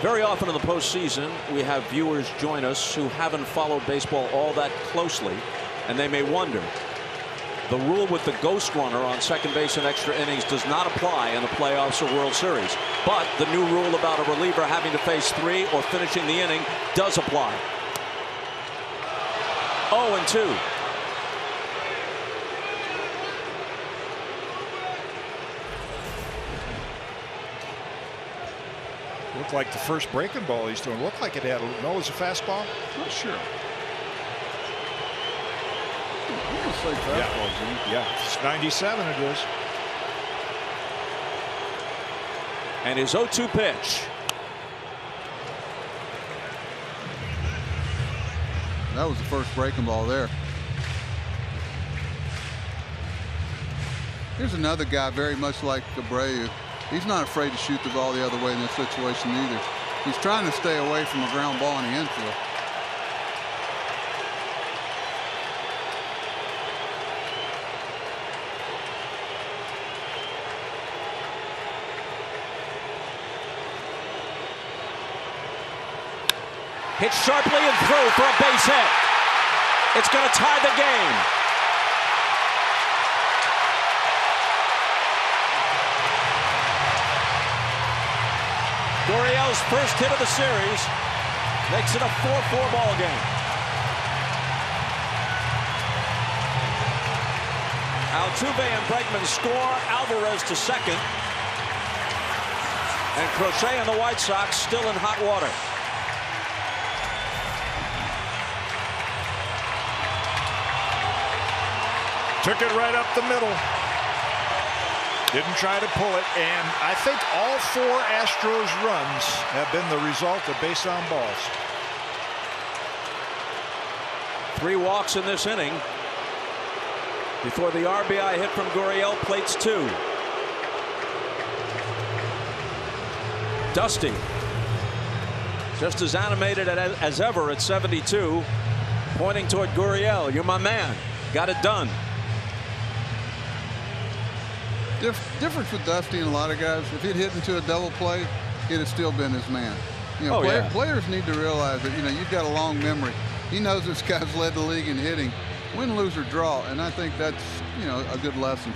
Speaker 3: Very often in the postseason, we have viewers join us who haven't followed baseball all that closely, and they may wonder. The rule with the ghost runner on second base in extra innings does not apply in the playoffs or World Series. But the new rule about a reliever having to face 3 or finishing the inning does apply. 0-2.
Speaker 4: Looked like the first breaking ball he's doing. Looked like it had it was a fastball.
Speaker 5: Not sure.
Speaker 4: Yeah, it's 97 it is.
Speaker 3: And his 0-2 pitch.
Speaker 5: That was the first breaking ball there. Here's another guy very much like Abreu. He's not afraid to shoot the ball the other way in this situation either. He's trying to stay away from a ground ball in the infield.
Speaker 3: Hit sharply and through for a base hit. It's going to tie the game. Gurriel's first hit of the series makes it a 4-4 ball game. Altuve and Bregman score. Alvarez to second. And Crochet and the White Sox still in hot water.
Speaker 4: Took it right up the middle. Didn't try to pull it, and I think all 4 Astros runs have been the result of base on balls.
Speaker 3: 3 walks in this inning before the RBI hit from Gurriel plates 2. Dusty, just as animated as ever at 72, pointing toward Gurriel. You're my man. Got it done.
Speaker 5: Difference with Dusty and a lot of guys. If he'd hit into a double play, he'd have still been his man. You know, players need to realize that, you know, you've got a long memory. He knows this guy's led the league in hitting, win, lose, or draw, and I think that's, you know, a good lesson.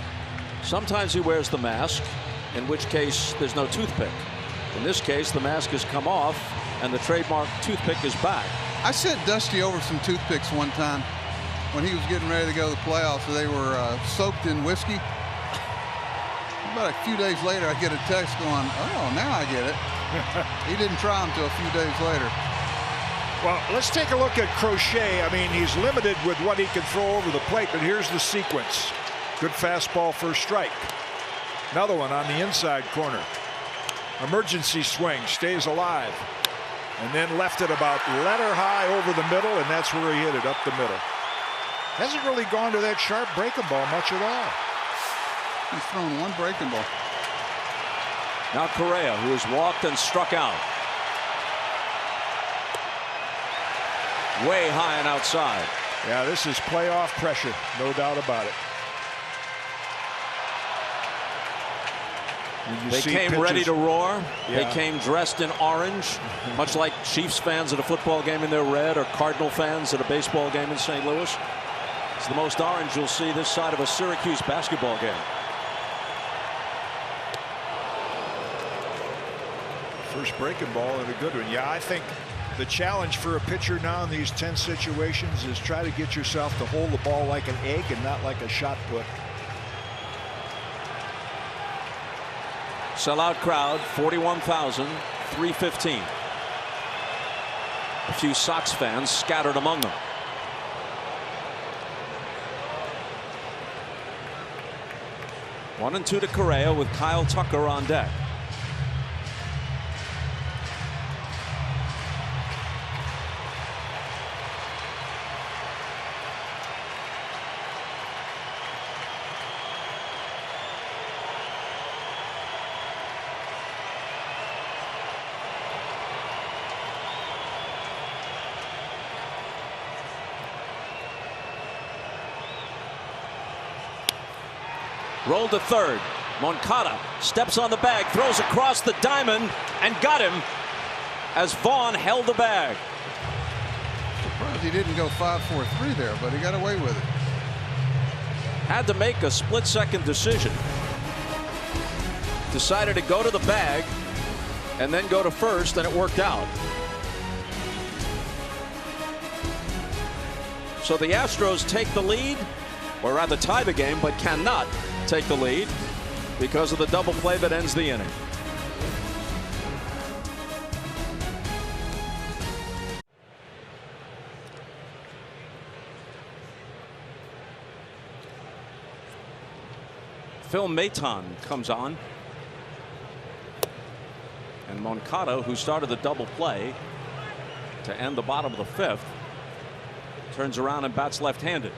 Speaker 3: Sometimes he wears the mask, in which case there's no toothpick. In this case, the mask has come off, and the trademark toothpick is back.
Speaker 5: I sent Dusty over some toothpicks one time when he was getting ready to go to the playoffs. So they were soaked in whiskey. About a few days later, I get a text going, oh, now I get it. He didn't try them until a few days later.
Speaker 4: Well, let's take a look at Crochet. I mean, he's limited with what he can throw over the plate, but here's the sequence. Good fastball, first strike. Another one on the inside corner. Emergency swing, stays alive. And then left it about letter high over the middle, and that's where he hit it, up the middle. Hasn't really gone to that sharp breaking ball much at all.
Speaker 5: He's thrown one breaking ball.
Speaker 3: Now Correa, who has walked and struck out. Way high and outside.
Speaker 4: Yeah, this is playoff pressure, no doubt about it.
Speaker 3: They came ready to roar. Yeah. They came dressed in orange, much like Chiefs fans at a football game in their red, or Cardinal fans at a baseball game in St. Louis. It's the most orange you'll see this side of a Syracuse basketball game.
Speaker 4: First breaking ball and a good one. Yeah, I think the challenge for a pitcher now in these tense situations is try to get yourself to hold the ball like an egg and not like a shot put.
Speaker 3: Sellout crowd, 41,315. A few Sox fans scattered among them. One and two to Correa with Kyle Tucker on deck. Rolled to third. Moncada steps on the bag, throws across the diamond, and got him as Vaughn held the bag.
Speaker 5: Surprised he didn't go 5-4-3 there, but he got away with it.
Speaker 3: Had to make a split-second decision. Decided to go to the bag and then go to first, and it worked out. So the Astros take the lead, or rather tie the game, but cannot take the lead because of the double play that ends the inning. Phil Maton comes on, and Moncada, who started the double play to end the bottom of the fifth, turns around and bats left-handed.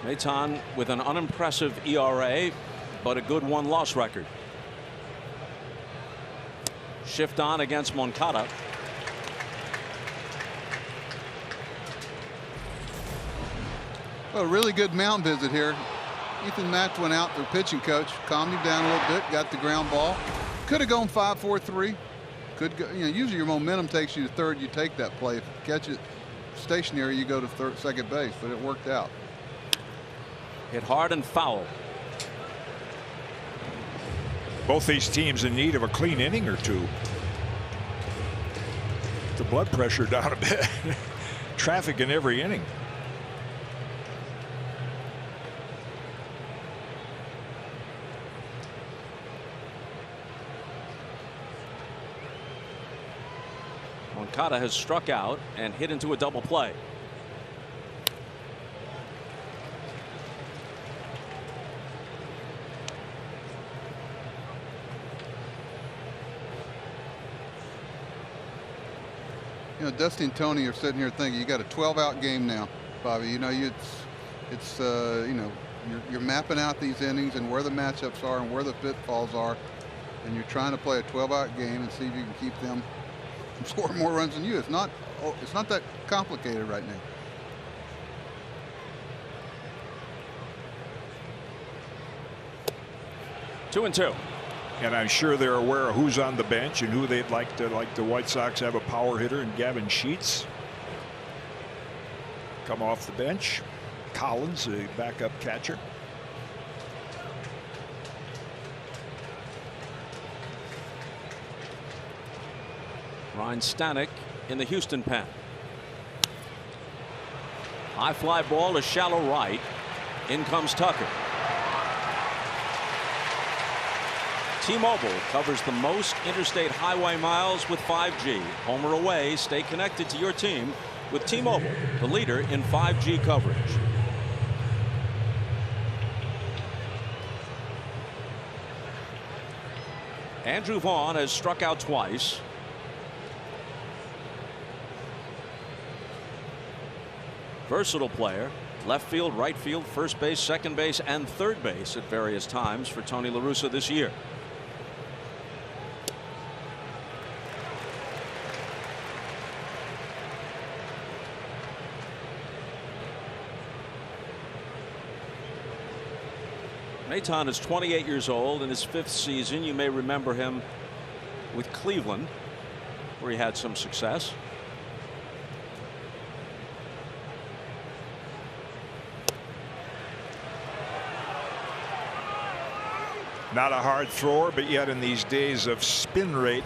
Speaker 3: Maton with an unimpressive ERA, but a good one-loss record. Shift on against Moncada.
Speaker 5: Well, a really good mound visit here. Ethan Match went out, their pitching coach, calmed him down a little bit, got the ground ball. Could have gone 5-4-3. Could go, you know, usually your momentum takes you to third, you take that play. If you catch it stationary, you go to second base, but it worked out.
Speaker 3: Hit hard and foul.
Speaker 4: Both these teams in need of a clean inning or two. The blood pressure down a bit. Traffic in every inning.
Speaker 3: Moncada has struck out and hit into a double play.
Speaker 5: You know, Dusty and Tony are sitting here thinking you got a 12-out game now, Bobby. You know, it's you know, You're mapping out these innings and where the matchups are and where the pitfalls are, and you're trying to play a 12-out game and see if you can keep them from scoring more runs than you. It's not that complicated right now.
Speaker 3: Two and two.
Speaker 4: And I'm sure they're aware of who's on the bench and who they'd like to. Like the White Sox have a power hitter in Gavin Sheets. Come off the bench. Collins, the backup catcher.
Speaker 3: Ryan Stanek in the Houston pen. High fly ball to shallow right. In comes Tucker. T-Mobile covers the most interstate highway miles with 5G. Home or away, stay connected to your team with T-Mobile, the leader in 5G coverage. Andrew Vaughn has struck out twice. Versatile player. Left field, right field, first base, second base, and third base at various times for Tony La Russa this year. Maton is 28 years old in his 5th season. You may remember him with Cleveland, where he had some success.
Speaker 4: Not a hard thrower, but yet in these days of spin rate,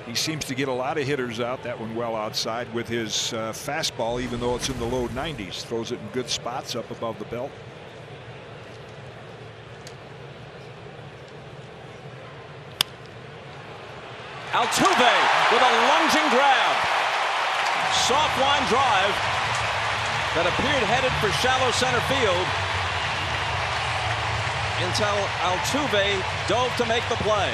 Speaker 4: he seems to get a lot of hitters out. That one well outside with his fastball, even though it's in the low 90s. Throws it in good spots up above the belt.
Speaker 3: Altuve with a lunging grab. Soft line drive that appeared headed for shallow center field until Altuve dove to make the play.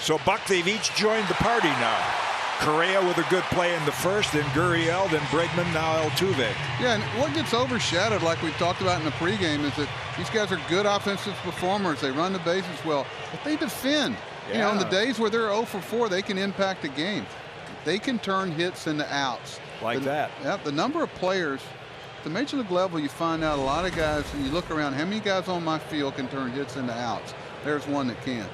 Speaker 4: So, Buck, they've each joined the party now. Correa with a good play in the first, then Gurriel, then Bregman, now Altuve.
Speaker 5: Yeah, and what gets overshadowed, like we talked about in the pregame, is that these guys are good offensive performers. They run the bases well, but they defend. Yeah. You know, in the days where they're 0 for 4, they can impact the game. They can turn hits into outs.
Speaker 4: Like that.
Speaker 5: Yeah, the number of players, at the major league level, you find out a lot of guys, and you look around, how many guys on my field can turn hits into outs? There's one that can.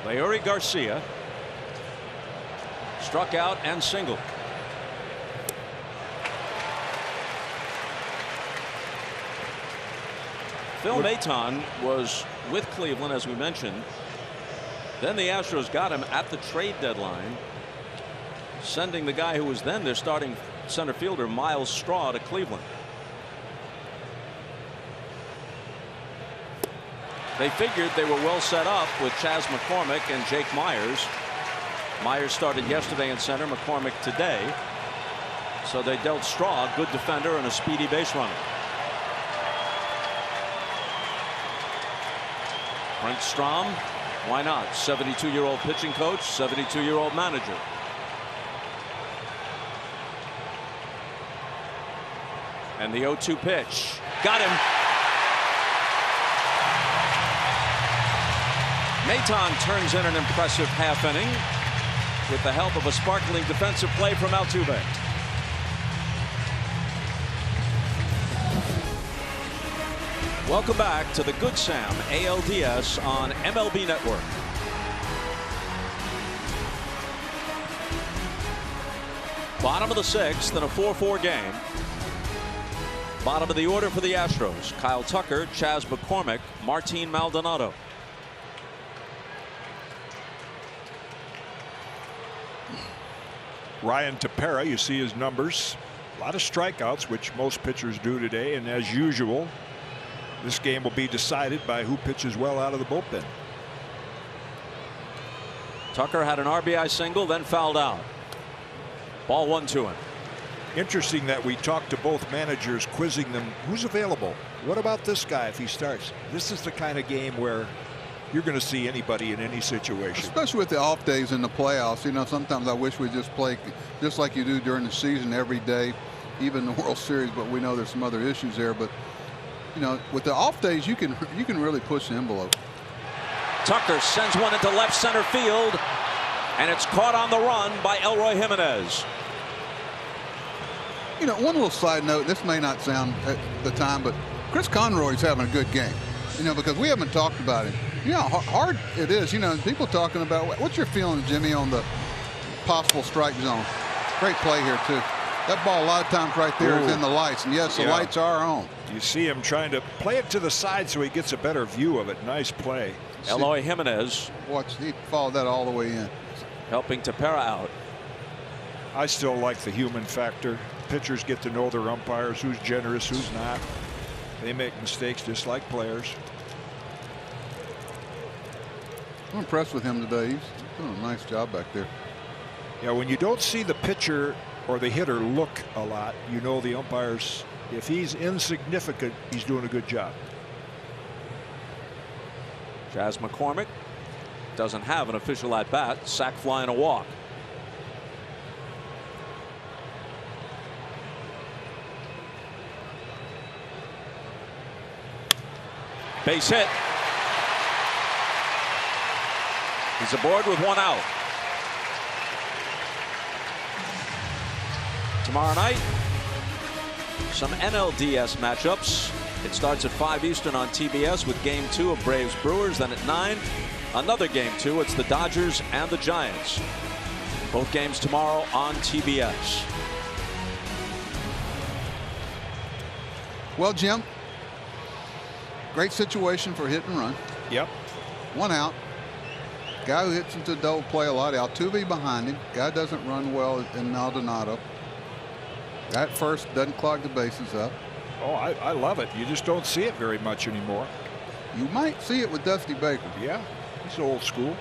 Speaker 3: Leury Garcia struck out and singled. Phil Maton was with Cleveland, as we mentioned. Then the Astros got him at the trade deadline, sending the guy who was then their starting center fielder, Miles Straw, to Cleveland. They figured they were well set up with Chas McCormick and Jake Myers. Myers started yesterday in center, McCormick today. So they dealt Straw, a good defender and a speedy base runner. Brent Strom, why not? 72-year-old pitching coach, 72-year-old manager. And the 0-2 pitch. Got him. Maton turns in an impressive half inning with the help of a sparkling defensive play from Altuve. Welcome back to the Good Sam ALDS on MLB Network. Bottom of the 6th in a 4-4 game. Bottom of the order for the Astros: Kyle Tucker, Chas McCormick, Martin Maldonado.
Speaker 4: Ryan Tepera, you see his numbers. A lot of strikeouts, which most pitchers do today. And as usual, this game will be decided by who pitches well out of the bullpen.
Speaker 3: Tucker had an RBI single, then fouled out. Ball 1-2 him.
Speaker 4: Interesting that we talked to both managers, quizzing them who's available. What about this guy if he starts? This is the kind of game where you're going to see anybody in any situation.
Speaker 5: Especially with the off days in the playoffs. You know, sometimes I wish we just play just like you do during the season every day, even the World Series, but we know there's some other issues there. But, you know, with the off days, you can really push the envelope.
Speaker 3: Tucker sends one into left center field, and it's caught on the run by Elroy Jimenez.
Speaker 5: You know, one little side note, this may not sound at the time, but Chris Conroy's having a good game, you know, because we haven't talked about him. You know how hard it is, you know, people talking about, what's your feeling, Jimmy, on the possible strike zone? Great play here, too. That ball a lot of times right there is in the lights, and yes, the lights are on.
Speaker 4: You see him trying to play it to the side so he gets a better view of it. Nice play.
Speaker 3: Eloy Jimenez.
Speaker 5: Watch, he followed that all the way in.
Speaker 3: Helping Tepera out.
Speaker 4: I still like the human factor. Pitchers get to know their umpires, who's generous, who's not. They make mistakes just like players.
Speaker 5: I'm impressed with him today. He's doing a nice job back there.
Speaker 4: Yeah, when you don't see the pitcher or the hitter look a lot, you know the umpires, if he's insignificant, he's doing a good job.
Speaker 3: Jazz McCormick doesn't have an official at bat. Sac fly and a walk. Base hit. He's aboard with one out. Tomorrow night, some NLDS matchups. It starts at 5 Eastern on TBS with Game 2 of Braves Brewers. Then at 9, another Game 2. It's the Dodgers and the Giants. Both games tomorrow on TBS.
Speaker 5: Well, Jim, great situation for hit and run.
Speaker 4: Yep.
Speaker 5: One out. Guy who hits into a double play a lot. Altuve behind him. Guy doesn't run well in Maldonado. Guy at first doesn't clog the bases up.
Speaker 4: Oh, I love it. You just don't see it very much anymore.
Speaker 5: You might see it with Dusty Baker.
Speaker 4: Yeah, he's old school.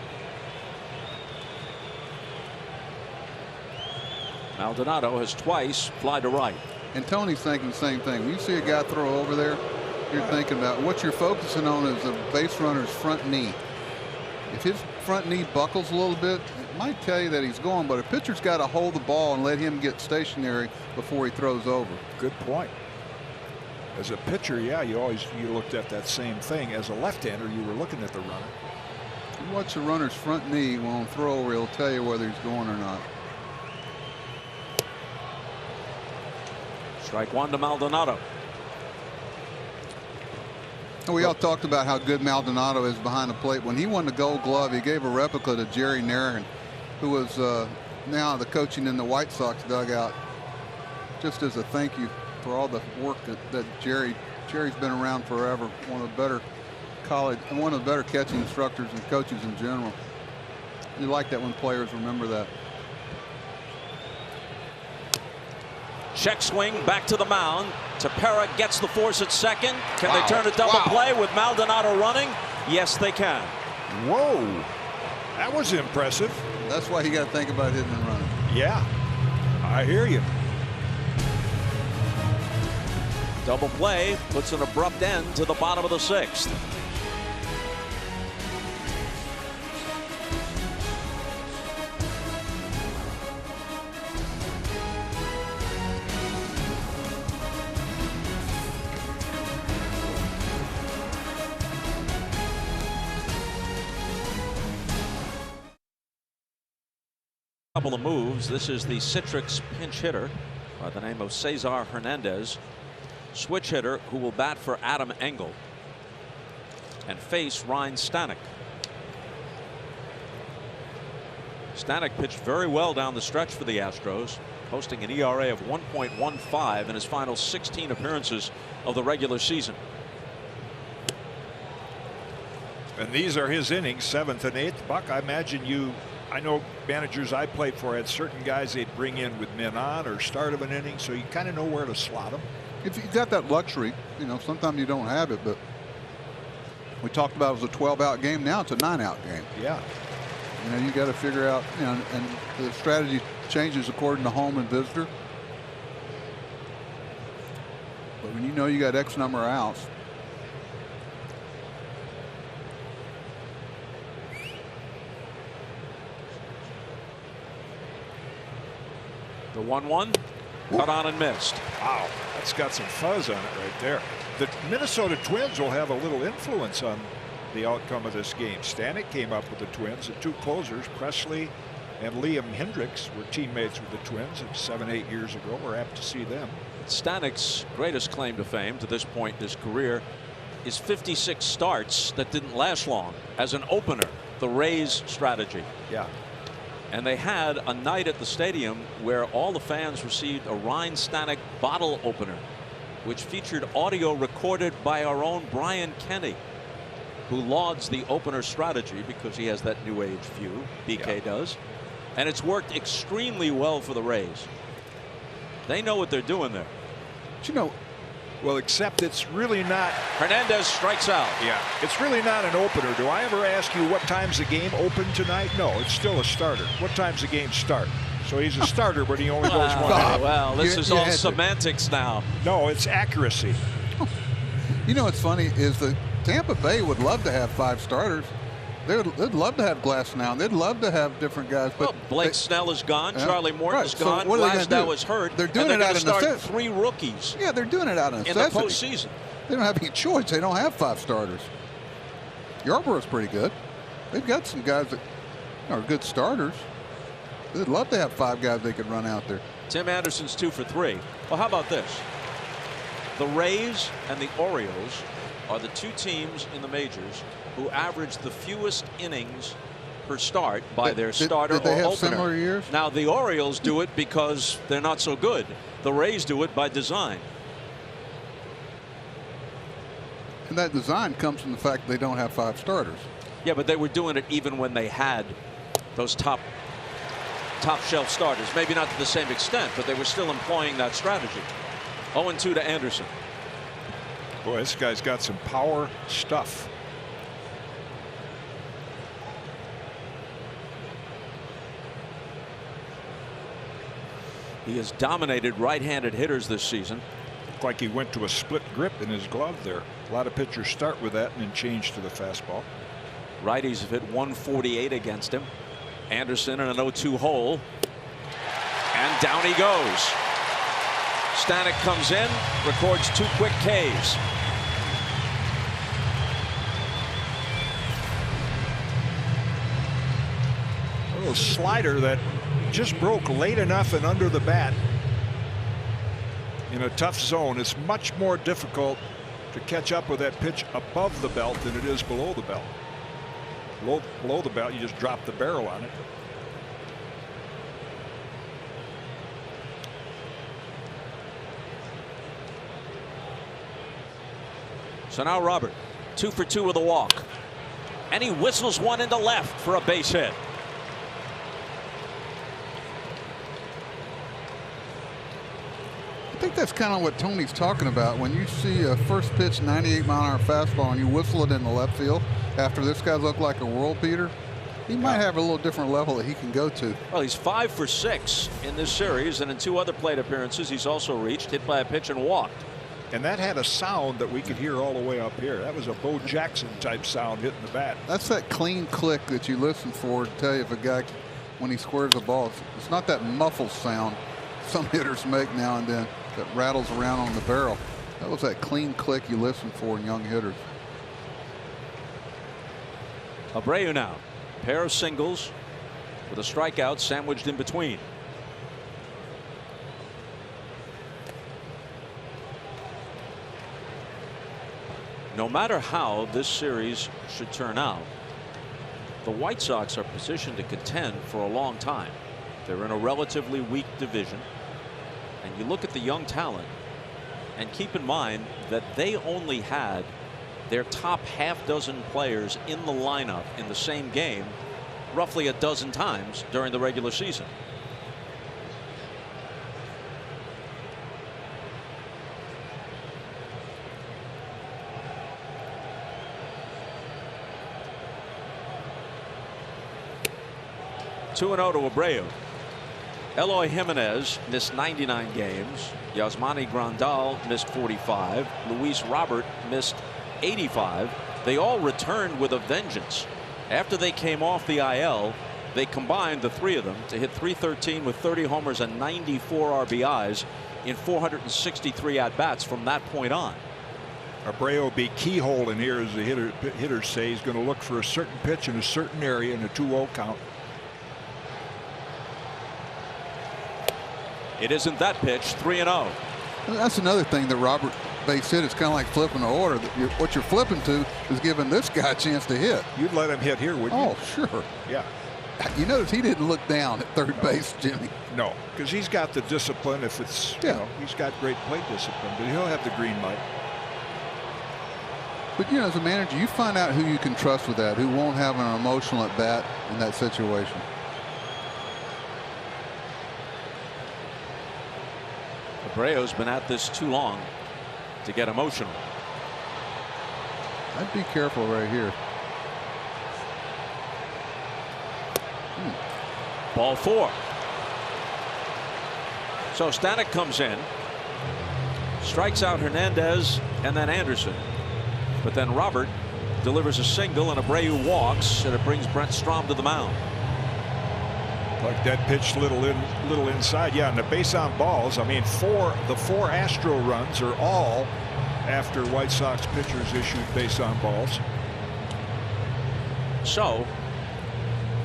Speaker 3: Maldonado has twice fly to right.
Speaker 5: And Tony's thinking the same thing. When you see a guy throw over there, you're thinking about what you're focusing on is the base runner's front knee. If his front knee buckles a little bit, it might tell you that he's going, but a pitcher's got to hold the ball and let him get stationary before he throws over.
Speaker 4: Good point. As a pitcher, yeah, you looked at that same thing. As a left-hander, you were looking at the runner.
Speaker 5: You watch the runner's front knee on throw over, he'll tell you whether he's going or not.
Speaker 3: Strike one to Maldonado.
Speaker 5: We all talked about how good Maldonado is behind the plate. When he won the Gold Glove, he gave a replica to Jerry Narron, who was now the coaching in the White Sox dugout, just as a thank you for all the work that Jerry's been around forever. One of the better college and one of the better catching instructors and coaches in general. You like that when players remember that.
Speaker 3: Check swing back to the mound. Tepera gets the force at second. Can they turn a double play with Maldonado running? Yes, they can.
Speaker 4: Whoa, that was impressive.
Speaker 5: That's why you got to think about hitting and running.
Speaker 4: Yeah, I hear you.
Speaker 3: Double play puts an abrupt end to the bottom of the 6th. Couple of moves. This is the Citrix pinch hitter by the name of Cesar Hernandez. Switch hitter who will bat for Adam Engel and face Ryan Stanek. Stanek pitched very well down the stretch for the Astros, posting an ERA of 1.15 in his final 16 appearances of the regular season.
Speaker 4: And these are his innings, 7th and 8th. Buck, I imagine I know managers I played for had certain guys they'd bring in with men on or start of an inning, so you kind of know where to slot them.
Speaker 5: If you've got that luxury, you know, sometimes you don't have it, but we talked about it was a 12-out game. Now it's a 9-out game.
Speaker 4: Yeah.
Speaker 5: You know, you got to figure out, you know, and the strategy changes according to home and visitor. But when you know you got X number of outs.
Speaker 3: The 1-1 cut on and missed.
Speaker 4: Wow, that's got some fuzz on it right there. The Minnesota Twins will have a little influence on the outcome of this game. Stanek came up with the Twins. The two closers, Presley and Liam Hendricks, were teammates with the Twins 7-8 years ago. We're apt to see them.
Speaker 3: Stanek's greatest claim to fame to this point in his career is 56 starts that didn't last long as an opener. The Rays strategy.
Speaker 4: Yeah.
Speaker 3: And they had a night at the stadium where all the fans received a Ryan Stanek bottle opener, which featured audio recorded by our own Brian Kenny, who lauds the opener strategy because he has that new age view. BK does. And it's worked extremely well for the Rays. They know what they're doing there.
Speaker 4: But you know, well, except it's really not.
Speaker 3: Hernandez strikes out.
Speaker 4: Yeah, it's really not an opener. Do I ever ask you what time's the game open tonight? No, it's still a starter. What time's the game start? So he's a starter, but he only goes one.
Speaker 3: Well, this is all semantics now.
Speaker 4: No, it's accuracy.
Speaker 5: You know what's funny is that Tampa Bay would love to have 5 starters. They'd love to have Glass now. They'd love to have different guys. But
Speaker 3: Blake Snell is gone. Charlie Morton's gone.
Speaker 5: So what are they
Speaker 3: Glasnow was hurt.
Speaker 5: They're doing it out of necessity.
Speaker 3: 3 rookies.
Speaker 5: Yeah, they're doing it out of necessity.
Speaker 3: In the postseason.
Speaker 5: They don't have any choice. They don't have 5 starters. Yarborough's pretty good. They've got some guys that are good starters. They'd love to have 5 guys they could run out there.
Speaker 3: Tim Anderson's 2 for 3. Well, how about this? The Rays and the Orioles are the 2 teams in the majors who average the fewest innings per start by their starter
Speaker 5: did they
Speaker 3: or
Speaker 5: have
Speaker 3: opener.
Speaker 5: Similar years?
Speaker 3: Now the Orioles do it because they're not so good. The Rays do it by design.
Speaker 5: And that design comes from the fact that they don't have 5 starters.
Speaker 3: Yeah, but they were doing it even when they had those top shelf starters. Maybe not to the same extent, but they were still employing that strategy. 0-2 to Anderson.
Speaker 4: Boy, this guy's got some power stuff.
Speaker 3: He has dominated right-handed hitters this season.
Speaker 4: Looked like he went to a split grip in his glove there. A lot of pitchers start with that and then change to the fastball.
Speaker 3: Righties have hit 148 against him. Anderson in an 0-2 hole. And down he goes. Stanek comes in, records 2 quick Ks.
Speaker 4: A little slider that just broke late enough and under the bat. In a tough zone, it's much more difficult to catch up with that pitch above the belt than it is below the belt. Below the belt, you just drop the barrel on it.
Speaker 3: So now Robert, 2 for 2 with a walk. And he whistles one into left for a base hit.
Speaker 5: I think that's kind of what Tony's talking about. When you see a first pitch 98-mile-an-hour fastball and you whistle it in the left field after this guy looked like a world beater, he might have a little different level that he can go to.
Speaker 3: Well, he's 5 for 6 in this series, and in 2 other plate appearances he's also reached, hit by a pitch and walked.
Speaker 4: And that had a sound that we could hear all the way up here. That was a Bo Jackson type sound hitting the bat.
Speaker 5: That's that clean click that you listen for to tell you if a guy, when he squares the ball, it's not that muffled sound some hitters make now and then that rattles around on the barrel. That was that clean click you listen for in young hitters.
Speaker 3: Abreu now, pair of singles with a strikeout sandwiched in between. No matter how this series should turn out, the White Sox are positioned to contend for a long time. They're in a relatively weak division. And you look at the young talent and keep in mind that they only had their top half-dozen players in the lineup in the same game roughly a dozen times during the regular season. Two 2-0 to Abreu. Eloy Jimenez missed 99 games. Yasmani Grandal missed 45. Luis Robert missed 85. They all returned with a vengeance. After they came off the IL, They combined, the three of them, to hit .313 with 30 homers and 94 RBIs in 463 at-bats from that point on.
Speaker 4: Abreu will be keyhole in here, as the hitters say. He's going to look for a certain pitch in a certain area in a 2-0 count.
Speaker 3: It isn't that pitch. 3-0.
Speaker 5: That's another thing that Robert Bates said. It's kind of like flipping the order. What you're flipping to is giving this guy a chance to hit.
Speaker 4: You'd let him hit here, wouldn't you?
Speaker 5: Oh, sure.
Speaker 4: Yeah.
Speaker 5: You notice he didn't look down at third base, Jimmy.
Speaker 4: No, because he's got the discipline. If it's, you know, he's got great plate discipline, but he'll have the green light.
Speaker 5: But, you know, as a manager, you find out who you can trust with that, who won't have an emotional at bat in that situation.
Speaker 3: Abreu's been at this too long to get emotional.
Speaker 5: I'd be careful right here.
Speaker 3: Ball 4. So Stanek comes in, strikes out Hernandez and then Anderson. But then Robert delivers a single and Abreu walks, and it brings Brent Strom to the mound.
Speaker 4: Like that pitch little inside. Yeah, and the base on balls, I mean, the four Astro runs are all after White Sox pitchers issued base on balls.
Speaker 3: So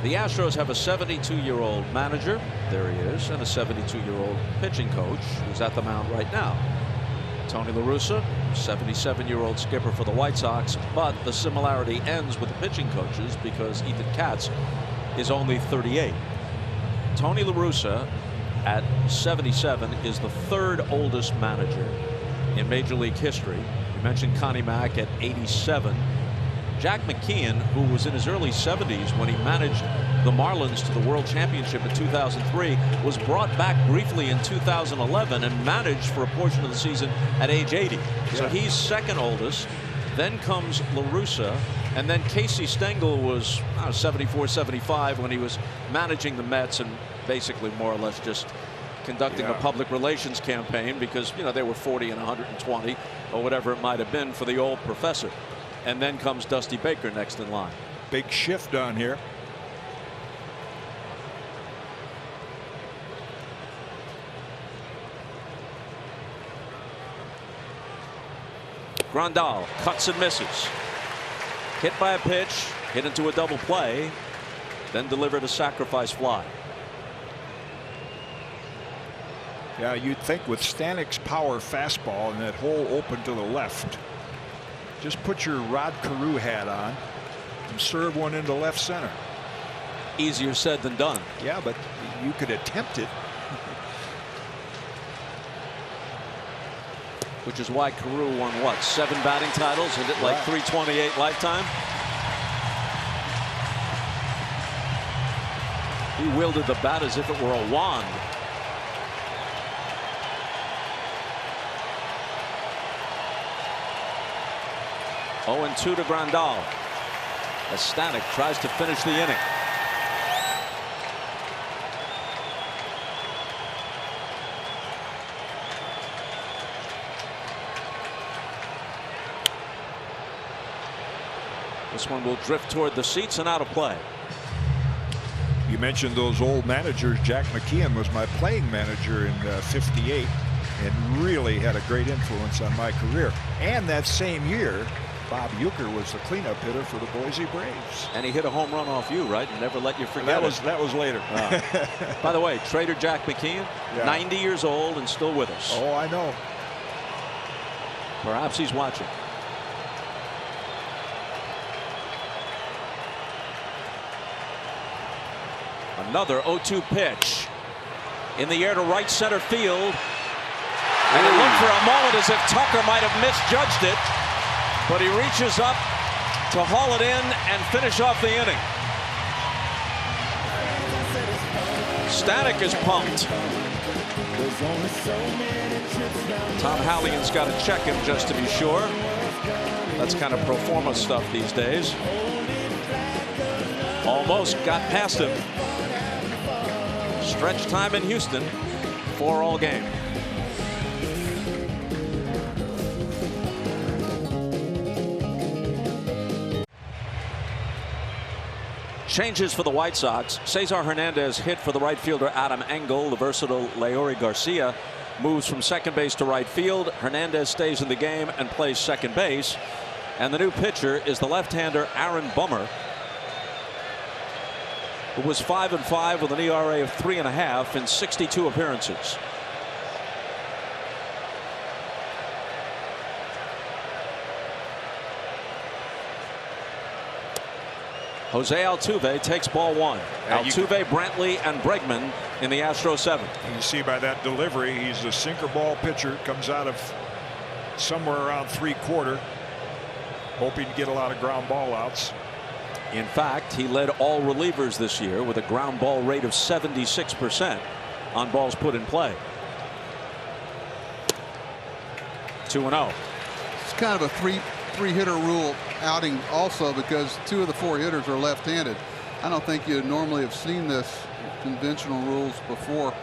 Speaker 3: the Astros have a 72-year-old manager, there he is, and a 72-year-old pitching coach who's at the mound right now. Tony La Russa, 77-year-old skipper for the White Sox, but the similarity ends with the pitching coaches because Ethan Katz is only 38. Tony La Russa at 77 is the third oldest manager in Major League history. You mentioned Connie Mack at 87. Jack McKeon, who was in his early 70s when he managed the Marlins to the World Championship in 2003, was brought back briefly in 2011 and managed for a portion of the season at age 80. Yeah. So he's second oldest. Then comes La Russa, and then Casey Stengel was 74, 75 when he was managing the Mets and basically more or less just conducting a public relations campaign because, you know, they were 40 and 120 or whatever it might have been for the old professor. And then comes Dusty Baker next in line.
Speaker 4: Big shift on here.
Speaker 3: Grandal cuts and misses. Hit by a pitch, hit into a double play, then delivered a sacrifice fly.
Speaker 4: Yeah, you'd think with Stanek's power fastball and that hole open to the left, just put your Rod Carew hat on and serve one into left center.
Speaker 3: Easier said than done.
Speaker 4: Yeah, but you could attempt it.
Speaker 3: Which is why Carew won, what, 7 batting titles and hit like 328 lifetime? He wielded the bat as if it were a wand. Oh, 0-2 to Grandal as Stanek tries to finish the inning. This one will drift toward the seats and out of play.
Speaker 4: You mentioned those old managers. Jack McKeon was my playing manager in '58 and really had a great influence on my career. And that same year, Bob Uecker was the cleanup hitter for the Boise Braves.
Speaker 3: And he hit a home run off you, right? And never let you forget
Speaker 4: that was later.
Speaker 3: By the way, Trader Jack McKeon, 90 years old and still with us.
Speaker 4: Oh, I know.
Speaker 3: Perhaps he's watching. Another 0-2 pitch in the air to right center field. And it looked for a moment as if Tucker might have misjudged it. But he reaches up to haul it in and finish off the inning. Stanek is pumped. Tom Hallian's got to check him just to be sure. That's kind of pro forma stuff these days. Almost got past him. Stretch time in Houston for all game. Changes for the White Sox. Cesar Hernandez hit for the right fielder Adam Engel. The versatile Leori Garcia moves from second base to right field. Hernandez stays in the game and plays second base. And the new pitcher is the left-hander Aaron Bummer, who was 5-5 with an ERA of 3.5 in 62 appearances. Jose Altuve takes ball one. Altuve, Brantley, and Bregman in the Astros 7th.
Speaker 4: You see by that delivery, he's a sinker ball pitcher. Comes out of somewhere around 3/4, hoping to get a lot of ground ball outs.
Speaker 3: In fact, he led all relievers this year with a ground ball rate of 76% on balls put in play. 2-0.
Speaker 5: It's kind of a three-hitter rule outing also, because 2 of the 4 hitters are left-handed. I don't think you normally have seen this conventional rules before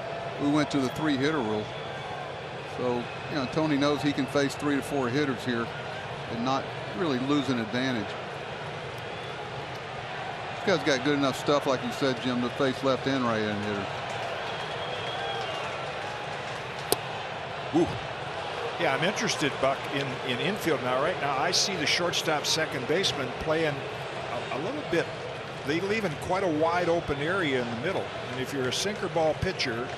Speaker 5: we went to the 3-hitter rule. So, you know, Tony knows he can face 3 to 4 hitters here and not really lose an advantage. This guy's got good enough stuff, like you said, Jim, to face left and right-handed hitters.
Speaker 4: Ooh. Yeah, I'm interested, Buck, in infield now. Right now, I see the shortstop, second baseman playing a little bit. They leave in quite a wide open area in the middle. And if you're a sinker ball pitcher,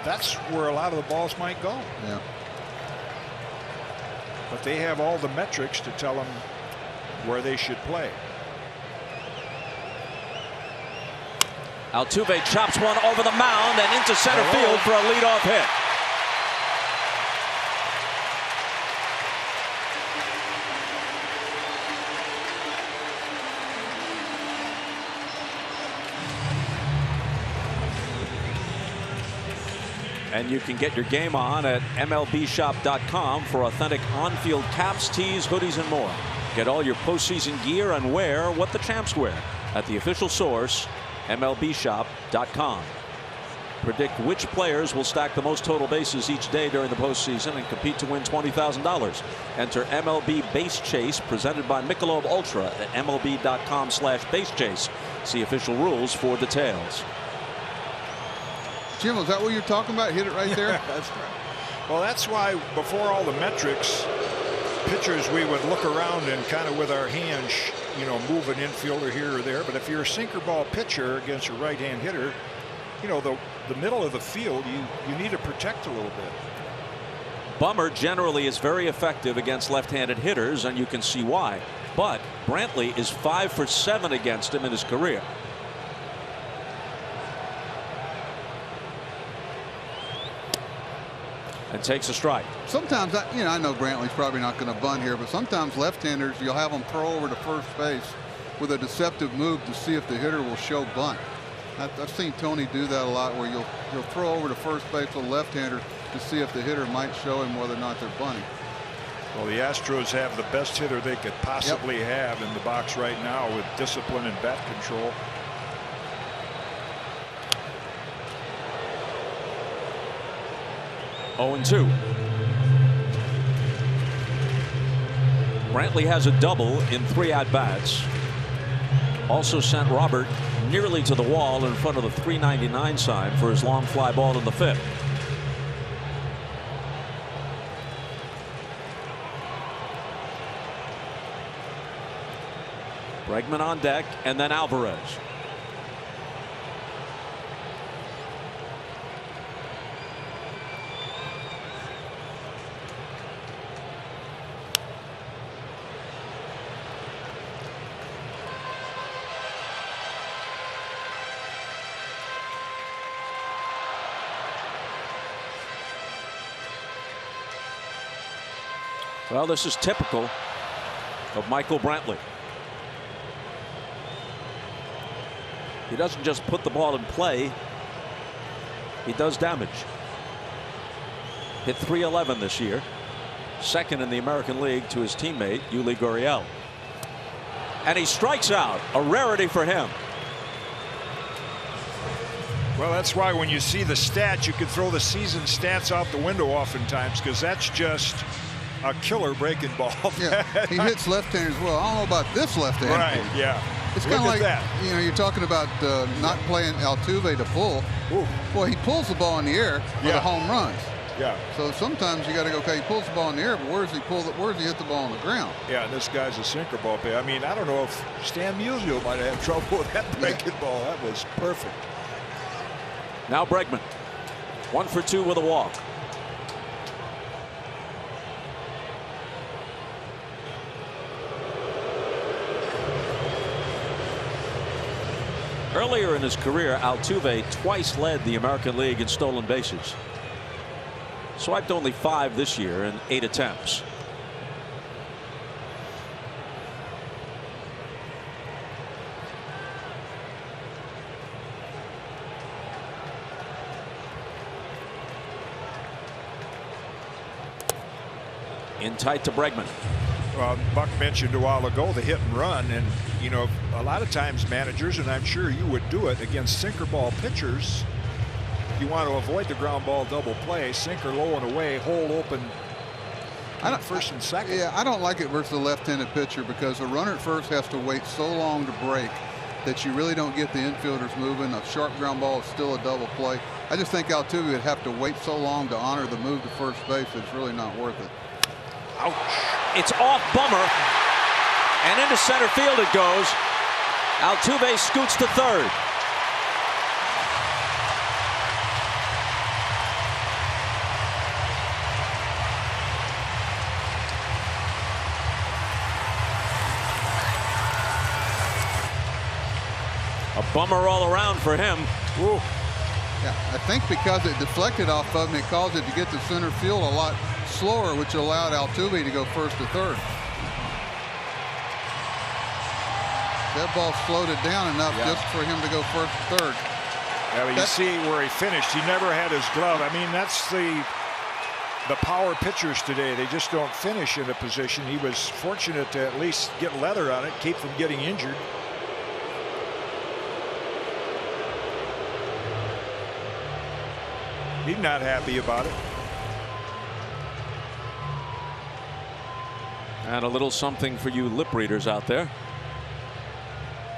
Speaker 4: that's where a lot of the balls might go.
Speaker 5: Yeah.
Speaker 4: But they have all the metrics to tell them where they should play.
Speaker 3: Altuve chops one over the mound and into center field for a leadoff hit. And you can get your game on at MLBshop.com for authentic on-field caps, tees, hoodies, and more. Get all your postseason gear and wear what the champs wear at the official source, MLBshop.com. Predict which players will stack the most total bases each day during the postseason and compete to win $20,000. Enter MLB Base Chase, presented by Michelob Ultra, at MLB.com/basechase. See official rules for details.
Speaker 5: Jim, was that what you're talking about? Hit it right there?
Speaker 4: That's right. Well, that's why before all the metrics, pitchers, we would look around and kind of with our hands, you know, move an infielder here or there. But if you're a sinker ball pitcher against a right-hand hitter, you know, the middle of the field, you need to protect a little bit.
Speaker 3: Bummer generally is very effective against left-handed hitters, and you can see why. But Brantley is 5 for 7 against him in his career. And takes a strike.
Speaker 5: Sometimes, I know Brantley's probably not going to bunt here, but sometimes left-handers, you'll have them throw over to first base with a deceptive move to see if the hitter will show bunt. I've seen Tony do that a lot, where you'll throw over to first base with a left-hander to see if the hitter might show him whether or not they're bunting.
Speaker 4: Well, the Astros have the best hitter they could possibly have in the box right now with discipline and bat control.
Speaker 3: Oh, 2. Brantley has a double in 3 at-bats. Also sent Robert nearly to the wall in front of the 399 sign for his long fly ball in the 5th. Bregman on deck, and then Alvarez. Well, this is typical of Michael Brantley. He doesn't just put the ball in play, he does damage. Hit .311 this year, second in the American League to his teammate Yuli Gurriel. And he strikes out, a rarity for him.
Speaker 4: Well, that's why when you see the stats, you could throw the season stats out the window oftentimes, because that's just a killer breaking ball.
Speaker 5: Yeah, he hits left-handers well. I don't know about this left-hander.
Speaker 4: Right, yeah.
Speaker 5: It's kind of like
Speaker 4: that.
Speaker 5: You know, you're talking about not playing Altuve to pull.
Speaker 4: Ooh.
Speaker 5: Well, he pulls the ball in the air for the home runs.
Speaker 4: Yeah.
Speaker 5: So sometimes you got to go, okay, he pulls the ball in the air, but where does he hit the ball on the ground?
Speaker 4: Yeah, and this guy's a sinker ball player. I mean, I don't know if Stan Musial might have had trouble with that breaking ball. That was perfect.
Speaker 3: Now Bregman, 1 for 2 with a walk. Earlier in his career, Altuve twice led the American League in stolen bases. Swiped only 5 this year in 8 attempts. In tight to Bregman.
Speaker 4: Well, Buck mentioned a while ago the hit and run, and you know, a lot of times managers, and I'm sure you would do it against sinker ball pitchers, you want to avoid the ground ball double play, sinker low and away, hole open first and second.
Speaker 5: Yeah, I don't like it versus a left-handed pitcher because a runner at first has to wait so long to break that you really don't get the infielders moving. A sharp ground ball is still a double play. I just think Altuve would have to wait so long to honor the move to first base. It's really not worth it.
Speaker 3: Ouch. It's off Bummer, and into center field it goes. Altuve scoots to third. A bummer all around for him.
Speaker 5: Ooh. Yeah, I think because it deflected off of him, it caused it to get to center field a lot slower, which allowed Altuve to go first to third. That ball slowed it down enough just for him to go first to third.
Speaker 4: Yeah, but you see where he finished. He never had his glove. I mean, that's the power pitchers today. They just don't finish in a position. He was fortunate to at least get leather on it, keep from getting injured. He's not happy about it.
Speaker 3: And a little something for you lip readers out there,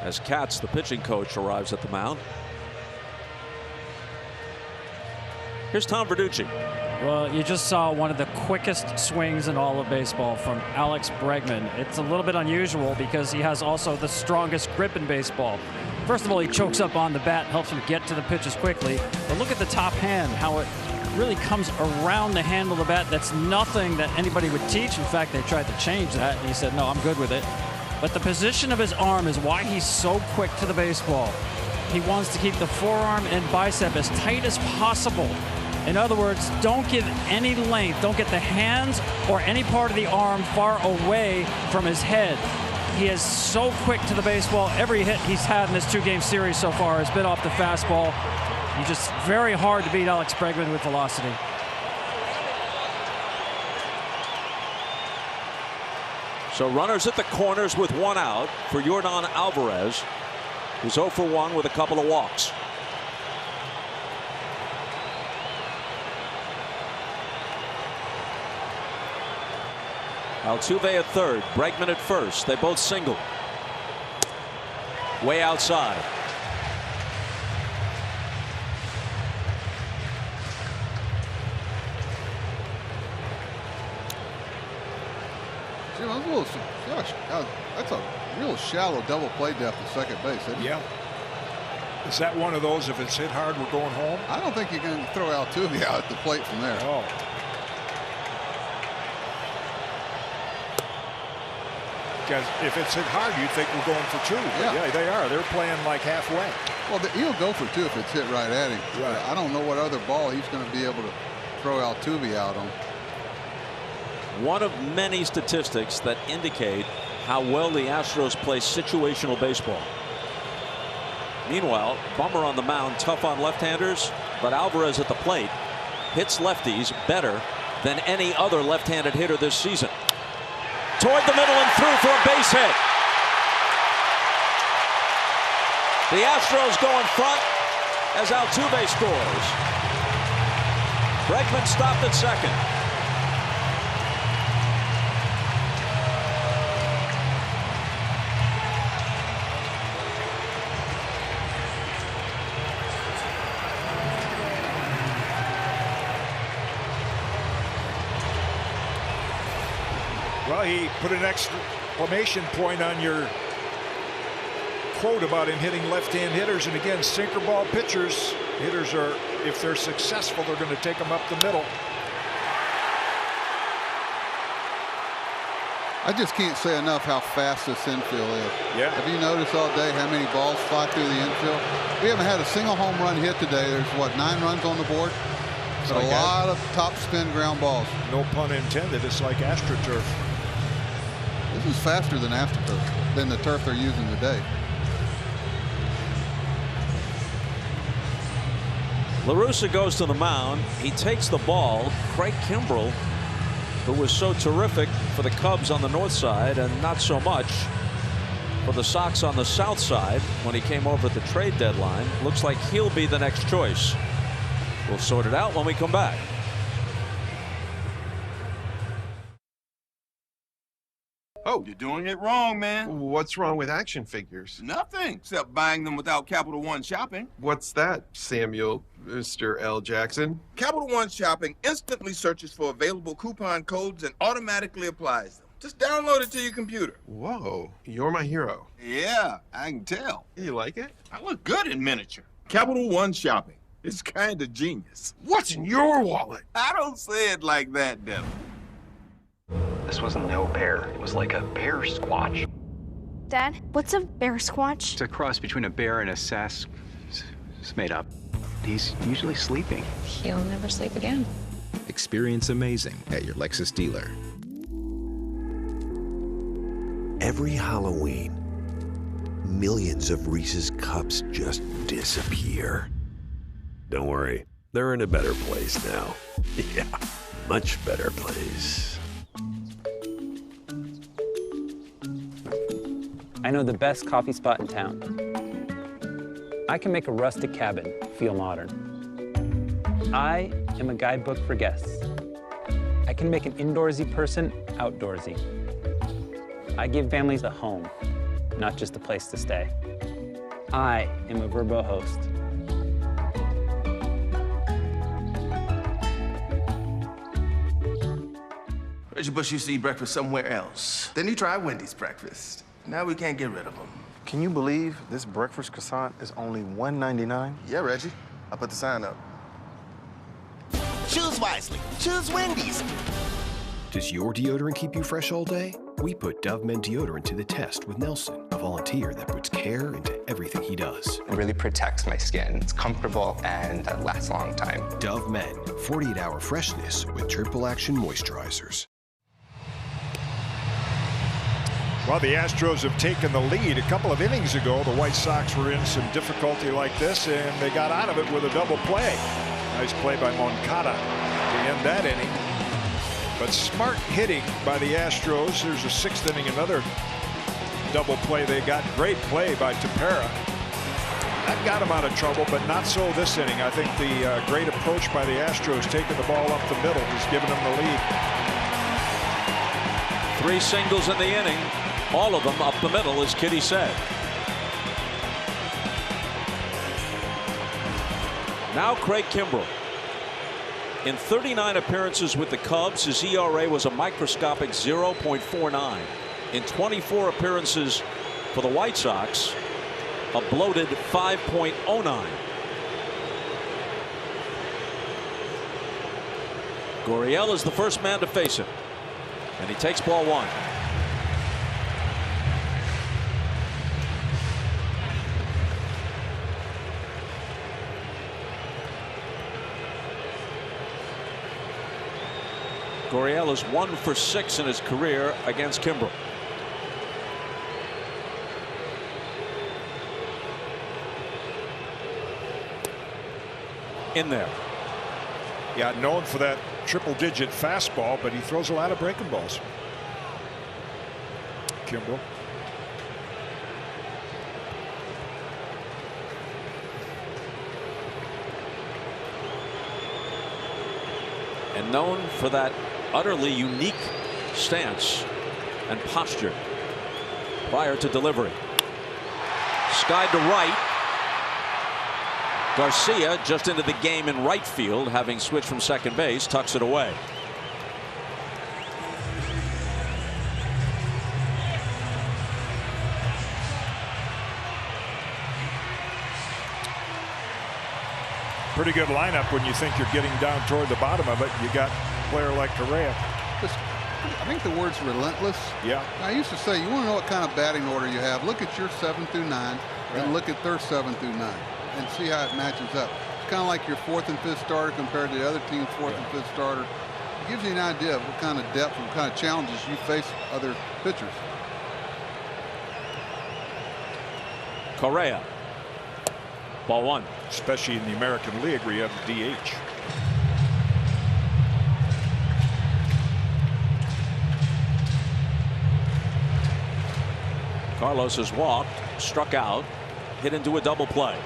Speaker 3: as Katz, the pitching coach, arrives at the mound. Here's Tom Verducci.
Speaker 6: Well, you just saw one of the quickest swings in all of baseball from Alex Bregman. It's a little bit unusual because he has also the strongest grip in baseball. First of all, he chokes up on the bat, helps him get to the pitches quickly. But look at the top hand, how it really comes around the handle of the bat. That's nothing that anybody would teach. In fact, they tried to change that, and he said, no, I'm good with it. But the position of his arm is why he's so quick to the baseball. He wants to keep the forearm and bicep as tight as possible. In other words, don't give any length. Don't get the hands or any part of the arm far away from his head. He is so quick to the baseball. Every hit he's had in this 2-game series so far has been off the fastball. He's just very hard to beat Alex Bregman with velocity.
Speaker 3: So runners at the corners with 1 out for Yordan Alvarez, who's 0 for 1 with a couple of walks. Altuve at third, Bregman at first. They both single. Way outside.
Speaker 5: Jim, that's a real shallow double play depth at second base, isn't it?
Speaker 4: Yeah. Is that one of those, if it's hit hard, we're going home?
Speaker 5: I don't think you can throw Altuve out at the plate from there.
Speaker 4: Oh. Because if it's hit hard, you'd think we're going for 2. But yeah, they are. They're playing like halfway.
Speaker 5: Well, he'll go for 2 if it's hit right at him.
Speaker 4: Right.
Speaker 5: I don't know what other ball he's going to be able to throw Altuve out on.
Speaker 3: One of many statistics that indicate how well the Astros play situational baseball. Meanwhile, Bummer on the mound, tough on left-handers, but Alvarez at the plate hits lefties better than any other left-handed hitter this season. Toward the middle and through for a base hit. The Astros go in front as Altuve scores. Bregman stopped at second.
Speaker 4: Well, he put an exclamation point on your quote about him hitting left-hand hitters. And again, sinker ball pitchers, hitters are, if they're successful, they're going to take them up the middle.
Speaker 5: I just can't say enough how fast this infield is.
Speaker 4: Yeah.
Speaker 5: Have you noticed all day how many balls fly through the infield? We haven't had a single home run hit today. There's, what, 9 runs on the board? So like a lot of top spin ground balls.
Speaker 4: No pun intended. It's like AstroTurf.
Speaker 5: This is faster than AstroTurf, than the turf they're using today.
Speaker 3: La Russa goes to the mound. He takes the ball. Craig Kimbrell, who was so terrific for the Cubs on the north side and not so much for the Sox on the south side when he came over at the trade deadline, looks like he'll be the next choice. We'll sort it out when we come back.
Speaker 1: Oh, you're doing it wrong, man.
Speaker 7: What's wrong with action figures?
Speaker 1: Nothing, except buying them without Capital One Shopping.
Speaker 7: What's that, Samuel, Mr. L. Jackson?
Speaker 1: Capital One Shopping instantly searches for available coupon codes and automatically applies them. Just download it to your computer.
Speaker 7: Whoa, you're my hero.
Speaker 1: Yeah, I can tell.
Speaker 7: You like it?
Speaker 1: I look good in miniature. Capital One Shopping. It's kind of genius.
Speaker 7: What's in your wallet?
Speaker 1: I don't say it like that, Devin.
Speaker 8: This wasn't no bear. It was like a bear squatch.
Speaker 10: Dad, what's a bear squatch?
Speaker 8: It's a cross between a bear and a sass. It's made up. He's usually sleeping.
Speaker 9: He'll never sleep again.
Speaker 25: Experience amazing at your Lexus dealer.
Speaker 26: Every Halloween, millions of Reese's Cups just disappear. Don't worry, they're in a better place now. Yeah, much better place.
Speaker 27: I know the best coffee spot in town. I can make a rustic cabin feel modern. I am a guidebook for guests. I can make an indoorsy person outdoorsy. I give families a home, not just a place to stay. I am a Verbo host.
Speaker 1: Reggie Bush used to eat breakfast somewhere else. Then he tried Wendy's breakfast. Now we can't get rid of him.
Speaker 28: Can you believe this breakfast croissant is only $1.99?
Speaker 1: Yeah, Reggie. I put the sign up.
Speaker 10: Choose wisely. Choose Wendy's.
Speaker 24: Does your deodorant keep you fresh all day? We put Dove Men deodorant to the test with Nelson, a volunteer that puts care into everything he does.
Speaker 8: It really protects my skin. It's comfortable and it lasts a long time.
Speaker 24: Dove Men, 48-hour freshness with triple action moisturizers.
Speaker 4: Well, the Astros have taken the lead. A couple of innings ago, the White Sox were in some difficulty like this, and they got out of it with a double play. Nice play by Moncada to end that inning. But smart hitting by the Astros. There's a 6th inning, another double play they got. Great play by Tepera. That got him out of trouble, but not so this inning. I think the great approach by the Astros, taking the ball up the middle, has given them the lead.
Speaker 3: 3 singles in the inning. All of them up the middle, as Kitty said. Now Craig Kimbrell. In 39 appearances with the Cubs, his ERA was a microscopic 0.49. In 24 appearances for the White Sox, a bloated 5.09. Gurriel is the first man to face him, and he takes ball 1. Gurriel is 1 for 6 in his career against Kimbrell. In there.
Speaker 4: Yeah, known for that triple-digit fastball, but he throws a lot of breaking balls. Kimbrell.
Speaker 3: And known for that utterly unique stance and posture prior to delivery. Skied to right. Garcia just into the game in right field, having switched from second base, tucks it away.
Speaker 4: Pretty good lineup when you think you're getting down toward the bottom of it. You got a player like Correa.
Speaker 5: I think the word's relentless.
Speaker 4: Yeah.
Speaker 5: I used to say, you want to know what kind of batting order you have. Look at your 7 through 9 and look at their 7 through 9 and see how it matches up. It's kind of like your 4th and 5th starter compared to the other team's 4th and 5th starter. It gives you an idea of what kind of depth and what kind of challenges you face other pitchers.
Speaker 3: Correa. Ball 1.
Speaker 4: Especially in the American League where you have the DH.
Speaker 3: Carlos has walked, struck out, hit into a double play.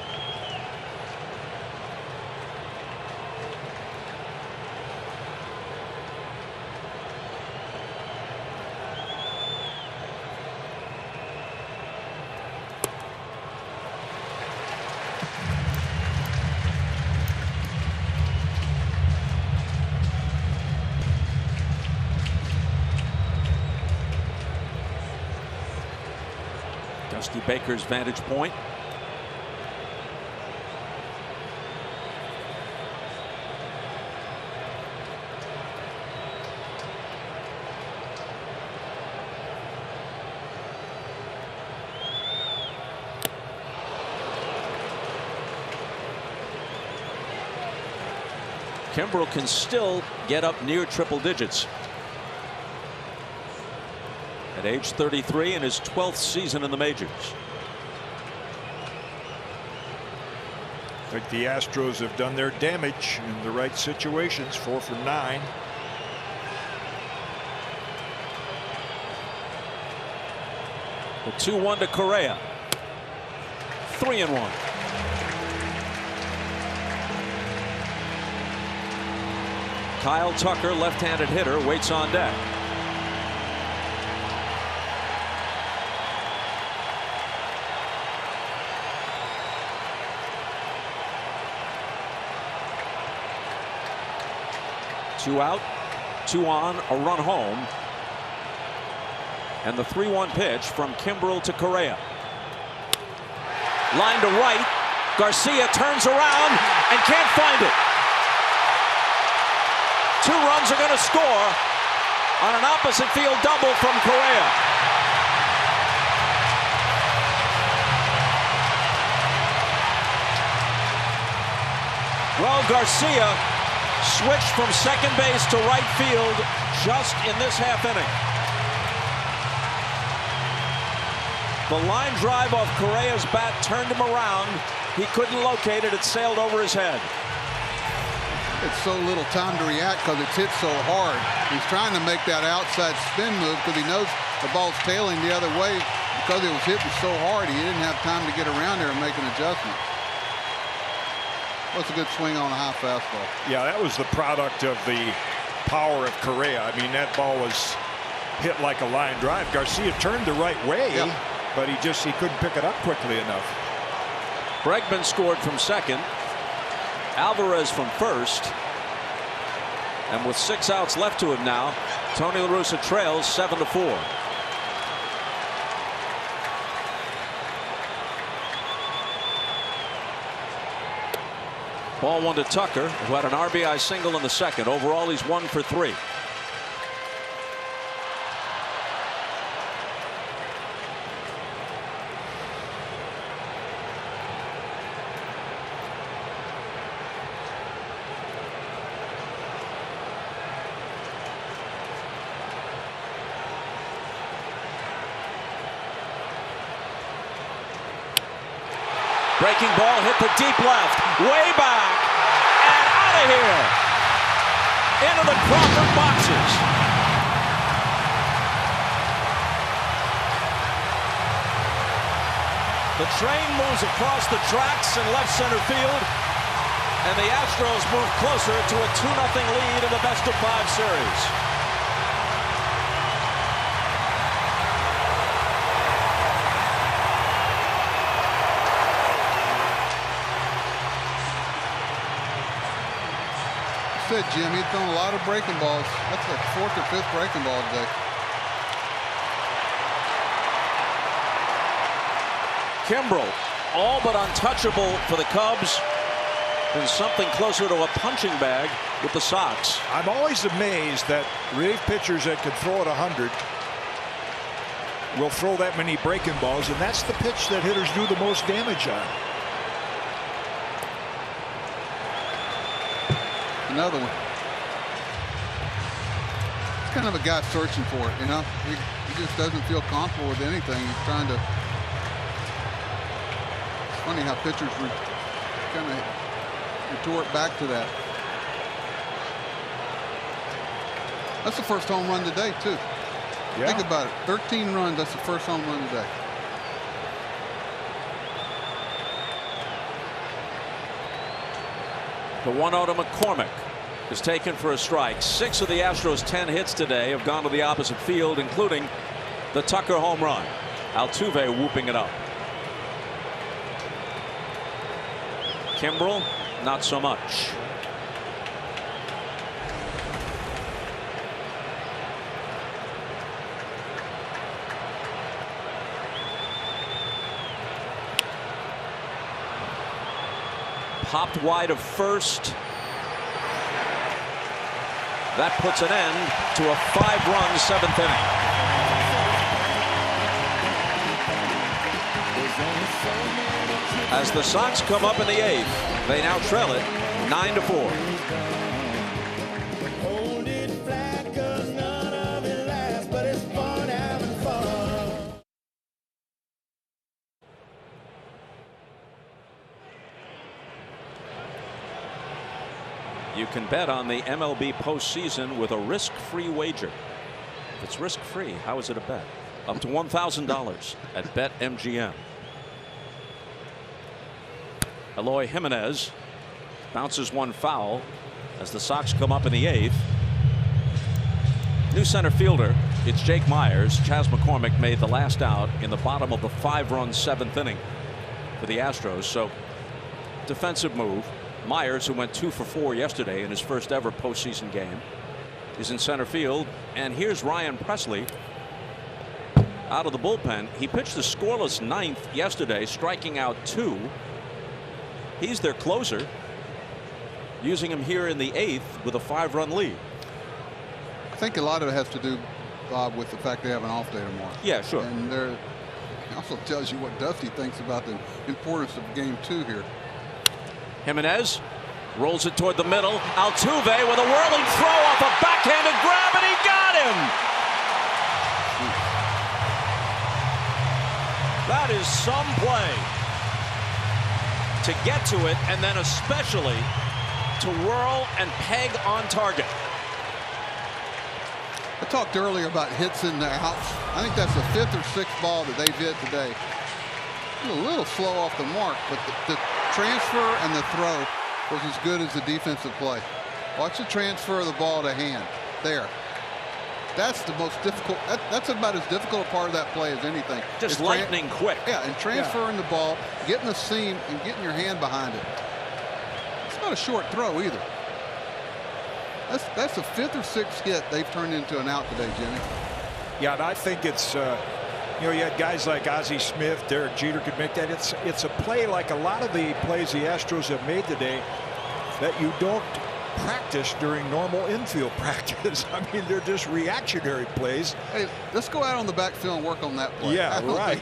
Speaker 3: Dusty Baker's vantage point. Kimbrel can still get up near triple digits. At age 33 in his 12th season in the majors.
Speaker 4: I think the Astros have done their damage in the right situations. 4 for 9.
Speaker 3: The 2-1 to Correa. 3-1. Kyle Tucker, left-handed hitter, waits on deck. Two out, 2 on, a run home. And the 3-1 pitch from Kimbrel to Correa. Line to right. Garcia turns around and can't find it. 2 runs are going to score on an opposite field double from Correa. Well, Garcia switched from second base to right field just in this half inning. The line drive off Correa's bat turned him around. He couldn't locate it. It sailed over his head.
Speaker 5: It's so little time to react because it's hit so hard. He's trying to make that outside spin move because he knows the ball's tailing the other way. Because it was hitting so hard, he didn't have time to get around there and make an adjustment. That's a good swing on a high fastball.
Speaker 4: Yeah, that was the product of the power of Correa. I mean, that ball was hit like a line drive. Garcia turned the right way, but he couldn't pick it up quickly enough.
Speaker 3: Bregman scored from second. Alvarez from first. And with 6 outs left to him now, Tony La Russa trails 7-4. Ball 1 to Tucker, who had an RBI single in the second. Overall, he's 1 for 3. Breaking ball hit the deep left, way back, and out of here. Into the Crawford boxes. The train moves across the tracks in left center field, and the Astros move closer to a 2-0 lead in the best-of-5 series.
Speaker 5: Said Jim, he'd thrown a lot of breaking balls. That's like 4th or 5th breaking ball today.
Speaker 3: Kimbrel, all but untouchable for the Cubs. than something closer to a punching bag with the Sox.
Speaker 4: I'm always amazed that relief pitchers that can throw at 100 will throw that many breaking balls, and that's the pitch that hitters do the most damage on.
Speaker 5: Another one. It's kind of a guy searching for it, you know. He just doesn't feel comfortable with anything. He's trying to. It's funny how pitchers kind of retort back to that. That's the first home run today, too.
Speaker 4: Yeah.
Speaker 5: Think about it. 13 runs. That's the first home run today.
Speaker 3: The 1-0 to McCormick is taken for a strike. 6 of the Astros' 10 hits today have gone to the opposite field, including the Tucker home run. Altuve whooping it up. Kimbrel, not so much. Popped wide of first. That puts an end to a 5-run 7th inning. As the Sox come up in the 8th, they now trail it 9-4. You can bet on the MLB postseason with a risk-free wager. If it's risk-free, how is it a bet? Up to $1,000 at BetMGM. Eloy Jimenez bounces one foul as the Sox come up in the 8th. New center fielder, it's Jake Myers. Chas McCormick made the last out in the bottom of the 5-run 7th inning for the Astros. So defensive move. Myers, who went 2 for 4 yesterday in his first ever postseason game, is in center field. And here's Ryan Presley out of the bullpen. He pitched the scoreless 9th yesterday, striking out 2. He's their closer, using him here in the 8th with a 5-run lead.
Speaker 5: I think a lot of it has to do, Bob, with the fact they have an off day tomorrow.
Speaker 3: Yeah, sure.
Speaker 5: And it also tells you what Dusty thinks about the importance of game 2 here.
Speaker 3: Jimenez rolls it toward the middle. Altuve with a whirling throw off a backhanded grab, and he got him. That is some play to get to it, and then especially to whirl and peg on target.
Speaker 5: I talked earlier about hits in the outs. I think that's the 5th or 6th ball that they've hit today. A little slow off the mark, but the transfer and the throw was as good as the defensive play. Watch the transfer of the ball to hand. There. That's the most difficult. That's about as difficult a part of that play as anything.
Speaker 3: Just lightning quick.
Speaker 5: Yeah, and transferring the ball, getting the seam, and getting your hand behind it. It's not a short throw either. That's the 5th or 6th hit they've turned into an out today, Jimmy.
Speaker 4: Yeah, and I think it's you know, you had guys like Ozzie Smith, Derek Jeter could make that. It's a play like a lot of the plays the Astros have made today that you don't practice during normal infield practice. I mean, they're just reactionary plays.
Speaker 5: Hey, let's go out on the backfield and work on that play.
Speaker 4: Yeah, right.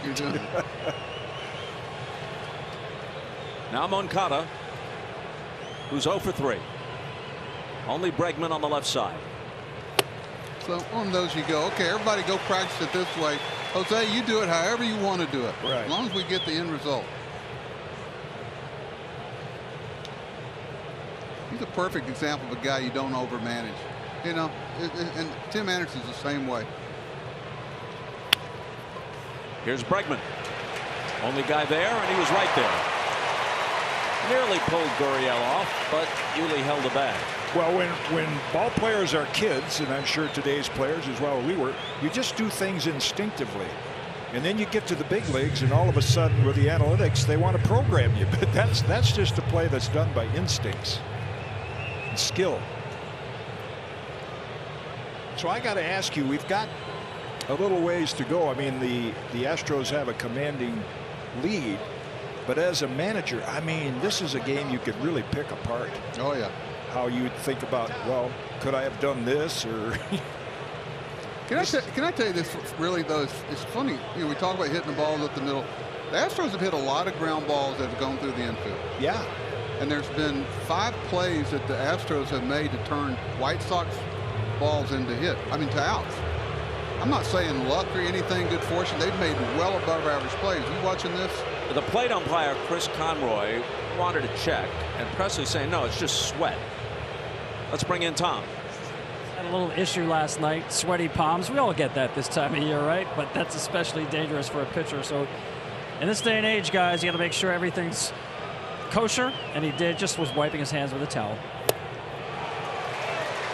Speaker 3: Now Moncada, who's 0 for 3. Only Bregman on the left side.
Speaker 5: So on those you go, okay, everybody go practice it this way. Jose, you do it however you want to do it.
Speaker 4: Right.
Speaker 5: As long as we get the end result. He's a perfect example of a guy you don't overmanage. You know, and Tim Anderson's the same way.
Speaker 3: Here's Bregman. Only guy there, and he was right there. Nearly pulled Gurriel off, but Yuli held the bag.
Speaker 4: Well, when ball players are kids, and I'm sure today's players as well, we were, you just do things instinctively. And then you get to the big leagues, and all of a sudden with the analytics, they want to program you. But that's just a play that's done by instincts and skill. So I got to ask you, we've got a little ways to go. I mean, the Astros have a commanding lead. But as a manager, I mean, this is a game you could really pick apart.
Speaker 5: Oh, yeah.
Speaker 4: How you'd think about, well, could I have done this? Or
Speaker 5: Can I tell you this, really, though? It's funny. You know, we talk about hitting the balls up the middle. The Astros have hit a lot of ground balls that have gone through the infield.
Speaker 4: Yeah.
Speaker 5: And there's been 5 plays that the Astros have made to turn White Sox balls into outs. I'm not saying luck or anything, good fortune. They've made well above average plays. You watching this?
Speaker 3: The plate umpire, Chris Conroy, wanted to check, and Presley saying, no, it's just sweat. Let's bring in Tom.
Speaker 6: Had a little issue last night, sweaty palms. We all get that this time of year, right? But that's especially dangerous for a pitcher. So in this day and age, guys, you got to make sure everything's kosher, and he just was wiping his hands with a towel.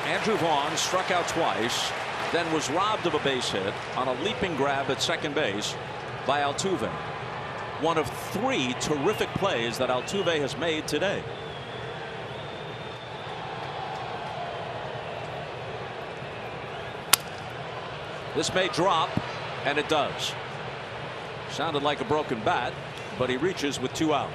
Speaker 3: Andrew Vaughn struck out twice, then was robbed of a base hit on a leaping grab at second base by Altuve. One of 3 terrific plays that Altuve has made today. This may drop, and it does. Sounded like a broken bat, but he reaches with 2 out.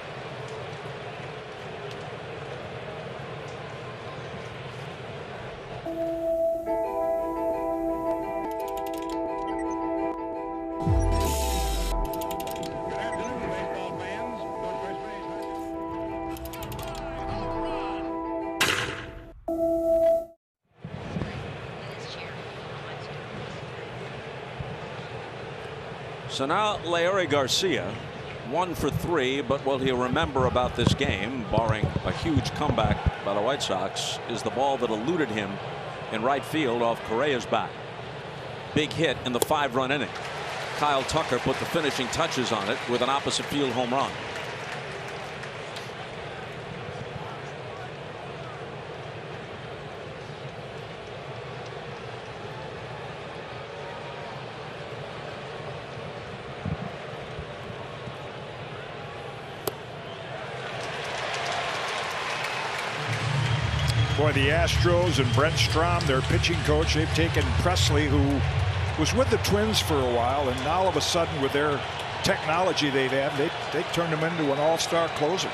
Speaker 3: So now Leury Garcia, 1 for 3, but what he'll remember about this game, barring a huge comeback by the White Sox, is the ball that eluded him in right field off Correa's bat. Big hit in the 5-run inning. Kyle Tucker put the finishing touches on it with an opposite field home run.
Speaker 4: Boy, the Astros and Brent Strom, their pitching coach, they've taken Presley, who was with the Twins for a while, and now all of a sudden with their technology they've had, they turned him into an all-star closer.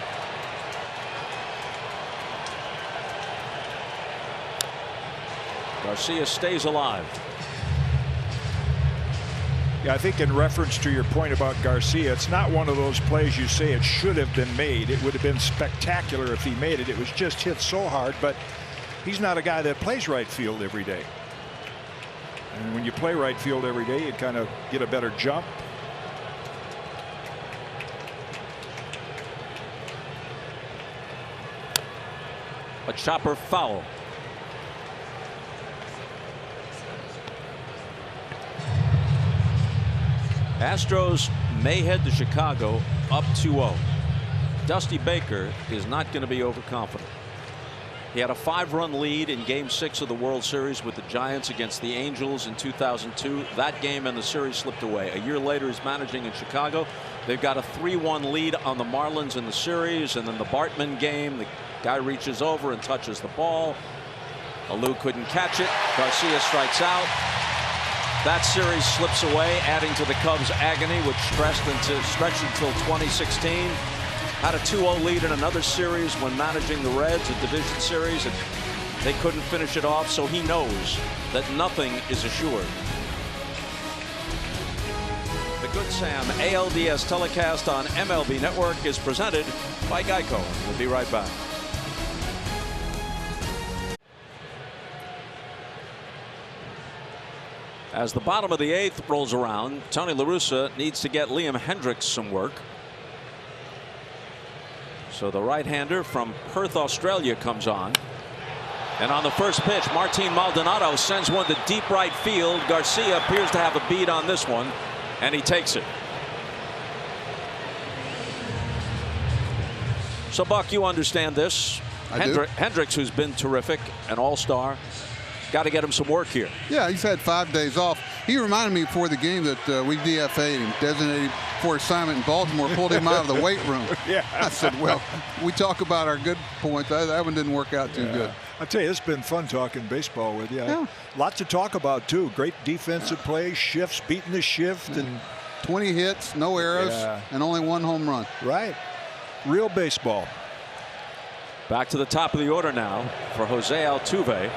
Speaker 3: Garcia stays alive.
Speaker 4: Yeah, I think in reference to your point about Garcia, it's not one of those plays you say it should have been made. It would have been spectacular if he made it. It was just hit so hard, but he's not a guy that plays right field every day. And when you play right field every day, you kind of get a better jump.
Speaker 3: A chopper foul. Astros may head to Chicago up 2-0. Dusty Baker is not going to be overconfident. He had a 5-run lead in Game 6 of the World Series with the Giants against the Angels in 2002. That game and the series slipped away. A year later, he's managing in Chicago. They've got a 3-1 lead on the Marlins in the series, and then the Bartman game, the guy reaches over and touches the ball. Alou couldn't catch it. Garcia strikes out. That series slips away, adding to the Cubs' agony, which stretched until 2016. Had a 2-0 lead in another series when managing the Reds, a division series, and they couldn't finish it off, so he knows that nothing is assured. The Good Sam ALDS telecast on MLB Network is presented by Geico. We'll be right back. As the bottom of the 8th rolls around, Tony La Russa needs to get Liam Hendriks some work. So the right-hander from Perth, Australia comes on. And on the first pitch, Martin Maldonado sends one to deep right field. Garcia appears to have a beat on this one, and he takes it. So, Buck, you understand this. Hendriks, who's been terrific, an all-star. Got to get him some work here.
Speaker 5: Yeah, he's had 5 days off. He reminded me before the game that we DFA'd him, designated for assignment in Baltimore, pulled him out of the weight room.
Speaker 4: Yeah.
Speaker 5: I said, well, we talk about our good points. That one didn't work out too good.
Speaker 4: I'll tell you, it's been fun talking baseball with you. Yeah. Lot to talk about, too. Great defensive plays, shifts, beating the shift. And
Speaker 5: 20 hits, no errors, and only 1 home run.
Speaker 4: Right. Real baseball.
Speaker 3: Back to the top of the order now for Jose Altuve,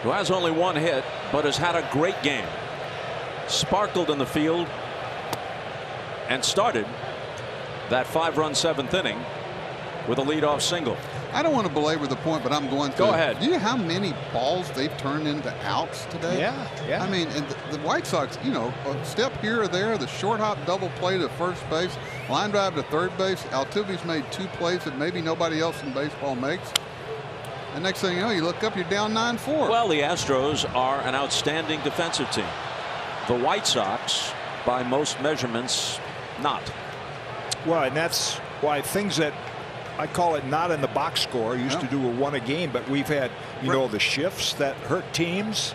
Speaker 3: who has only one hit but has had a great game. Sparkled in the field and started that 5-run 7th inning with a leadoff single.
Speaker 5: I don't want to belabor the point, but I'm going to.
Speaker 3: Go ahead.
Speaker 5: Do you know how many balls they've turned into outs today?
Speaker 4: Yeah.
Speaker 5: I mean, and the White Sox, you know, a step here or there, the short hop double play to first base, line drive to third base. Altuve's made 2 plays that maybe nobody else in baseball makes. The next thing you know, you look up, you're down 9-4.
Speaker 3: Well, the Astros are an outstanding defensive team. The White Sox, by most measurements, not.
Speaker 4: Well, and that's why things that I call it not in the box score used to do a 1 a game, but we've had, you know, the shifts that hurt teams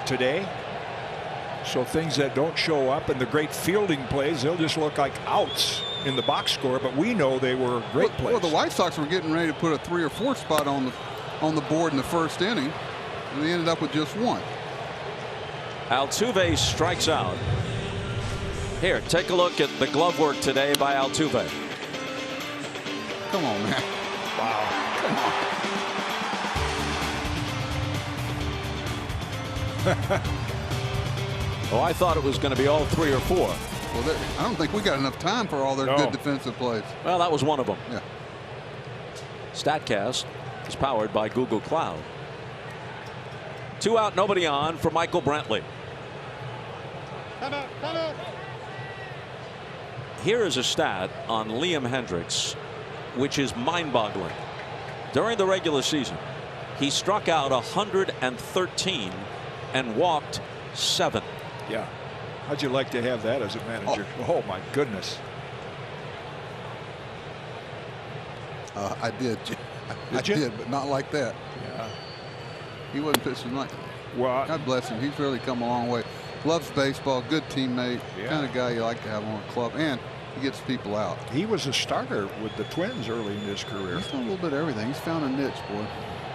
Speaker 4: today. So things that don't show up and the great fielding plays, they'll just look like outs in the box score, but we know they were great plays.
Speaker 5: Well, the White Sox were getting ready to put a 3 or 4 spot on the board in the first inning, and they ended up with just 1.
Speaker 3: Altuve strikes out. Here, take a look at the glove work today by Altuve.
Speaker 5: Come on, man.
Speaker 4: Wow. Come on.
Speaker 3: Oh, I thought it was going to be all 3 or 4.
Speaker 5: Well, I don't think we got enough time for all their good defensive plays.
Speaker 3: Well, that was one of them.
Speaker 5: Yeah.
Speaker 3: StatCast is powered by Google Cloud. 2 out, nobody on for Michael Brantley. Here is a stat on Liam Hendricks, which is mind-boggling. During the regular season, he struck out 113 and walked 7.
Speaker 4: Yeah. How'd you like to have that as a manager? Oh my goodness.
Speaker 5: I did. I did, but not like that.
Speaker 4: Yeah.
Speaker 5: He wasn't pitching like.
Speaker 4: Well,
Speaker 5: God bless him. He's really come a long way. Loves baseball. Good teammate.
Speaker 4: Yeah.
Speaker 5: Kind of guy you like to have on a club, and he gets people out.
Speaker 4: He was a starter with the Twins early in his career.
Speaker 5: He's done a little bit of everything. He's found a niche, boy.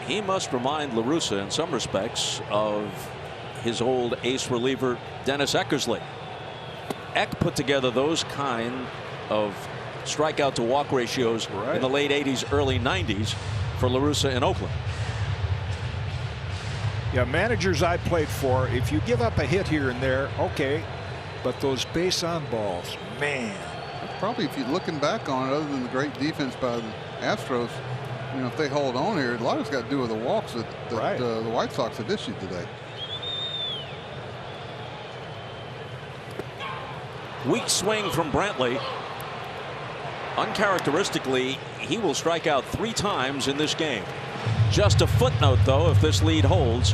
Speaker 3: He must remind La Russa in some respects of his old ace reliever Dennis Eckersley. Eck put together those kind of strikeout to walk ratios in the late 80s, early 90s for La Russa in Oakland.
Speaker 4: Yeah, managers I played for, if you give up a hit here and there, okay, but those base on balls, man.
Speaker 5: Probably, if you're looking back on it, other than the great defense by the Astros, you know, if they hold on here, a lot of it's got to do with the walks that the White Sox have issued today.
Speaker 3: Weak swing from Brantley. Uncharacteristically, he will strike out 3 times in this game. Just a footnote, though, if this lead holds.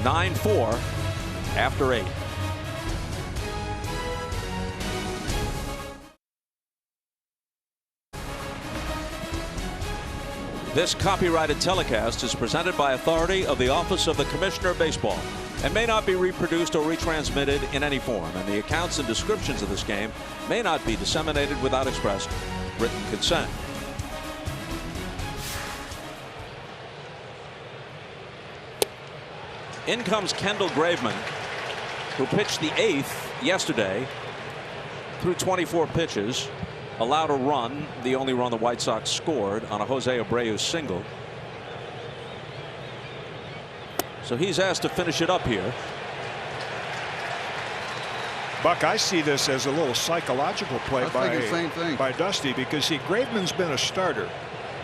Speaker 3: 9-4 after 8. This copyrighted telecast is presented by authority of the Office of the Commissioner of Baseball and may not be reproduced or retransmitted in any form, and the accounts and descriptions of this game may not be disseminated without express written consent. In comes Kendall Graveman, who pitched the 8th yesterday through 24 pitches, allowed a run, the only run the White Sox scored on a Jose Abreu single. So he's asked to finish it up here.
Speaker 4: Buck, I see this as a little psychological play by Dusty, because see, Graveman's been a starter.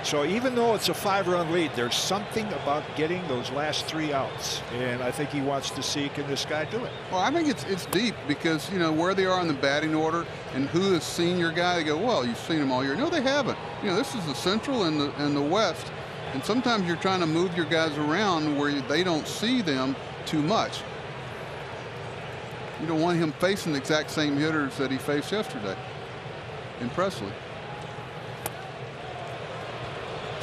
Speaker 4: So even though it's a 5-run lead, there's something about getting those last 3 outs, and I think he wants to see, can this guy do it?
Speaker 5: Well, I think it's deep, because you know where they are in the batting order and who is senior guy. They go, well, you've seen them all year. No, they haven't. You know, this is the Central and the West, and sometimes you're trying to move your guys around where they don't see them too much. You don't want him facing the exact same hitters that he faced yesterday in Presley.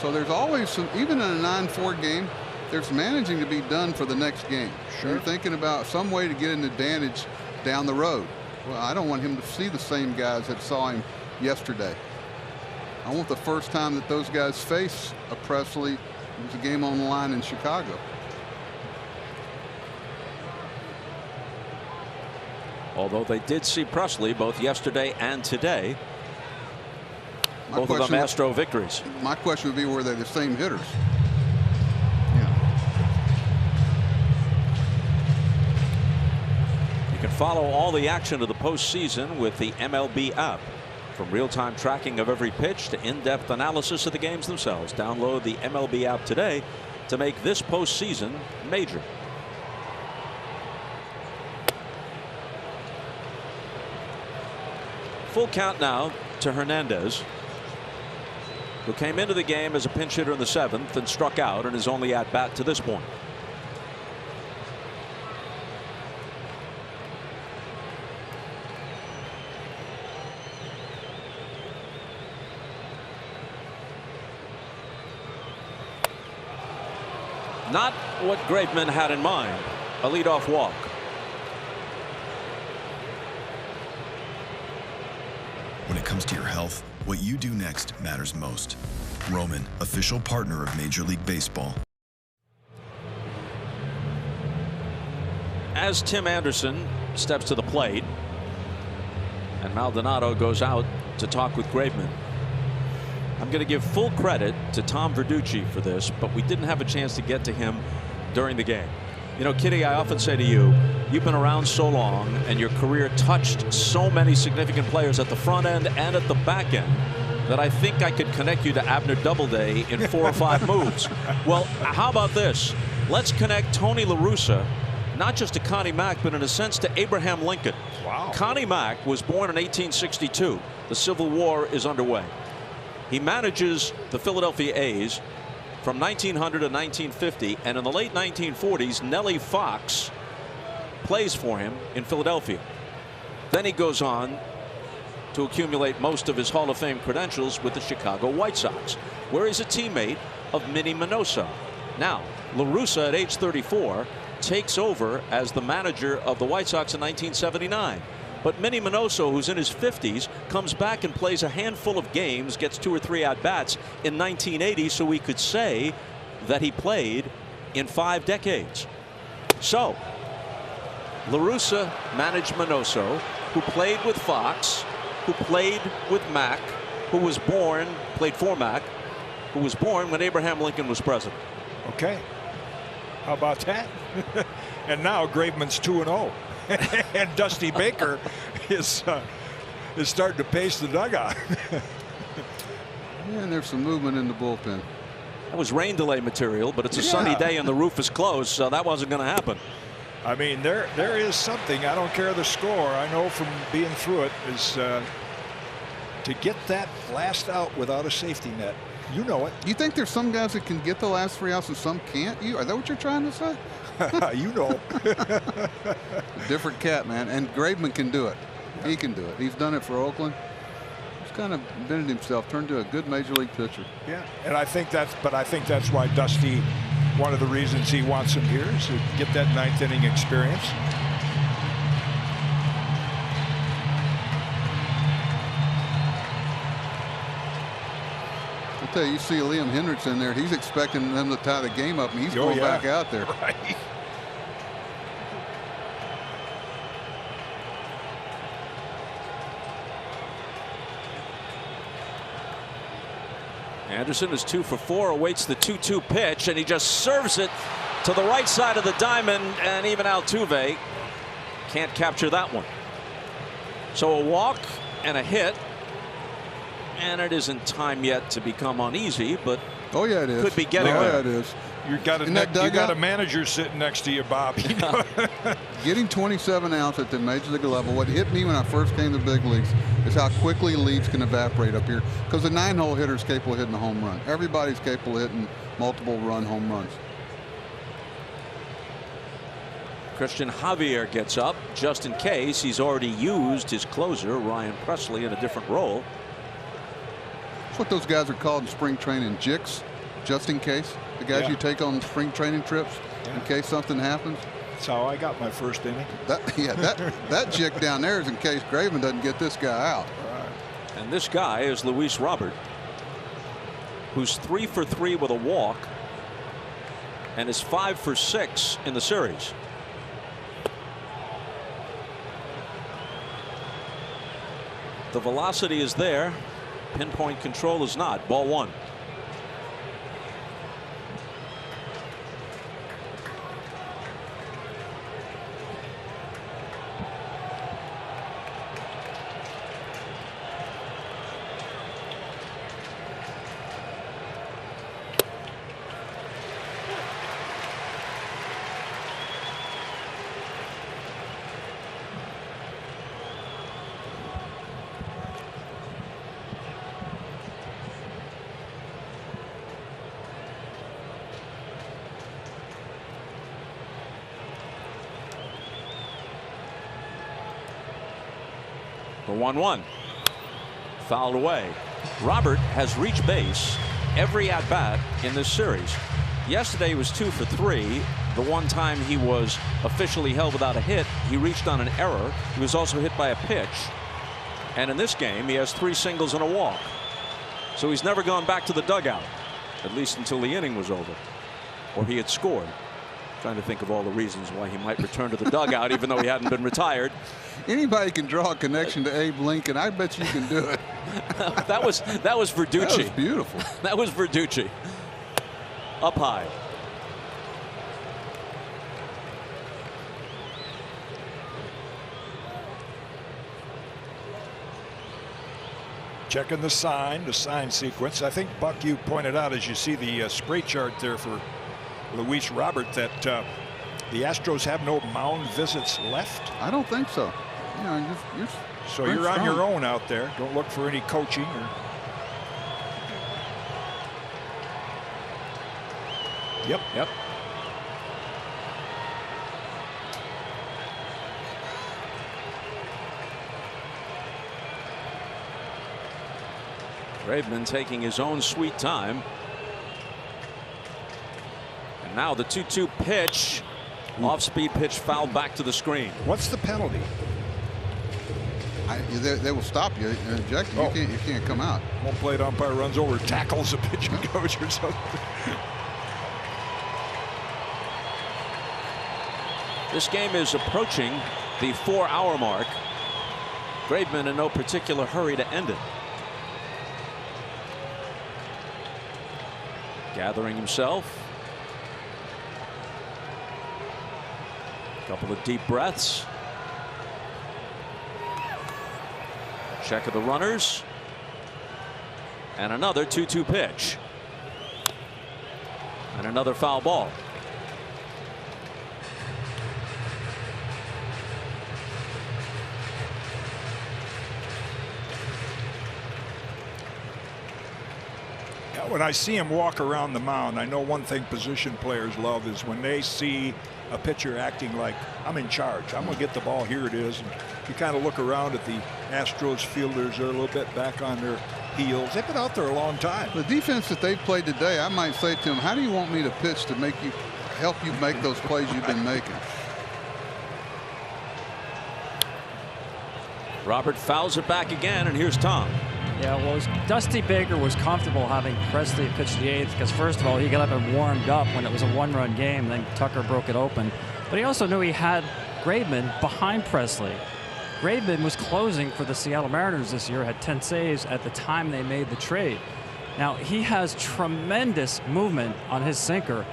Speaker 5: So there's always some, even in a 9-4 game, there's managing to be done for the next game.
Speaker 4: Sure.
Speaker 5: You're thinking about some way to get an advantage down the road. Well, I don't want him to see the same guys that saw him yesterday. I want the first time that those guys face a Presley, it was a game on the line in Chicago.
Speaker 3: Although they did see Presley both yesterday and today. Both of them Astro victories.
Speaker 5: My question would be, were they the same hitters?
Speaker 3: You can follow all the action of the postseason with the MLB app. From real-time tracking of every pitch to in-depth analysis of the games themselves. Download the MLB app today to make this postseason major. Full count now to Hernandez, who came into the game as a pinch hitter in the 7th and struck out in his only at bat to this point. Not what Graveman had in mind. A leadoff walk.
Speaker 9: When it comes to your health, what you do next matters most. Roman, official partner of Major League Baseball.
Speaker 3: As Tim Anderson steps to the plate and Maldonado goes out to talk with Graveman. I'm going to give full credit to Tom Verducci for this, but we didn't have a chance to get to him during the game. You know, Kitty, I often say to you, you've been around so long and your career touched so many significant players at the front end and at the back end that I think I could connect you to Abner Doubleday in 4 or 5 moves. Well, how about this? Let's connect Tony La Russa not just to Connie Mack, but in a sense to Abraham Lincoln.
Speaker 4: Wow.
Speaker 3: Connie Mack was born in 1862. The Civil War is underway. He manages the Philadelphia A's from 1900 to 1950, and in the late 1940s, Nellie Fox plays for him in Philadelphia. Then he goes on to accumulate most of his Hall of Fame credentials with the Chicago White Sox, where he's a teammate of Minnie Minoso. Now, La Russa at age 34 takes over as the manager of the White Sox in 1979. But Minnie Minoso, who's in his 50s, comes back and plays a handful of games, gets 2 or 3 at-bats in 1980, so we could say that he played in 5 decades. So, La Russa managed Minoso, who played with Fox, who played with Mack, who was born, played for Mack, who was born when Abraham Lincoln was president.
Speaker 4: Okay. How about that? And now Graveman's 2-0. And Dusty Baker is starting to pace the dugout.
Speaker 5: And there's some movement in the bullpen.
Speaker 3: That was rain delay material, but it's a sunny day and the roof is closed, so that wasn't going to happen.
Speaker 4: I mean, there is something. I don't care the score. I know from being through it is to get that last out without a safety net. You know it.
Speaker 5: You think there's some guys that can get the last 3 outs and some can't? Are that what you're trying to say?
Speaker 4: You know.
Speaker 5: Different cat, man. And Graveman can do it. Yeah. He can do it. He's done it for Oakland. He's kind of invented himself, turned to a good major league pitcher.
Speaker 4: Yeah, and I think that's why Dusty, one of the reasons he wants him here is to get that 9th inning experience.
Speaker 5: I'll tell you, you see Liam Hendricks in there, he's expecting them to tie the game up, and he's going back out there.
Speaker 4: Right.
Speaker 3: Anderson is 2 for 4, awaits the 2-2 pitch, and he just serves it to the right side of the diamond, and even Altuve can't capture that one. So a walk and a hit, and it isn't time yet to become uneasy, but
Speaker 5: oh yeah, it is.
Speaker 3: Could be getting there.
Speaker 5: Yeah, it is.
Speaker 4: You got a manager sitting next to you, Bob. You know?
Speaker 5: Getting 27 outs at the major league level. What hit me when I first came to the big leagues is how quickly leads can evaporate up here. Because the 9-hole hitter is capable of hitting a home run. Everybody's capable of hitting multiple home runs.
Speaker 3: Christian Javier gets up just in case. He's already used his closer, Ryan Presley, in a different role.
Speaker 5: That's what those guys are called in spring training, jicks, just in case. The guys you take on spring training trips in case something happens.
Speaker 4: That's how I got my first inning.
Speaker 5: That jick down there is in case Graveman doesn't get this guy out.
Speaker 4: Right.
Speaker 3: And this guy is Luis Robert, who's 3 for 3 with a walk and is 5 for 6 in the series. The velocity is there. Pinpoint control is not. Ball one. The 1-1. Fouled away. Robert has reached base every at bat in this series. Yesterday he was 2 for 3. The one time he was officially held without a hit, he reached on an error. He was also hit by a pitch. And in this game, he has 3 singles and a walk. So he's never gone back to the dugout, at least until the inning was over, or he had scored. Trying to think of all the reasons why he might return to the dugout, even though he hadn't been retired.
Speaker 5: Anybody can draw a connection to Abe Lincoln. I bet you can do it.
Speaker 3: that was Verducci.
Speaker 5: That was beautiful.
Speaker 3: That was Verducci. Up high.
Speaker 4: Checking the sign sequence. I think, Buck, you pointed out, as you see the spray chart there for Luis Robert, that the Astros have no mound visits left.
Speaker 5: I don't think so. You know,
Speaker 4: so you're on your own out there. Don't look for any coaching. Yep.
Speaker 3: Graveman taking his own sweet time. And now the 2-2 pitch. Off-speed pitch fouled back to the screen.
Speaker 4: What's the penalty?
Speaker 5: They will stop you and eject you. You can't come out.
Speaker 4: Home plate umpire runs over, tackles a pitching coach or something.
Speaker 3: This game is approaching the 4-hour mark. Graveman in no particular hurry to end it. Gathering himself. A couple of deep breaths. Check of the runners. And another 2-2 pitch. And another foul ball.
Speaker 4: When I see him walk around the mound, I know one thing position players love is when they see a pitcher acting like, I'm in charge, I'm going to get the ball, here it is. And you kind of look around at the Astros fielders, they're a little bit back on their heels. They've been out there a long time.
Speaker 5: The defense that they've played today, I might say to them, how do you want me to pitch to help you make those plays you've been making?
Speaker 3: Robert fouls it back again, and here's Tom.
Speaker 6: Yeah, well, Dusty Baker was comfortable having Presley pitch the 8th because, first of all, he got up and warmed up when it was a 1-run game. Then Tucker broke it open. But he also knew he had Graveman behind Presley. Graveman was closing for the Seattle Mariners this year, had 10 saves at the time they made the trade. Now, he has tremendous movement on his sinker.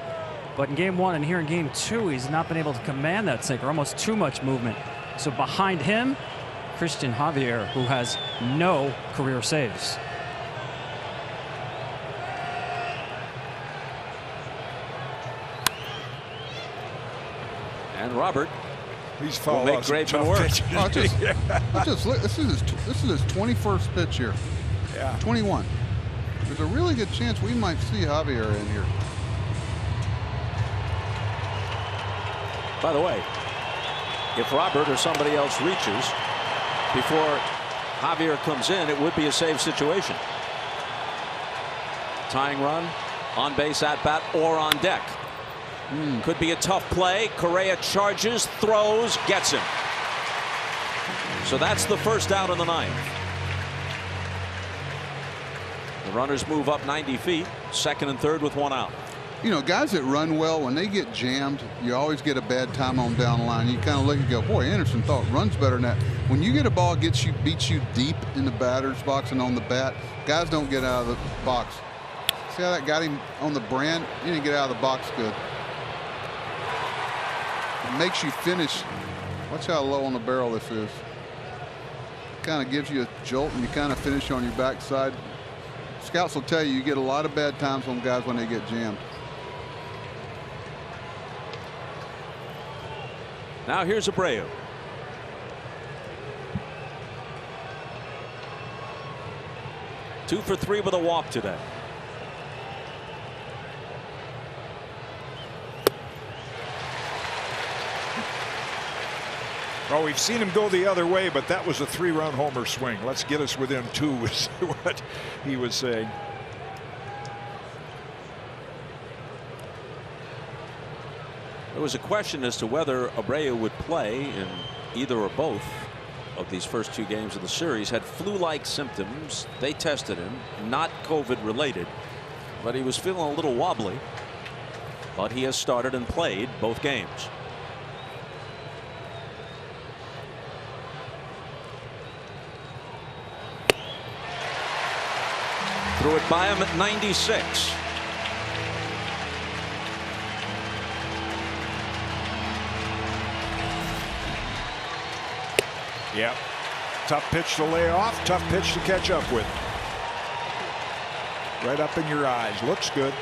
Speaker 6: But in Game 1 and here in Game 2, he's not been able to command that sinker, almost too much movement. So behind him, Christian Javier, who has no career saves.
Speaker 3: And Robert,
Speaker 4: he's
Speaker 3: will make Graveman work.
Speaker 5: This is his 21st pitch here.
Speaker 4: Yeah.
Speaker 5: 21. There's a really good chance we might see Javier in here.
Speaker 3: By the way, if Robert or somebody else reaches before Javier comes in, it would be a save situation. Tying run, on base at bat, or on deck. Could be a tough play. Correa charges, throws, gets him. So that's the first out in the 9th. The runners move up 90 feet, 2nd and 3rd with 1 out.
Speaker 5: You know, guys that run well, when they get jammed, you always get a bad time on down the line. You kind of look and go, boy, Anderson thought runs better than that. When you get a ball beats you deep in the batter's box and on the bat, guys don't get out of the box. See how that got him on the brand? He didn't get out of the box good. It makes you finish. Watch how low on the barrel this is. Kind of gives you a jolt and you kind of finish on your backside. Scouts will tell you, you get a lot of bad times on guys when they get jammed.
Speaker 3: Now here's Abreu. Two for 3 with a walk today.
Speaker 4: Oh, we've seen him go the other way, but that was a 3-run homer swing. Let's get us within 2 is what he was saying.
Speaker 3: There was a question as to whether Abreu would play in either or both of these first 2 games of the series. Had flu-like symptoms. They tested him, not COVID related, but he was feeling a little wobbly. But he has started and played both games. Threw it by him at 96.
Speaker 4: Yeah. Tough pitch to lay off, tough pitch to catch up with. Right up in your eyes. Looks good.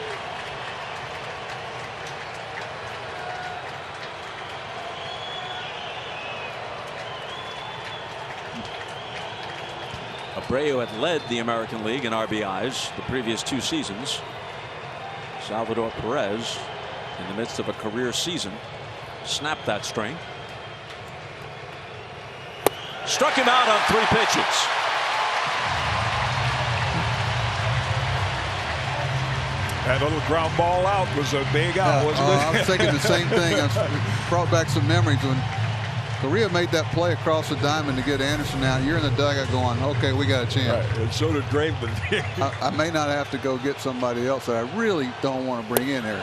Speaker 3: Abreu had led the American League in RBIs the previous 2 seasons. Salvador Perez, in the midst of a career season, snapped that string. Struck him out on 3 pitches.
Speaker 4: That little ground ball out was a big out, wasn't it?
Speaker 5: I was thinking the same thing. I brought back some memories when Correa made that play across the diamond to get Anderson out. You're in the dugout going, okay, we got a chance.
Speaker 4: Right. And so did Draveman.
Speaker 5: I may not have to go get somebody else that I really don't want to bring in here.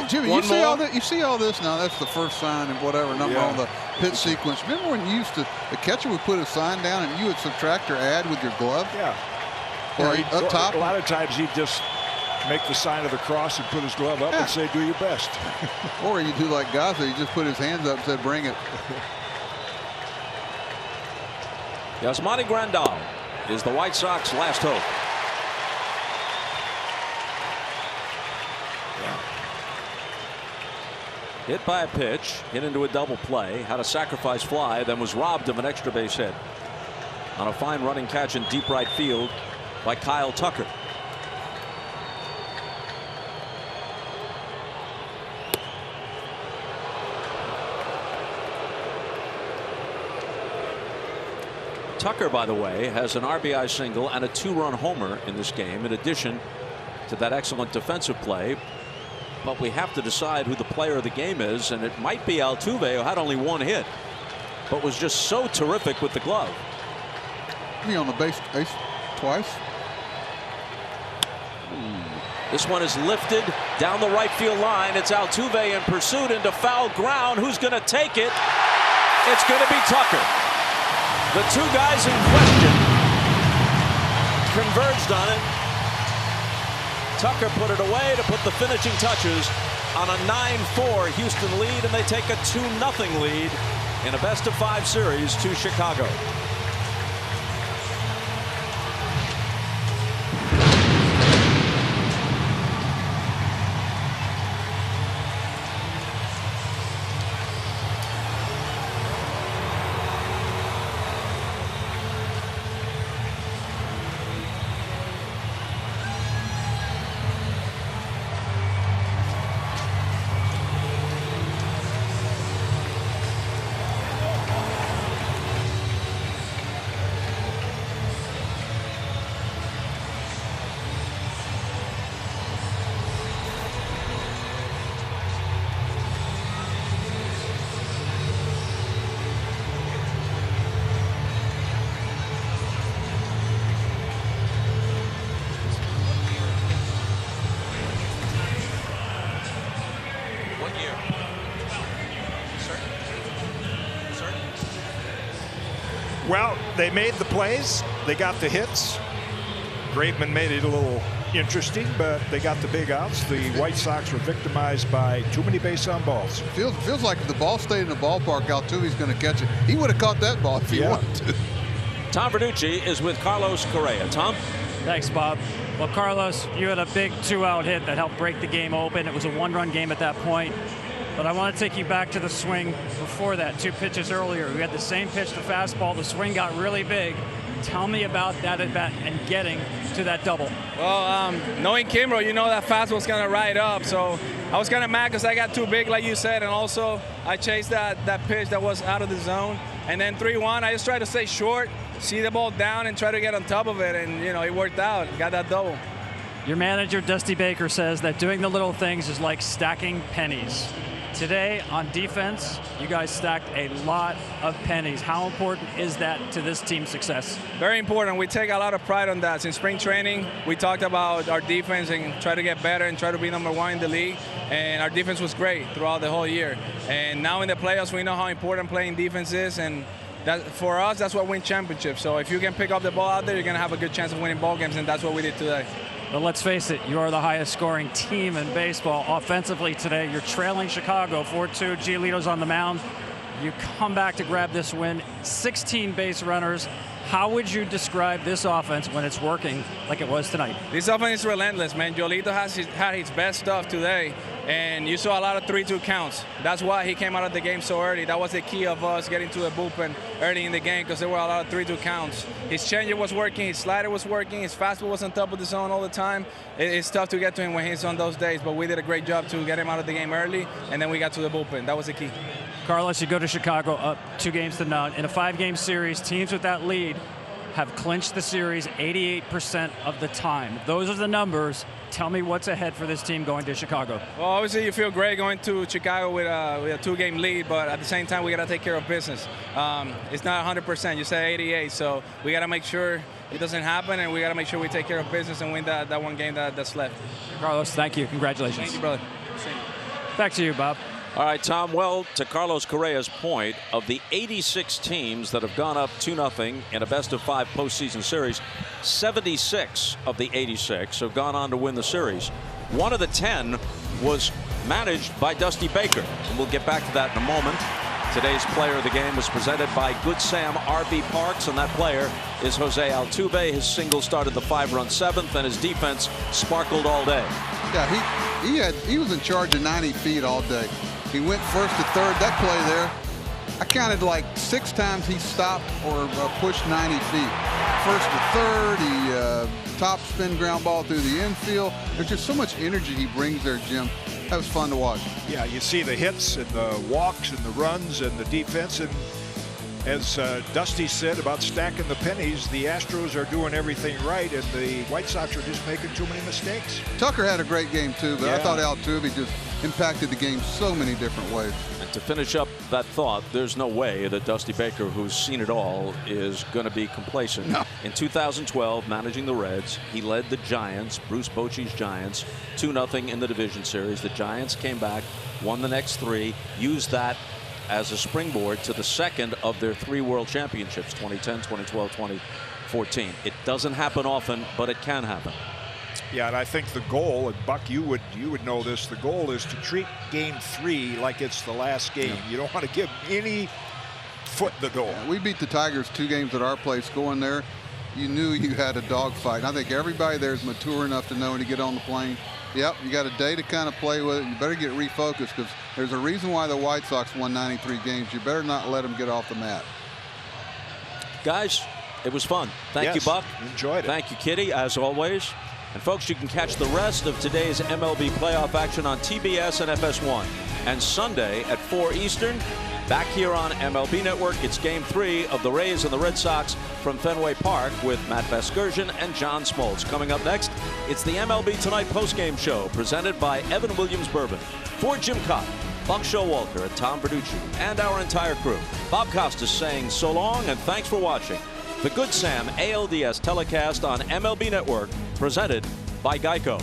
Speaker 5: Jimmy, you see all that? You see all this now? That's the first sign and whatever number on the pitch sequence. Remember when you used to, the catcher would put a sign down and you would subtract or add with your glove?
Speaker 4: Yeah.
Speaker 5: Or up top.
Speaker 4: A lot of times he'd just make the sign of the cross and put his glove up and say, do your best.
Speaker 5: Or you do like Gaza, he just put his hands up and said, bring it.
Speaker 3: Yasmani Grandal is the White Sox last hope. Hit by a pitch, hit into a double play, had a sacrifice fly, then was robbed of an extra base hit on a fine running catch in deep right field by Kyle Tucker. Tucker, by the way, has an RBI single and a 2-run homer in this game, in addition to that excellent defensive play. But we have to decide who the player of the game is, and it might be Altuve, who had only 1 hit, but was just so terrific with the glove.
Speaker 5: He on the base twice.
Speaker 3: This one is lifted down the right field line. It's Altuve in pursuit into foul ground. Who's going to take it? It's going to be Tucker. The 2 guys in question converged on it. Tucker put it away to put the finishing touches on a 9-4 Houston lead, and they take a 2-0 lead in a best-of-5 series to Chicago.
Speaker 4: Well, they made the plays. They got the hits. Graveman made it a little interesting, but they got the big outs. The White Sox were victimized by too many base on balls.
Speaker 5: Feels like if the ball stayed in the ballpark, Altuve's going to catch it. He would have caught that ball if he wanted to.
Speaker 3: Tom Verducci is with Carlos Correa. Tom?
Speaker 6: Thanks, Bob. Well, Carlos, you had a big 2-out hit that helped break the game open. It was a 1-run game at that point. But I want to take you back to the swing before that, 2 pitches earlier. We had the same pitch, the fastball. The swing got really big. Tell me about that at bat and getting to that double.
Speaker 11: Well, knowing Kimbrough, you know that fastball's going to ride up. So I was kind of mad because I got too big, like you said. And also, I chased that pitch that was out of the zone. And then 3-1, I just tried to stay short, see the ball down, and try to get on top of it. And, you know, it worked out. Got that double.
Speaker 6: Your manager, Dusty Baker, says that doing the little things is like stacking pennies. Today on defense, you guys stacked a lot of pennies. How important is that to this team's success?
Speaker 11: Very important. We take a lot of pride on that. Since spring training, we talked about our defense and try to get better and try to be #1 in the league. And our defense was great throughout the whole year. And now in the playoffs, we know how important playing defense is. And that, for us, that's what wins championships. So if you can pick up the ball out there, you're going to have a good chance of winning ball games. And that's what we did today.
Speaker 6: But let's face it, you are the highest scoring team in baseball. Offensively today, you're trailing Chicago 4-2. Giolito's on the mound. You come back to grab this win. 16 base runners. How would you describe this offense when it's working like it was tonight?
Speaker 11: This offense is relentless, man. Giolito had his best stuff today, and you saw a lot of 3-2 counts. That's why he came out of the game so early. That was the key of us getting to the bullpen early in the game, because there were a lot of 3-2 counts. His changeup was working, his slider was working, his fastball was on top of the zone all the time. It's tough to get to him when he's on those days, but we did a great job to get him out of the game early, and then we got to the bullpen. That was the key.
Speaker 6: Carlos, you go to Chicago up 2-0. In a 5-game series, teams with that lead have clinched the series 88% of the time. Those are the numbers. Tell me what's ahead for this team going to Chicago.
Speaker 11: Well, obviously you feel great going to Chicago with a 2-game lead, but at the same time we got to take care of business. It's not 100%. You say 88, so we got to make sure it doesn't happen, and we got to make sure we take care of business and win that one game that's left.
Speaker 6: Carlos, thank you. Congratulations.
Speaker 11: Thank you, brother.
Speaker 6: Back to you, Bob.
Speaker 3: All right, Tom, well, to Carlos Correa's point, of the 86 teams that have gone up 2-0 in a best-of-5 postseason series, 76 of the 86 have gone on to win the series. One of the 10 was managed by Dusty Baker, and we'll get back to that in a moment. Today's player of the game was presented by Good Sam RV Parks, and that player is Jose Altuve. His single started the 5-run 7th, and his defense sparkled all day.
Speaker 5: Yeah, he was in charge of 90 feet all day. He went first to third. That play there, I counted like 6 times he stopped or pushed 90 feet. First to third, he top spin ground ball through the infield. There's just so much energy he brings there, Jim. That was fun to watch.
Speaker 4: Yeah, you see the hits and the walks and the runs and the defense. And as Dusty said about stacking the pennies, the Astros are doing everything right, and the White Sox are just making too many mistakes.
Speaker 5: Tucker had a great game too, but I thought Altuve just impacted the game so many different ways.
Speaker 3: And to finish up that thought, there's no way that Dusty Baker, who's seen it all, is going to be complacent.
Speaker 5: No.
Speaker 3: In 2012, managing the Reds, he led the Giants, Bruce Bochy's Giants, 2-0 in the division series. The Giants came back, won the next 3, used that as a springboard to the second of their 3 world championships, 2010, 2012, 2014. It doesn't happen often, but it can happen.
Speaker 4: Yeah, and I think the goal, and Buck, you would know this, the goal is to treat game 3 like it's the last game. Yeah. You don't want to give any foot the door.
Speaker 5: Yeah, we beat the Tigers 2 games at our place. Going there, you knew you had a dogfight. And I think everybody there is mature enough to know when to get on the plane. Yep, you got a day to kind of play with it. You better get refocused, because there's a reason why the White Sox won 93 games. You better not let them get off the mat.
Speaker 3: Guys, it was fun. Thank you, Buck.
Speaker 4: Enjoyed it.
Speaker 3: Thank you, Kitty, as always. And folks, you can catch the rest of today's MLB playoff action on TBS and FS1. And Sunday at 4 Eastern, back here on MLB Network, it's Game 3 of the Rays and the Red Sox from Fenway Park with Matt Vasgersian and John Smoltz. Coming up next, it's the MLB Tonight postgame show presented by Evan Williams Bourbon. For Jim Cott, Buck Showalter, and Tom Verducci, and our entire crew, Bob Costas saying so long and thanks for watching the Good Sam ALDS telecast on MLB Network, presented by Geico.